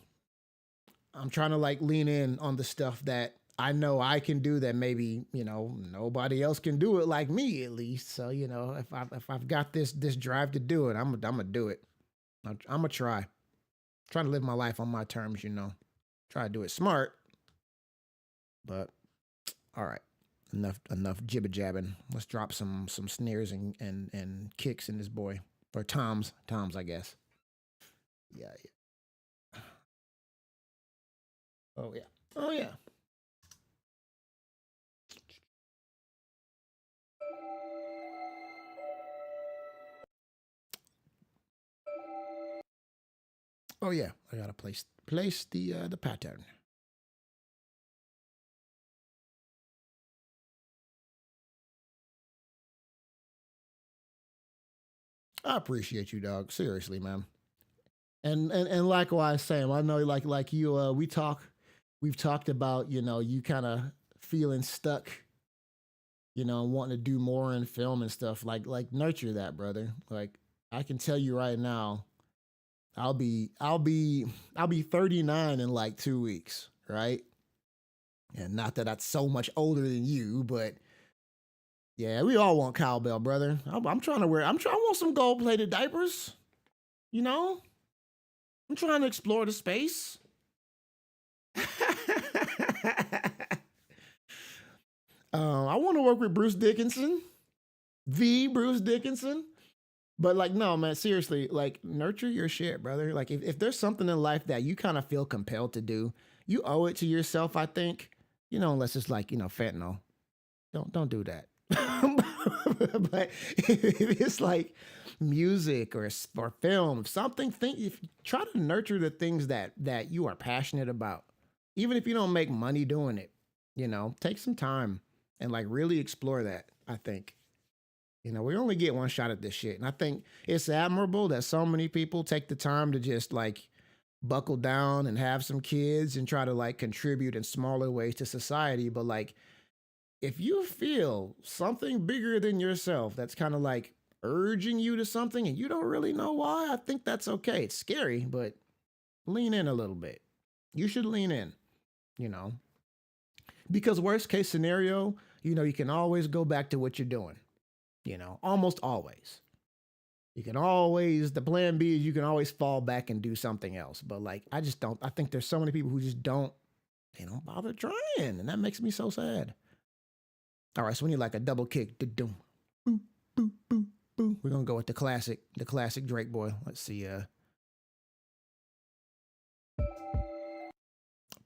I'm trying to like lean in on the stuff that I know I can do that maybe, nobody else can do it like me at least. So, if I've got this drive to do it, I'm gonna do it. I'm gonna try to live my life on my terms, try to do it smart. But all right, enough jibber jabbing. Let's drop some snares and kicks in this boy, or toms, I guess. Yeah, yeah. Oh yeah. Oh yeah. Oh yeah. I gotta place the pattern. I appreciate you, dog. Seriously, man. And likewise, Sam. I know, like you. We've talked about you kind of feeling stuck, and wanting to do more in film and stuff. Like nurture that, brother. Like I can tell you right now, I'll be 39 in like 2 weeks, right? And not that that's so much older than you, but yeah, we all want cowbell, brother. I'm trying to wear. I want some gold plated diapers. You know, I'm trying to explore the space. I want to work with Bruce Dickinson, the Bruce Dickinson. But like, no, man, seriously, like nurture your shit, brother. Like if there's something in life that you kind of feel compelled to do, you owe it to yourself, I think. Unless it's like, fentanyl. Don't do that. But if it's like music or film, something think if try to nurture the things that you are passionate about. Even if you don't make money doing it, take some time and like really explore that, I think. We only get one shot at this shit. And I think it's admirable that so many people take the time to just like buckle down and have some kids and try to like contribute in smaller ways to society. But like, if you feel something bigger than yourself that's kind of like urging you to something and you don't really know why, I think that's okay. It's scary, but lean in a little bit. You should lean in, you know, because worst case scenario, you know, you can always go back to what you're doing, you know, almost always. You can always, the plan B is you can always fall back and do something else. But like, I just don't, I think there's so many people who just they don't bother trying. And that makes me so sad. All right, so we need like a double kick. Boom, boom, boom, boom. We're gonna go with the classic Drake boy. Let's see.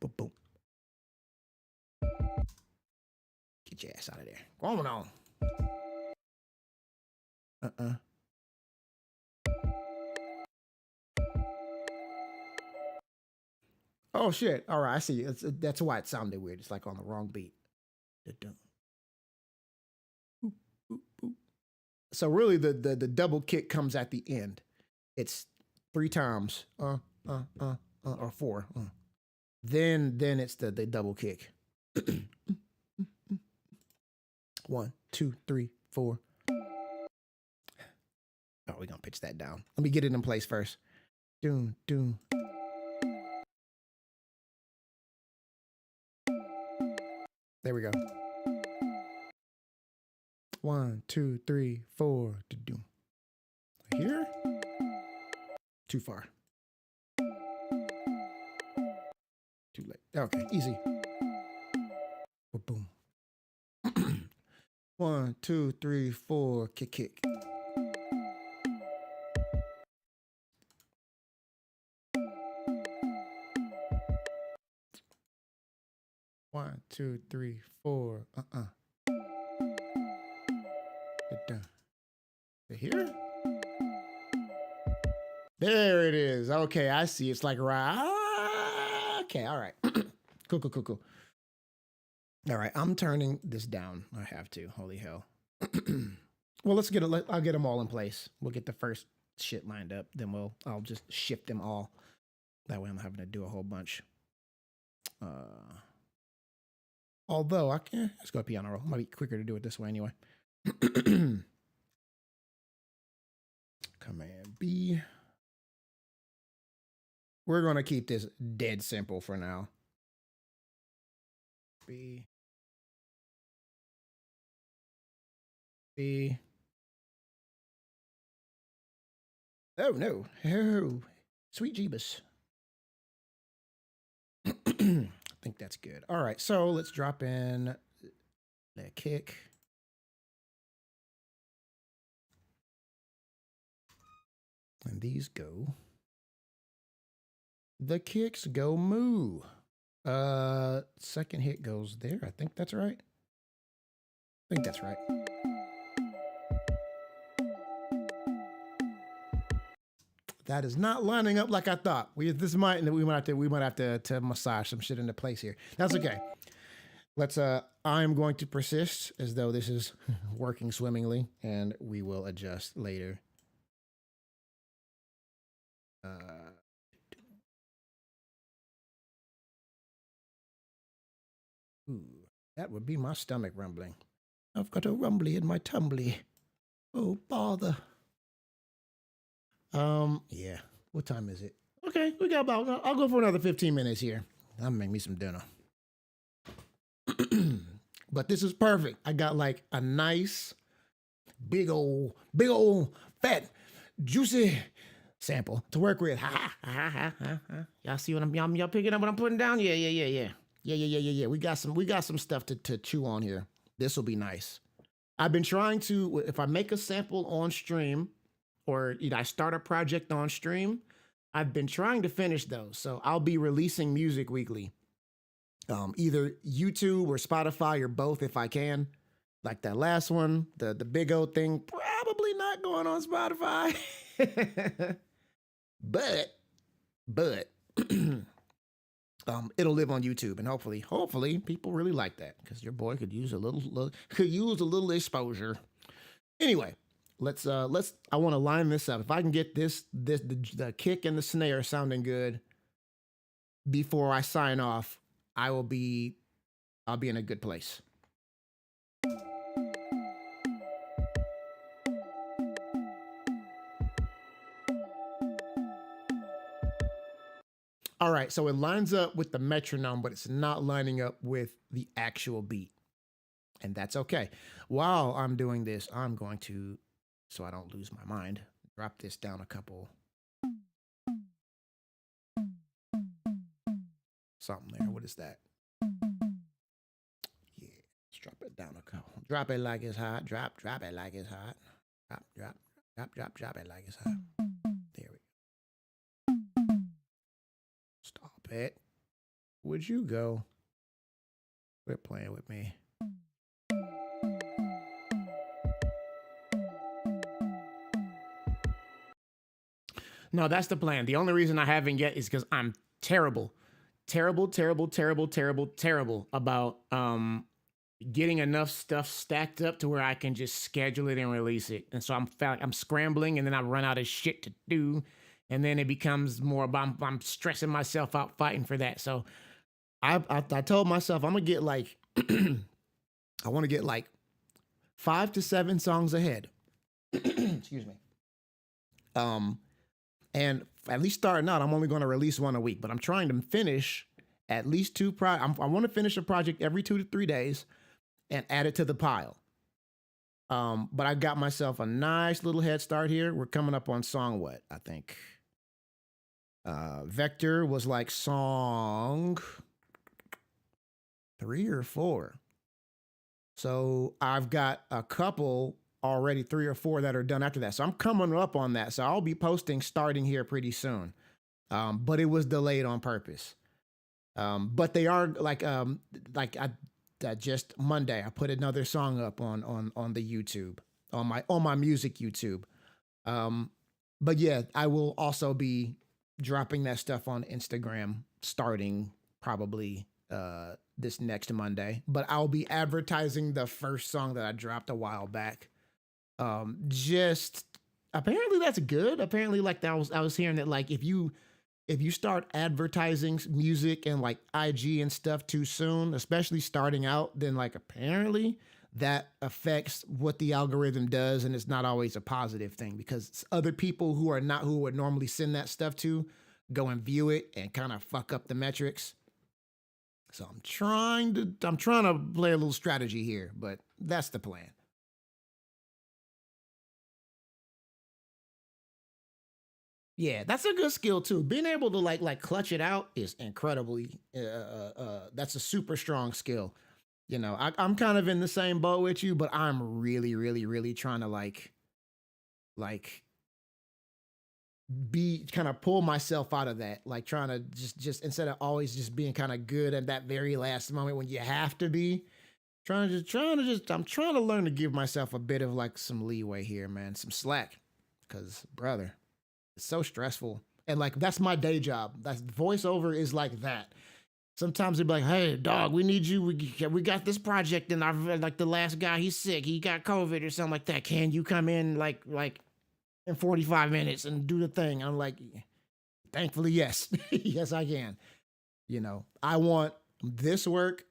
Boom, boom. Get your ass out of there. Going on. Oh shit! All right, I see. That's why it sounded weird. It's like on the wrong beat. So really, the double kick comes at the end. It's 3 times, or 4. Then it's the double kick. 1, 2, 3, 4. Oh, we're gonna pitch that down. Let me get it in place first. Doom, doom. There we go. 1, 2, 3, 4. Doom. Here? Too far. Too late. Okay, easy. Boom. 1, 2, 3, 4. Kick. 1, 2, 3, 4. Here? There it is. Okay, I see. It's like right. Okay, all right. Cool. All right, I'm turning this down. I have to. Holy hell. Well, let's get it. I'll get them all in place. We'll get the first shit lined up. Then I'll just shift them all. That way I'm having to do a whole bunch. Although let's go piano roll. Might be quicker to do it this way anyway. Command B. We're going to keep this dead simple for now. B. Oh, no. Oh, sweet Jeebus. I think that's good. All right, so let's drop in the kick. And these go. The kicks go moo. Second hit goes there. I think that's right. That is not lining up like I thought. We might have to massage some shit into place here. That's okay. Let's I'm going to persist as though this is working swimmingly, and we will adjust later. Ooh, that would be my stomach rumbling. I've got a rumbly in my tumbly. Oh, bother. Yeah. What time is it? Okay, we got about, I'll go for another 15 minutes here. I'll make me some dinner. But this is perfect. I got like a nice, big old, fat, juicy sample to work with. Y'all see what y'all picking up what I'm putting down? Yeah. We got some stuff to chew on here. This will be nice. I've been trying to, if I make a sample on stream, or I start a project on stream, I've been trying to finish those. So I'll be releasing music weekly. Either YouTube or Spotify or both if I can. Like that last one, the big old thing, probably not going on Spotify. but it'll live on YouTube, and hopefully people really like that, because your boy could use a little exposure. Anyway, I want to line this up. If I can get the kick and the snare sounding good, before I sign off, I'll be in a good place. All right, so it lines up with the metronome, but it's not lining up with the actual beat. And that's okay. While I'm doing this, I'm going to, so I don't lose my mind, drop this down a couple. Something there. What is that? Yeah, let's drop it down a couple. Drop it like it's hot. Drop it like it's hot. Drop it like it's hot. There we go. Stop it. Would you go? Quit playing with me. No, that's the plan. The only reason I haven't yet is because I'm terrible about getting enough stuff stacked up to where I can just schedule it and release it. And so I'm scrambling, and then I run out of shit to do, and then it becomes more about I'm stressing myself out fighting for that. So I told myself I'm gonna get like I want to get like 5 to 7 songs ahead. Excuse me. And at least starting out, I'm only going to release one a week, but I'm trying to finish at least 2 I want to finish a project every 2 to 3 days and add it to the pile. But I got myself a nice little head start here. We're coming up on song what? I think Vector was like song 3 or 4. So I've got a couple already, 3 or 4 that are done after that. So I'm coming up on that. So I'll be posting starting here pretty soon. But it was delayed on purpose. But they are like I just Monday I put another song up on the YouTube, on my music YouTube. But yeah, I will also be dropping that stuff on Instagram starting probably this next Monday. But I'll be advertising the first song that I dropped a while back. Just apparently that's good. Apparently, like I was hearing that like if you start advertising music and like IG and stuff too soon, especially starting out, then like apparently that affects what the algorithm does, and it's not always a positive thing because other people who would normally send that stuff to go and view it and kind of fuck up the metrics. So I'm trying to play a little strategy here, but that's the plan. Yeah, that's a good skill too. Being able to like clutch it out is incredibly. That's a super strong skill. You know, I'm kind of in the same boat with you, but I'm really trying to like be kind of pull myself out of that. Like trying to just instead of always just being kind of good at that very last moment when you have to be. I'm trying to learn to give myself a bit of like some leeway here, man, some slack, because brother. It's so stressful. And like that's my day job. That's voiceover is like that. Sometimes they'd be like, "Hey, dog, we need you. We got this project, and I've like the last guy, he's sick. He got COVID or something like that. Can you come in like in 45 minutes and do the thing?" I'm like, "Thankfully, yes, yes, I can." You know, I want this work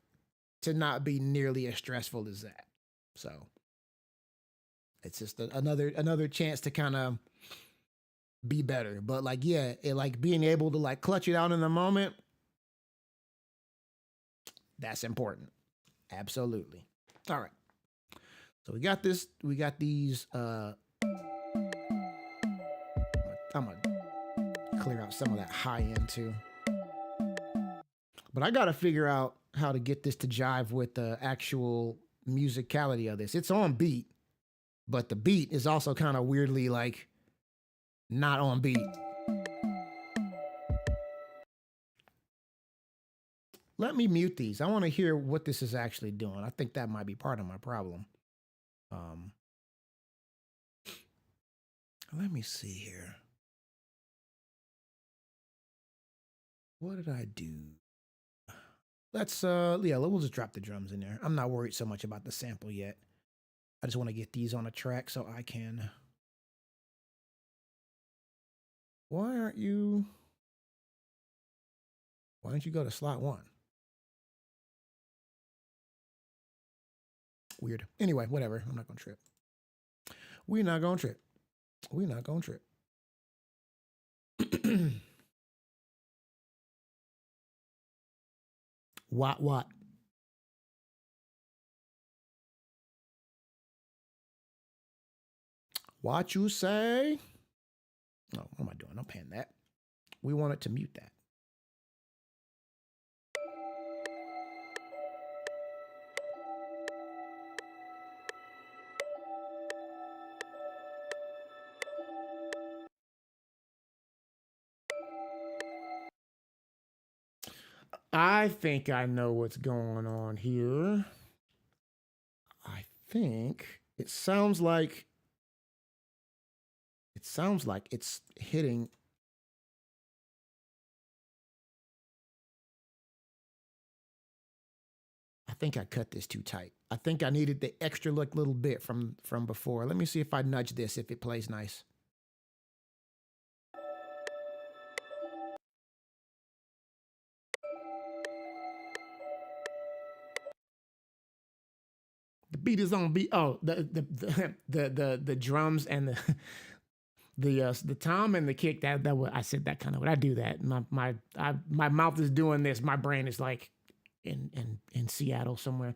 to not be nearly as stressful as that. So it's just another chance to kind of be better. But like, yeah, it like being able to like clutch it out in the moment, that's important. Absolutely. All right. So we got these I'm gonna clear out some of that high end too. But I gotta figure out how to get this to jive with the actual musicality of this. It's on beat, but the beat is also kind of weirdly like not on beat. Let me mute these. I want to hear what this is actually doing. I think that might be part of my problem. Let me see here. What did I do? Let's we'll just drop the drums in there. I'm not worried so much about the sample yet. I just want to get these on a track so I can. Why aren't you? Why don't you go to slot 1? Weird. Anyway, whatever. I'm not gonna trip. We're not gonna trip. We're not gonna trip. What? What you say? No, what am I doing? I'm paying that. We wanted to mute that. I think I know what's going on here. I think it sounds like it's hitting. I think I cut this too tight. I think I needed the extra little bit from before. Let me see if I nudge this, if it plays nice. The beat is on beat. Oh, the drums and the tom and the kick. That I said that kind of what I do that. My mouth is doing this. My brain is like in Seattle somewhere.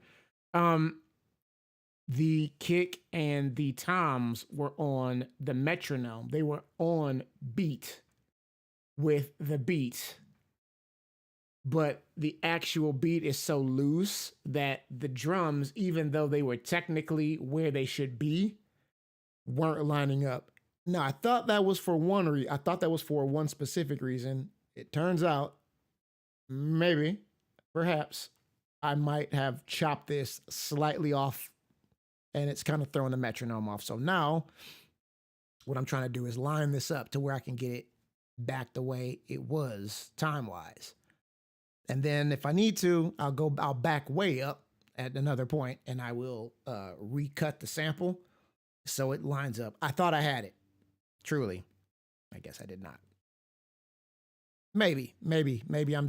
The kick and the toms were on the metronome. They were on beat with the beat. But the actual beat is so loose that the drums, even though they were technically where they should be, weren't lining up. Now, I thought that was for one specific reason. It turns out, maybe, perhaps, I might have chopped this slightly off, and it's kind of throwing the metronome off. So now, what I'm trying to do is line this up to where I can get it back the way it was time-wise. And then if I need to, I'll back way up at another point and I will recut the sample so it lines up. I thought I had it. Truly. I guess I did not. Maybe I'm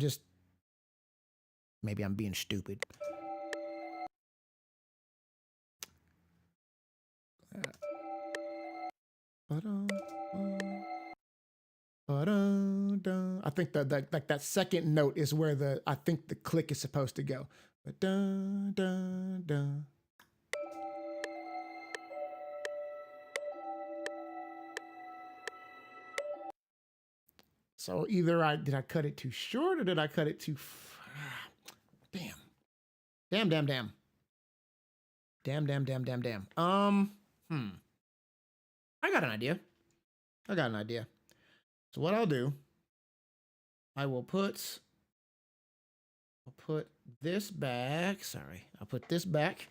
being stupid. I think that second note is where I think the click is supposed to go. So either did I cut it too short or did I cut it too? Damn. I got an idea. So what I'll do, I'll put this back. Sorry, I'll put this back,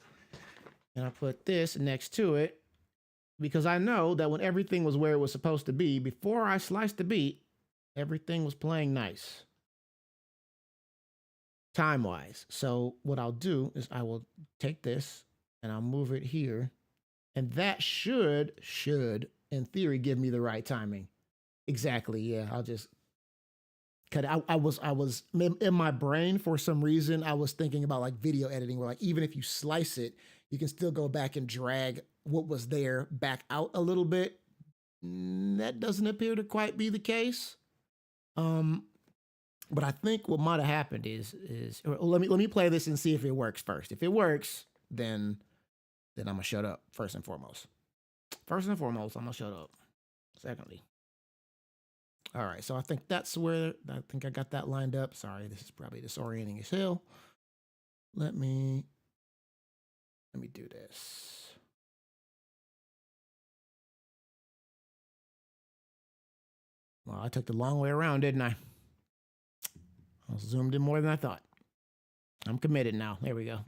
and I'll put this next to it, because I know that when everything was where it was supposed to be, before I sliced the beat, everything was playing nice, time-wise. So what I'll do is I will take this and I'll move it here, and that should, in theory, give me the right timing. Exactly, yeah. I'll just cut it. I was in my brain for some reason. I was thinking about like video editing, where like even if you slice it, you can still go back and drag what was there back out a little bit. That doesn't appear to quite be the case. But I think what might have happened is let me play this and see if it works first. If it works, then I'm gonna shut up first and foremost. I'm gonna shut up. Secondly. All right, so I think that's where I got that lined up. Sorry, this is probably disorienting as hell. Let me do this. Well, I took the long way around, didn't I? I zoomed in more than I thought. I'm committed now. There we go.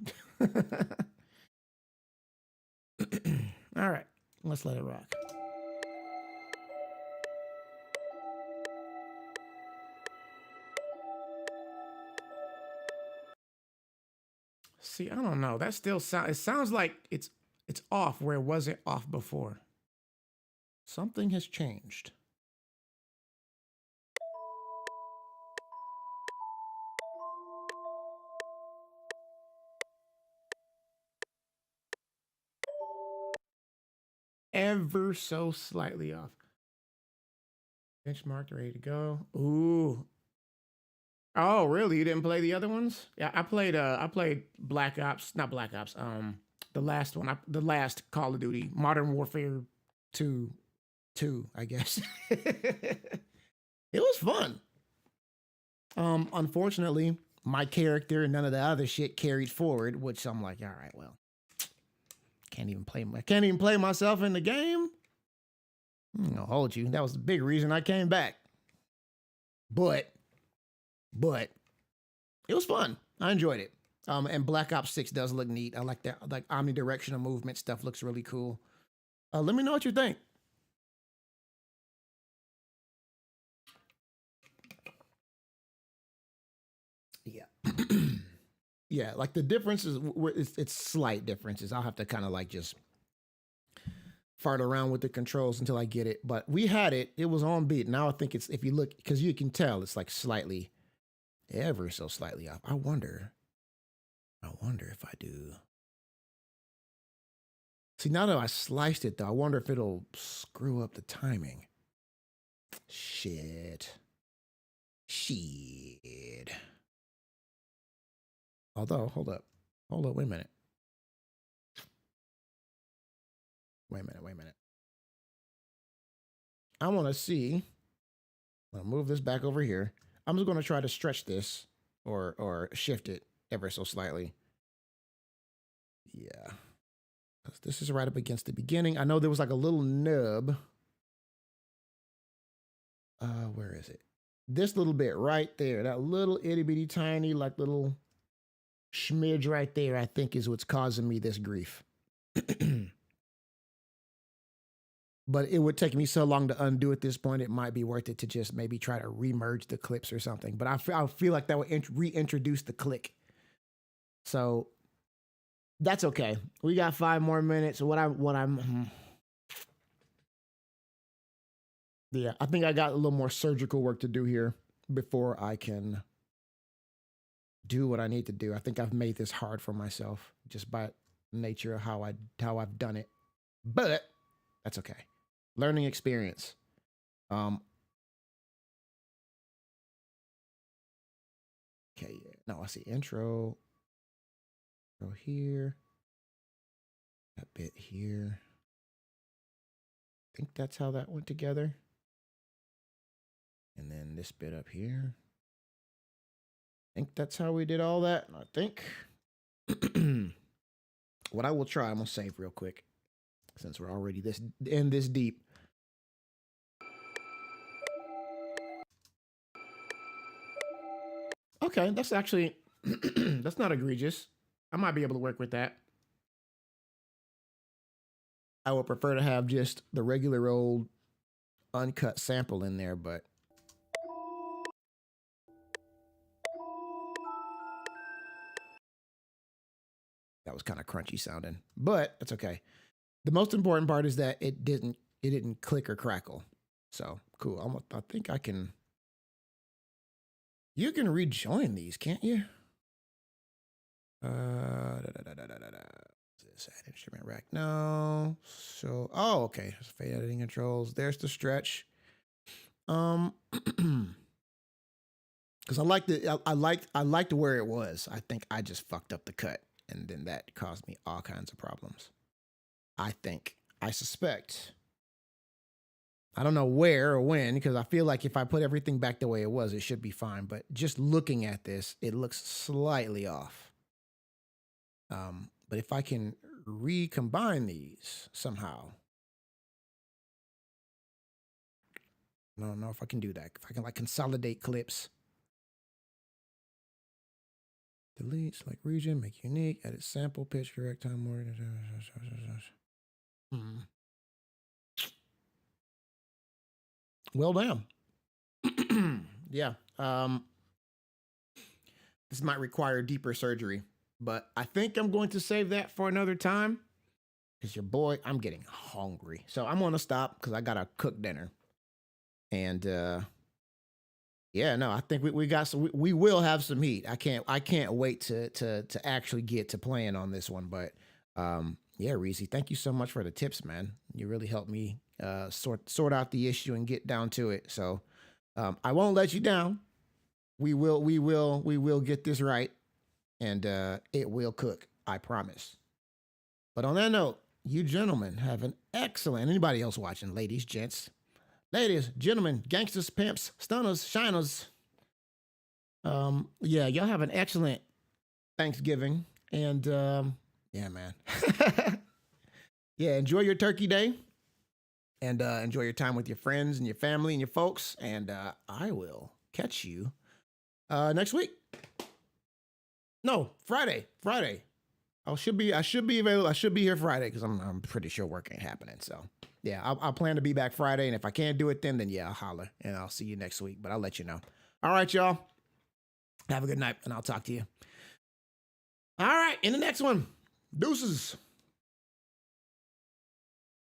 All right, let's let it rock. See, I don't know. That still it sounds like it's off where it wasn't off before. Something has changed. ever so slightly off. Benchmarked, ready to go. Ooh. Oh, really? You didn't play the other ones? Yeah, I played Black Ops, not Black Ops. The last one, the last Call of Duty, Modern Warfare 2, 2, I guess. It was fun. Unfortunately, my character and none of the other shit carried forward, which I'm like, all right, well, can't even play myself in the game. I'm gonna hold you. That was the big reason I came back. But it was fun. I enjoyed it. And Black Ops 6 does look neat. I like that. Like omnidirectional movement stuff looks really cool. Let me know what you think. Yeah. Yeah, like the differences, it's slight differences. I'll have to kind of like just fart around with the controls until I get it. But we had it. It was on beat. Now I think it's, if you look, because you can tell it's like slightly, ever so slightly off. I wonder if I do. See, now that I sliced it though, I wonder if it'll screw up the timing. Shit. Although, hold up, wait a minute. Wait a minute. I want to see. I'll move this back over here. I'm just going to try to stretch this or shift it ever so slightly. Yeah. Because this is right up against the beginning. I know there was like a little nub. Where is it? This little bit right there. That little itty bitty tiny like little schmidge right there, I think is what's causing me this grief. But it would take me so long to undo at this point, it might be worth it to just maybe try to remerge the clips or something. But I feel like that would reintroduce the click. So that's okay. We got 5 more minutes. Yeah, I think I got a little more surgical work to do here before I can do what I need to do. I think I've made this hard for myself just by nature of how I've done it. But that's okay. Learning experience. Okay, yeah. No, I see intro. Go here. That bit here. I think that's how that went together. And then this bit up here. I think that's how we did all that. I think. What I will try, I'm gonna save real quick since we're already this deep. Okay, that's actually that's not egregious. I might be able to work with that. I would prefer to have just the regular old uncut sample in there, but that was kind of crunchy sounding, but that's okay. The most important part is that it didn't click or crackle. So cool. I think I can. You can rejoin these, can't you? This add instrument rack. No. So okay. Fade editing controls. There's the stretch. Because I liked where it was. I think I just fucked up the cut, and then that caused me all kinds of problems. I suspect. I don't know where or when, because I feel like if I put everything back the way it was, it should be fine. But just looking at this, it looks slightly off. But if I can recombine these somehow, I don't know if I can do that. If I can like consolidate clips. Delete, select region, make unique, edit sample, pitch, correct time, more. Well, damn. Yeah. This might require deeper surgery, but I think I'm going to save that for another time. Because your boy, I'm getting hungry. So I'm going to stop because I got to cook dinner. And yeah, no, I think we got some. We will have some heat. I can't wait to actually get to playing on this one. But Yeah, Reese, thank you so much for the tips, man. You really helped me sort out the issue and get down to it. So I won't let you down. We will get this right, and it will cook. I promise. But on that note, you gentlemen have an excellent. Anybody else watching, ladies, gents, ladies, gentlemen, gangsters, pimps, stunners, shiners. Yeah, y'all have an excellent Thanksgiving, and yeah, man. Yeah, enjoy your turkey day, and enjoy your time with your friends and your family and your folks. And I will catch you next week. No, Friday. Friday. I should be available. I should be here Friday because I'm pretty sure work ain't happening. So yeah, I'll plan to be back Friday. And if I can't do it then yeah, I'll holler and I'll see you next week. But I'll let you know. All right, y'all. Have a good night, and I'll talk to you. All right, in the next one. Deuces.